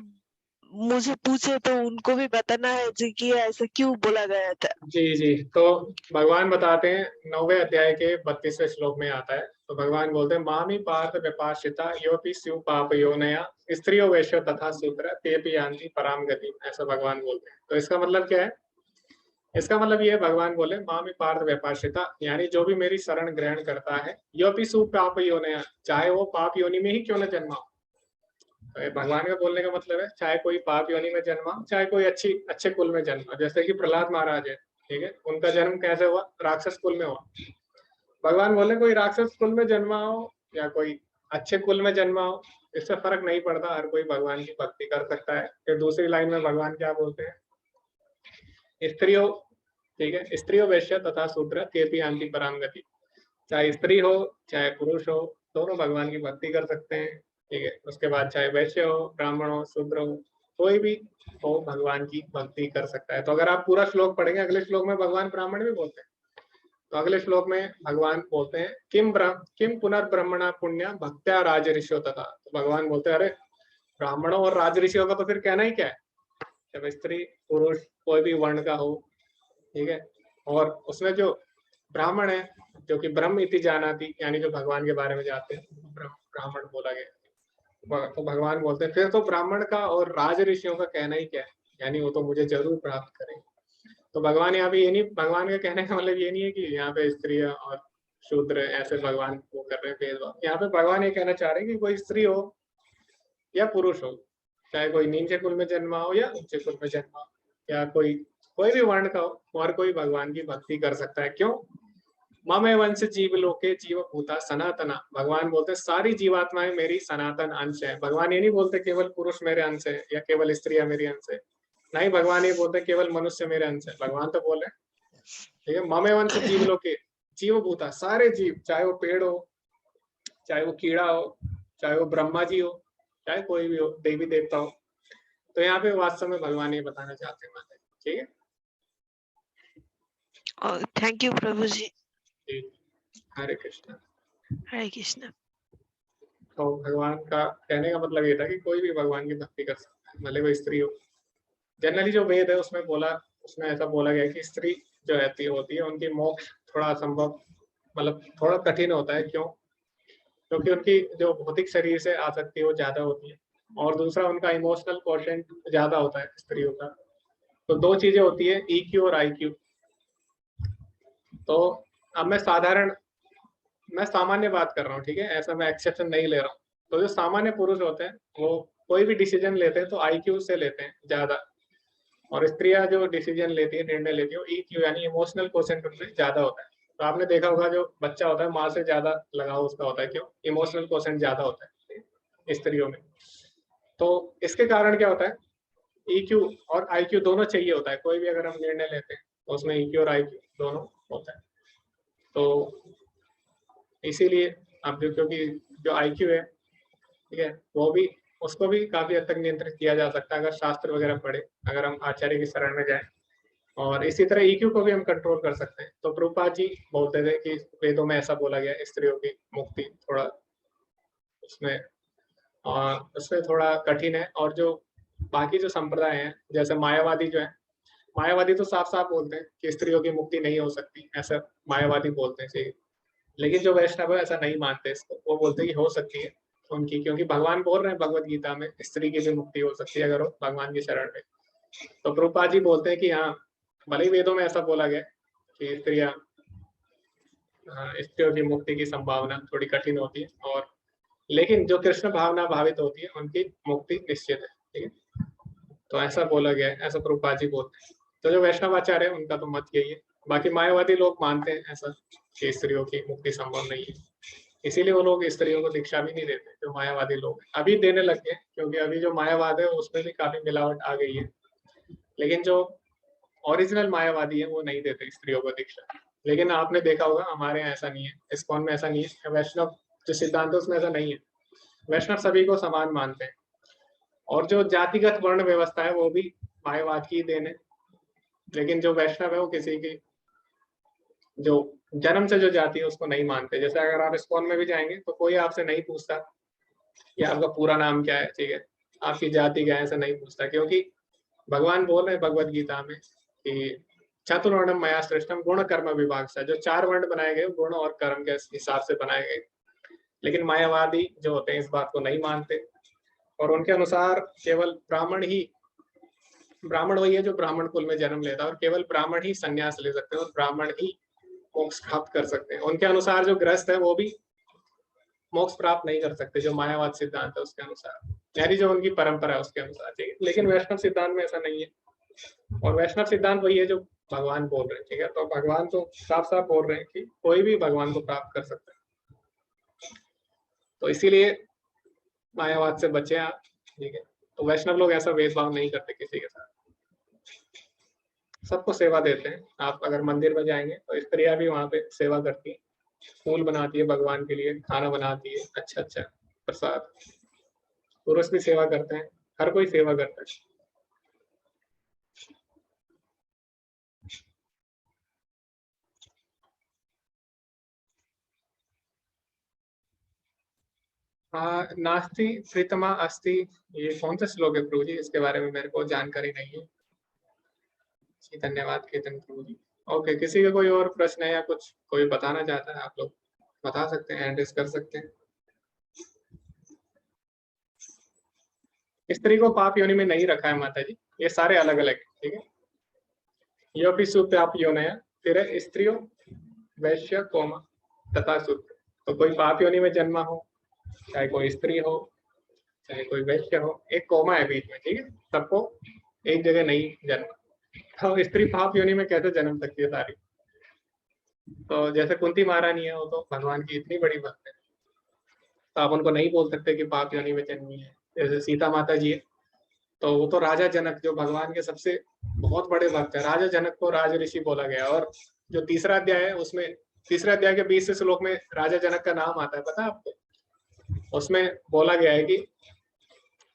मुझे पूछे तो उनको भी बताना है जी कि ऐसा क्यों बोला गया था। जी जी, तो भगवान बताते हैं 9वें अध्याय के 32वें श्लोक में आता है। तो भगवान बोलते हैं मामी पार्थ विपाशिता योपि शिव पाप योनया स्त्रियो वैश्य तथा शूद्र तेपि यान्ति पराम गति, ऐसा भगवान बोलते हैं। तो इसका मतलब क्या है? इसका मतलब ये है, भगवान बोले मामी पार्थ व्यपाशिता, यानी जो भी मेरी शरण ग्रहण करता है, योपि शिव पाप योनया, चाहे वो पाप योनि में ही क्यों न जन्मा हो। तो ये भगवान का बोलने का मतलब है, चाहे कोई पाप योनि में जन्मा, चाहे कोई अच्छे कुल में जन्मा, जैसे कि प्रहलाद महाराज है, ठीक है, उनका जन्म कैसे हुआ? राक्षस कुल में हुआ। भगवान बोले कोई राक्षस कुल में जन्मा हो या कोई अच्छे कुल में जन्मा हो, इससे फर्क नहीं पड़ता, हर कोई भगवान की भक्ति कर सकता है। फिर दूसरी लाइन में भगवान क्या बोलते हैं? स्त्रियों, ठीक है, स्त्रियों वैश्य तथा शूद्र केपि यान्ति पराम गति, चाहे स्त्री हो चाहे पुरुष हो, दोनों भगवान की भक्ति कर सकते हैं, ठीक है। उसके बाद चाहे वैश्य हो, ब्राह्मण हो, शूद्र हो, कोई भी हो भगवान की भक्ति कर सकता है। तो अगर आप पूरा श्लोक पढ़ेंगे, अगले श्लोक में भगवान ब्राह्मण भी बोलते हैं। तो अगले श्लोक में भगवान बोलते हैं किम पुनर्ब्रह्मणा पुण्य भक्त्या राज ऋषियों तथा, तो भगवान बोलते हैं अरे ब्राह्मणों और राज ऋषियों का तो फिर कहना ही क्या है, जब स्त्री पुरुष कोई भी वर्ण का हो, ठीक है। और उसमें जो ब्राह्मण है, जो कि ब्रह्म इति जानाति, यानी जो भगवान के बारे में जानते हैं, ब्राह्मण बोला गया। तो भगवान बोलते हैं फिर तो ब्राह्मण का और राज ऋषियों का कहना ही क्या है, यानी वो तो मुझे जरूर प्राप्त करेंगे। तो भगवान यहाँ पे ये नहीं, भगवान का कहने का मतलब ये नहीं है कि यहाँ पे स्त्रियां और शूद्र ऐसे भगवान वो कर रहे हैं भेदभाव। यहाँ पे भगवान ये कहना चाह रहे हैं कि कोई स्त्री हो या पुरुष हो, चाहे कोई नीचे कुल में जन्मा हो या ऊंचे कुल में जन्मा हो, या कोई भी वर्ण का हो, और कोई भगवान की भक्ति कर सकता है। क्यों? ममे वंश जीव लोके जीव भूता सनातना, भगवान बोलते हैं सारी जीवात्माएं मेरी सनातन अंश है। भगवान ये नहीं बोलते केवल पुरुष मेरे अंश है या केवल स्त्रियां मेरी अंश है, नहीं, भगवान ये बोलते केवल मनुष्य मेरे अंश है। भगवान तो बोले, ठीक है, ममे वंश जीव लोके जीव भूता, सारे जीव, चाहे वो पेड़ हो, चाहे वो कीड़ा हो, चाहे वो ब्रह्मा जी हो, चाहे कोई भी हो, देवी देवता हो। तो यहाँ पे वास्तव में भगवान ये बताना चाहते हैं माता जी, ठीक है। थैंक यू प्रभु जी। हरे कृष्ण। हरे कृष्ण। तो भगवान का कहने का मतलब ये था कि कोई भी भगवान की भक्ति कर सकता है, भले वो स्त्री हो। जनरली जो वेद है उसमें ऐसा बोला गया है कि स्त्री जो रहती होती है उनकी मोक्ष थोड़ा असंभव, मतलब थोड़ा कठिन होता है। क्यों? क्योंकि उनकी जो भौतिक शरीर से आसक्ति वो ज्यादा होती है, और दूसरा उनका इमोशनल क्वोशेंट ज्यादा होता है स्त्रियों का। तो दो चीजें होती है, EQ और IQ। तो अब मैं सामान्य बात कर रहा हूँ, ठीक है, ऐसा मैं एक्सेप्शन नहीं ले रहा हूँ। तो जो सामान्य पुरुष होते हैं वो कोई भी डिसीजन लेते हैं तो IQ से लेते हैं ज्यादा, और स्त्रियां जो डिसीजन लेती है, निर्णय लेती है, EQ यानी इमोशनल क्वोशेंट उनमें ज्यादा होता है। तो आपने देखा होगा जो बच्चा होता है माँ से ज्यादा लगाव उसका होता है। क्यों? इमोशनल क्वोशेंट ज्यादा होता है स्त्रियों में। तो इसके कारण क्या होता है, EQ और IQ दोनों चाहिए होता है। कोई भी अगर हम निर्णय लेते हैं तो उसमें EQ और IQ दोनों होता है। तो इसीलिए अब क्योंकि जो IQ है, ठीक है, वो भी, उसको भी काफी हद तक नियंत्रित किया जा सकता है अगर शास्त्र वगैरह पढ़े, अगर हम आचार्य की शरण में जाएं। और इसी तरह EQ को भी हम कंट्रोल कर सकते हैं। तो प्रभुपाद जी बोलते थे कि वेदों में ऐसा बोला गया स्त्रियों की मुक्ति थोड़ा उसमें थोड़ा कठिन है। और जो बाकी जो संप्रदाय हैं, जैसे मायावादी जो है, मायावादी तो साफ साफ बोलते हैं कि स्त्रियों की मुक्ति नहीं हो सकती, ऐसा मायावादी बोलते हैं। लेकिन जो वैष्णव है ऐसा नहीं मानते इसको, वो बोलते हैं कि हो सकती है उनकी, क्योंकि भगवान बोल रहे हैं भगवत गीता में स्त्री की भी मुक्ति हो सकती है अगर वो भगवान की शरण में। तो प्रभुपाद जी बोलते हैं कि हाँ, भले ही वेदों में ऐसा बोला गया कि स्त्रियों की मुक्ति की संभावना थोड़ी कठिन होती है, और लेकिन जो कृष्ण भावना भावित होती है उनकी मुक्ति निश्चित है, ठीक है। तो ऐसा बोला गया है, ऐसा प्रभुपाद जी बोलते हैं। तो जो वैष्णव आचार्य है उनका तो मत यही है, बाकी मायावादी लोग मानते हैं ऐसा कि स्त्रियों की मुक्ति संभव नहीं है, इसीलिए वो लोग स्त्रियों को दीक्षा भी नहीं देते, जो मायावादी लोग हैं। अभी देने लग गए, क्योंकि अभी जो मायावाद है उसमें भी काफी मिलावट आ गई है, लेकिन जो ओरिजिनल मायावादी है वो नहीं देते स्त्रियों को दीक्षा। लेकिन आपने देखा होगा हमारे यहाँ ऐसा नहीं है, इस्कॉन में ऐसा नहीं है, वैष्णव जो सिद्धांत है उसमें ऐसा नहीं है। वैष्णव सभी को समान मानते हैं, और जो जातिगत वर्ण व्यवस्था है वो भी मायावाद की देन है। लेकिन जो वैष्णव है वो किसी की जो जन्म से जो जाति है उसको नहीं मानते। जैसे अगर आप इस्कॉन में भी जाएंगे तो कोई आपसे नहीं पूछता कि आपका पूरा नाम क्या है, ठीक है, आपकी जाति क्या है, ऐसा नहीं पूछता, क्योंकि भगवान बोल रहे हैं भगवत गीता में कि चतुर्वर्णम मया सृष्टम गुण कर्म विभाग से, जो 4 वर्ण बनाए गए गुण और कर्म के हिसाब से बनाए गए। लेकिन मायावादी जो होते हैं इस बात को नहीं मानते, और उनके अनुसार केवल ब्राह्मण वही है जो ब्राह्मण कुल में जन्म लेता है, और केवल ब्राह्मण ही संन्यास ले सकते हैं और ब्राह्मण ही मोक्ष प्राप्त कर सकते हैं। उनके अनुसार जो गृहस्थ है वो भी मोक्ष प्राप्त नहीं कर सकते, जो मायावाद सिद्धांत है उसके अनुसार, यानी जो उनकी परंपरा है उसके अनुसार, ठीक है। लेकिन वैष्णव सिद्धांत में ऐसा नहीं है, और वैष्णव सिद्धांत वही है जो भगवान बोल रहे हैं, ठीक है। तो भगवान तो साफ साफ बोल रहे हैं कि कोई भी भगवान को प्राप्त कर सकता है, तो इसीलिए मायावाद से बचे आप, ठीक है। तो वैष्णव लोग ऐसा भेदभाव नहीं करते किसी के साथ, सबको सेवा देते हैं। आप अगर मंदिर में जाएंगे तो स्त्रियां भी वहां पे सेवा करती है, फूल बनाती है भगवान के लिए, खाना बनाती है, अच्छा अच्छा प्रसाद। पुरुष भी सेवा करते हैं, हर कोई सेवा करता है। नास्ति प्रीतमा अस्ति, ये कौन सा श्लोक है प्रभु जी? इसके बारे में मेरे को जानकारी नहीं है जी। धन्यवाद कीर्तन प्रभु जी। ओके, किसी का कोई और प्रश्न है या कुछ कोई बताना चाहता है, आप लोग बता सकते हैं, एड्रेस कर सकते हैं। स्त्री को पाप योनि में नहीं रखा है माता जी, ये सारे अलग अलग है, ठीक है। योपि सुपाप योनया, फिर है स्त्रियों वैश्य कोमा तथा सूत्र। तो कोई पाप योनि में जन्मा हो, चाहे कोई स्त्री हो चाहे कोई वैश्य हो, एक कोमा है बीच में, ठीक है, सबको एक जगह नहीं जन्मा। तो स्त्री पाप योनि में कैसे जन्म सकती है सारी? तो जैसे कुंती महारानी है, वो तो भगवान की इतनी बड़ी भक्त है, तो आप उनको नहीं बोल सकते कि पाप योनि में जन्मी है। जैसे सीता माता जी है, तो वो तो राजा जनक जो भगवान के सबसे बहुत बड़े भक्त है, राजा जनक को राज ऋषि बोला गया। और जो तीसरा अध्याय है उसमें, तीसरे अध्याय के 20 श्लोक में राजा जनक का नाम आता है, पता है आपको? उसमें बोला गया है कि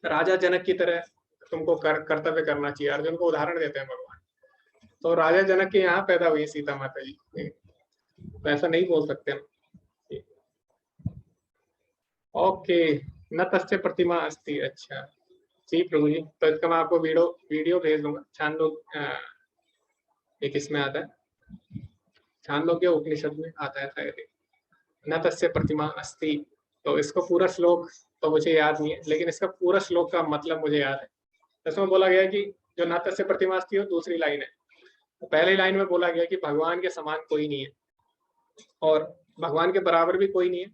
राजा जनक की तरह तुमको कर्तव्य करना चाहिए। अर्जुन को उदाहरण देते हैं भगवान। तो राजा जनक के यहाँ पैदा हुई सीता माता जी, तो ऐसा नहीं बोल सकते हम। ओके, न तस्य प्रतिमा अस्ति। अच्छा जी प्रभु जी, तो इसका मैं आपको वीडियो भेज दूंगा। छांदोग्य एक इसमें आता है, छांदोग्य उपनिषद में आता है शायद, न तस्य प्रतिमा अस्ति। तो इसको पूरा श्लोक तो मुझे याद नहीं है, लेकिन इसका पूरा श्लोक का मतलब मुझे याद है। इसमें बोला गया है कि जो न तस्य प्रतिमा अस्ति हो दूसरी लाइन है, तो पहली लाइन में बोला गया कि भगवान के समान कोई नहीं है और भगवान के बराबर भी कोई नहीं है।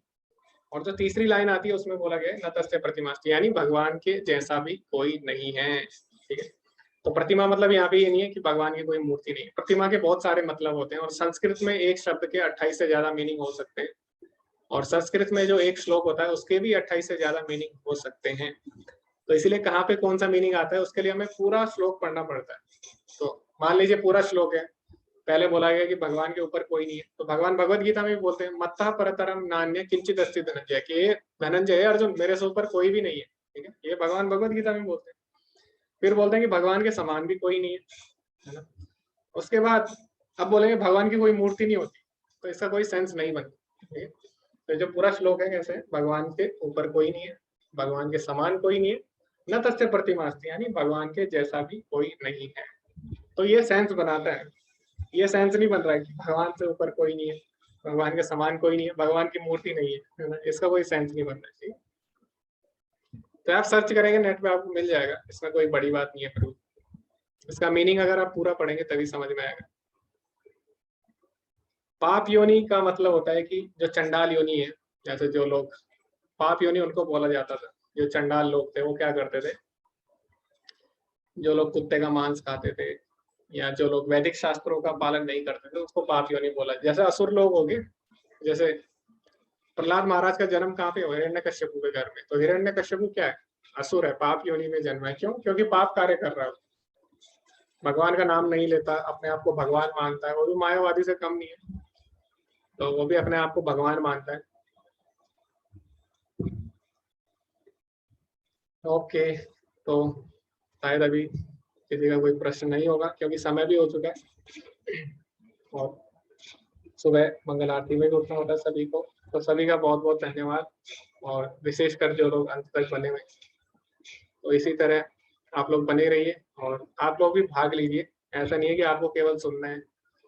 और जो तीसरी लाइन आती है उसमें बोला गया है न तस्य प्रतिमा अस्ति, यानी भगवान के जैसा भी कोई नहीं है, ठीक है। तो प्रतिमा मतलब यहाँ पे ये नहीं है कि भगवान की कोई मूर्ति नहीं है। प्रतिमा के बहुत सारे मतलब होते हैं, और संस्कृत में एक शब्द के 28 से ज्यादा मीनिंग हो सकते हैं, और संस्कृत में जो एक श्लोक होता है उसके भी 28 से ज्यादा मीनिंग हो सकते हैं। तो इसीलिए कहाँ पे कौन सा मीनिंग आता है उसके लिए हमें पूरा श्लोक पढ़ना पड़ता है। तो मान लीजिए पूरा श्लोक है, पहले बोला गया कि भगवान के ऊपर कोई नहीं है, तो भगवान भगवत गीता में भी बोलते हैं मत्तः परतरम नान्य किंचित अस्ति धनंजय, कि ये धनंजय अर्जुन मेरे से ऊपर कोई भी नहीं है, ठीक है। ये भगवान भगवत गीता में बोलते हैं। फिर बोलते हैं कि भगवान के समान भी कोई नहीं है ना। उसके बाद अब बोलेंगे भगवान की कोई मूर्ति नहीं होती, तो इसका कोई सेंस नहीं बनता, ठीक है। तो जो पूरा श्लोक है कैसे, भगवान के ऊपर कोई नहीं है, भगवान के समान कोई नहीं है, न तस्य प्रतिमा अस्ति, यानी भगवान के जैसा भी कोई नहीं है। तो ये सेंस बनाता है, ये सेंस नहीं बन रहा है कि भगवान से ऊपर कोई नहीं है, भगवान के समान कोई नहीं है, भगवान की मूर्ति नहीं है ना, इसका कोई सेंस नहीं बन रहा है। तो आप सर्च करेंगे नेट पे आपको मिल जाएगा, इसमें कोई बड़ी बात नहीं है। फिर इसका मीनिंग अगर आप पूरा पढ़ेंगे तभी समझ में आएगा। पाप योनि का मतलब होता है कि जो चंडाल योनि है, जैसे जो लोग पाप योनि उनको बोला जाता था, जो चंडाल लोग थे वो क्या करते थे, जो लोग कुत्ते का मांस खाते थे, या जो लोग वैदिक शास्त्रों का पालन नहीं करते थे उसको पाप योनि बोला। जैसे असुर लोग हो गए, जैसे प्रहलाद महाराज का जन्म कहाँ पे हुआ? हिरण्यकश्यपु के घर में। तो हिरण्यकश्यपु क्या है? असुर है, पाप योनि में जन्म है। क्यों? क्योंकि पाप कार्य कर रहा है, भगवान का नाम नहीं लेता, अपने आप को भगवान मानता है। वो भी मायावादी से कम नहीं है, तो वो भी अपने आप को भगवान मानता है। ओके, तो शायद अभी किसी का कोई प्रश्न नहीं होगा क्योंकि समय भी हो चुका है और सुबह मंगल आरती में भी उठना होता है सभी को। तो सभी का बहुत बहुत धन्यवाद, और विशेषकर जो लोग अंत तक बने हुए, तो इसी तरह आप लोग बने रहिए और आप लोग भी भाग लीजिए। ऐसा नहीं है कि आपको केवल सुनना है,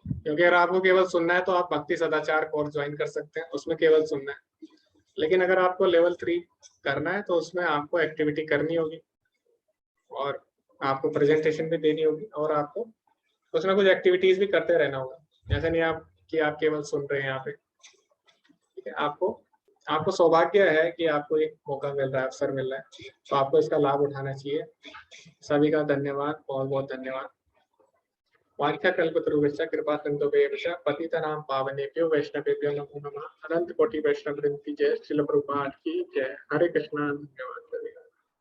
क्योंकि अगर आपको केवल सुनना है तो आप भक्ति सदाचार कोर्स ज्वाइन कर सकते हैं, उसमें केवल सुनना है। लेकिन अगर आपको लेवल 3 करना है तो उसमें आपको एक्टिविटी करनी होगी और आपको प्रेजेंटेशन भी देनी होगी और आपको कुछ ना कुछ एक्टिविटीज भी करते रहना होगा। ऐसा नहीं आप कि आप केवल सुन रहे हैं यहाँ पे, ठीक है? आपको सौभाग्य है कि आपको एक मौका मिल रहा है, अवसर मिल रहा है, तो आपको इसका लाभ उठाना चाहिए। सभी का धन्यवाद, बहुत बहुत धन्यवाद। वाञ्छाकल्पतरुभ्यश्च कृपासिन्धुभ्येव च पतितानां पावनेभ्यो वैष्णवेभ्यो नमो नमः। अनंत कोटि वैष्णव वृंद की जय। श्रील प्रभुपाद की जय। हरे कृष्णा। धन्यवाद।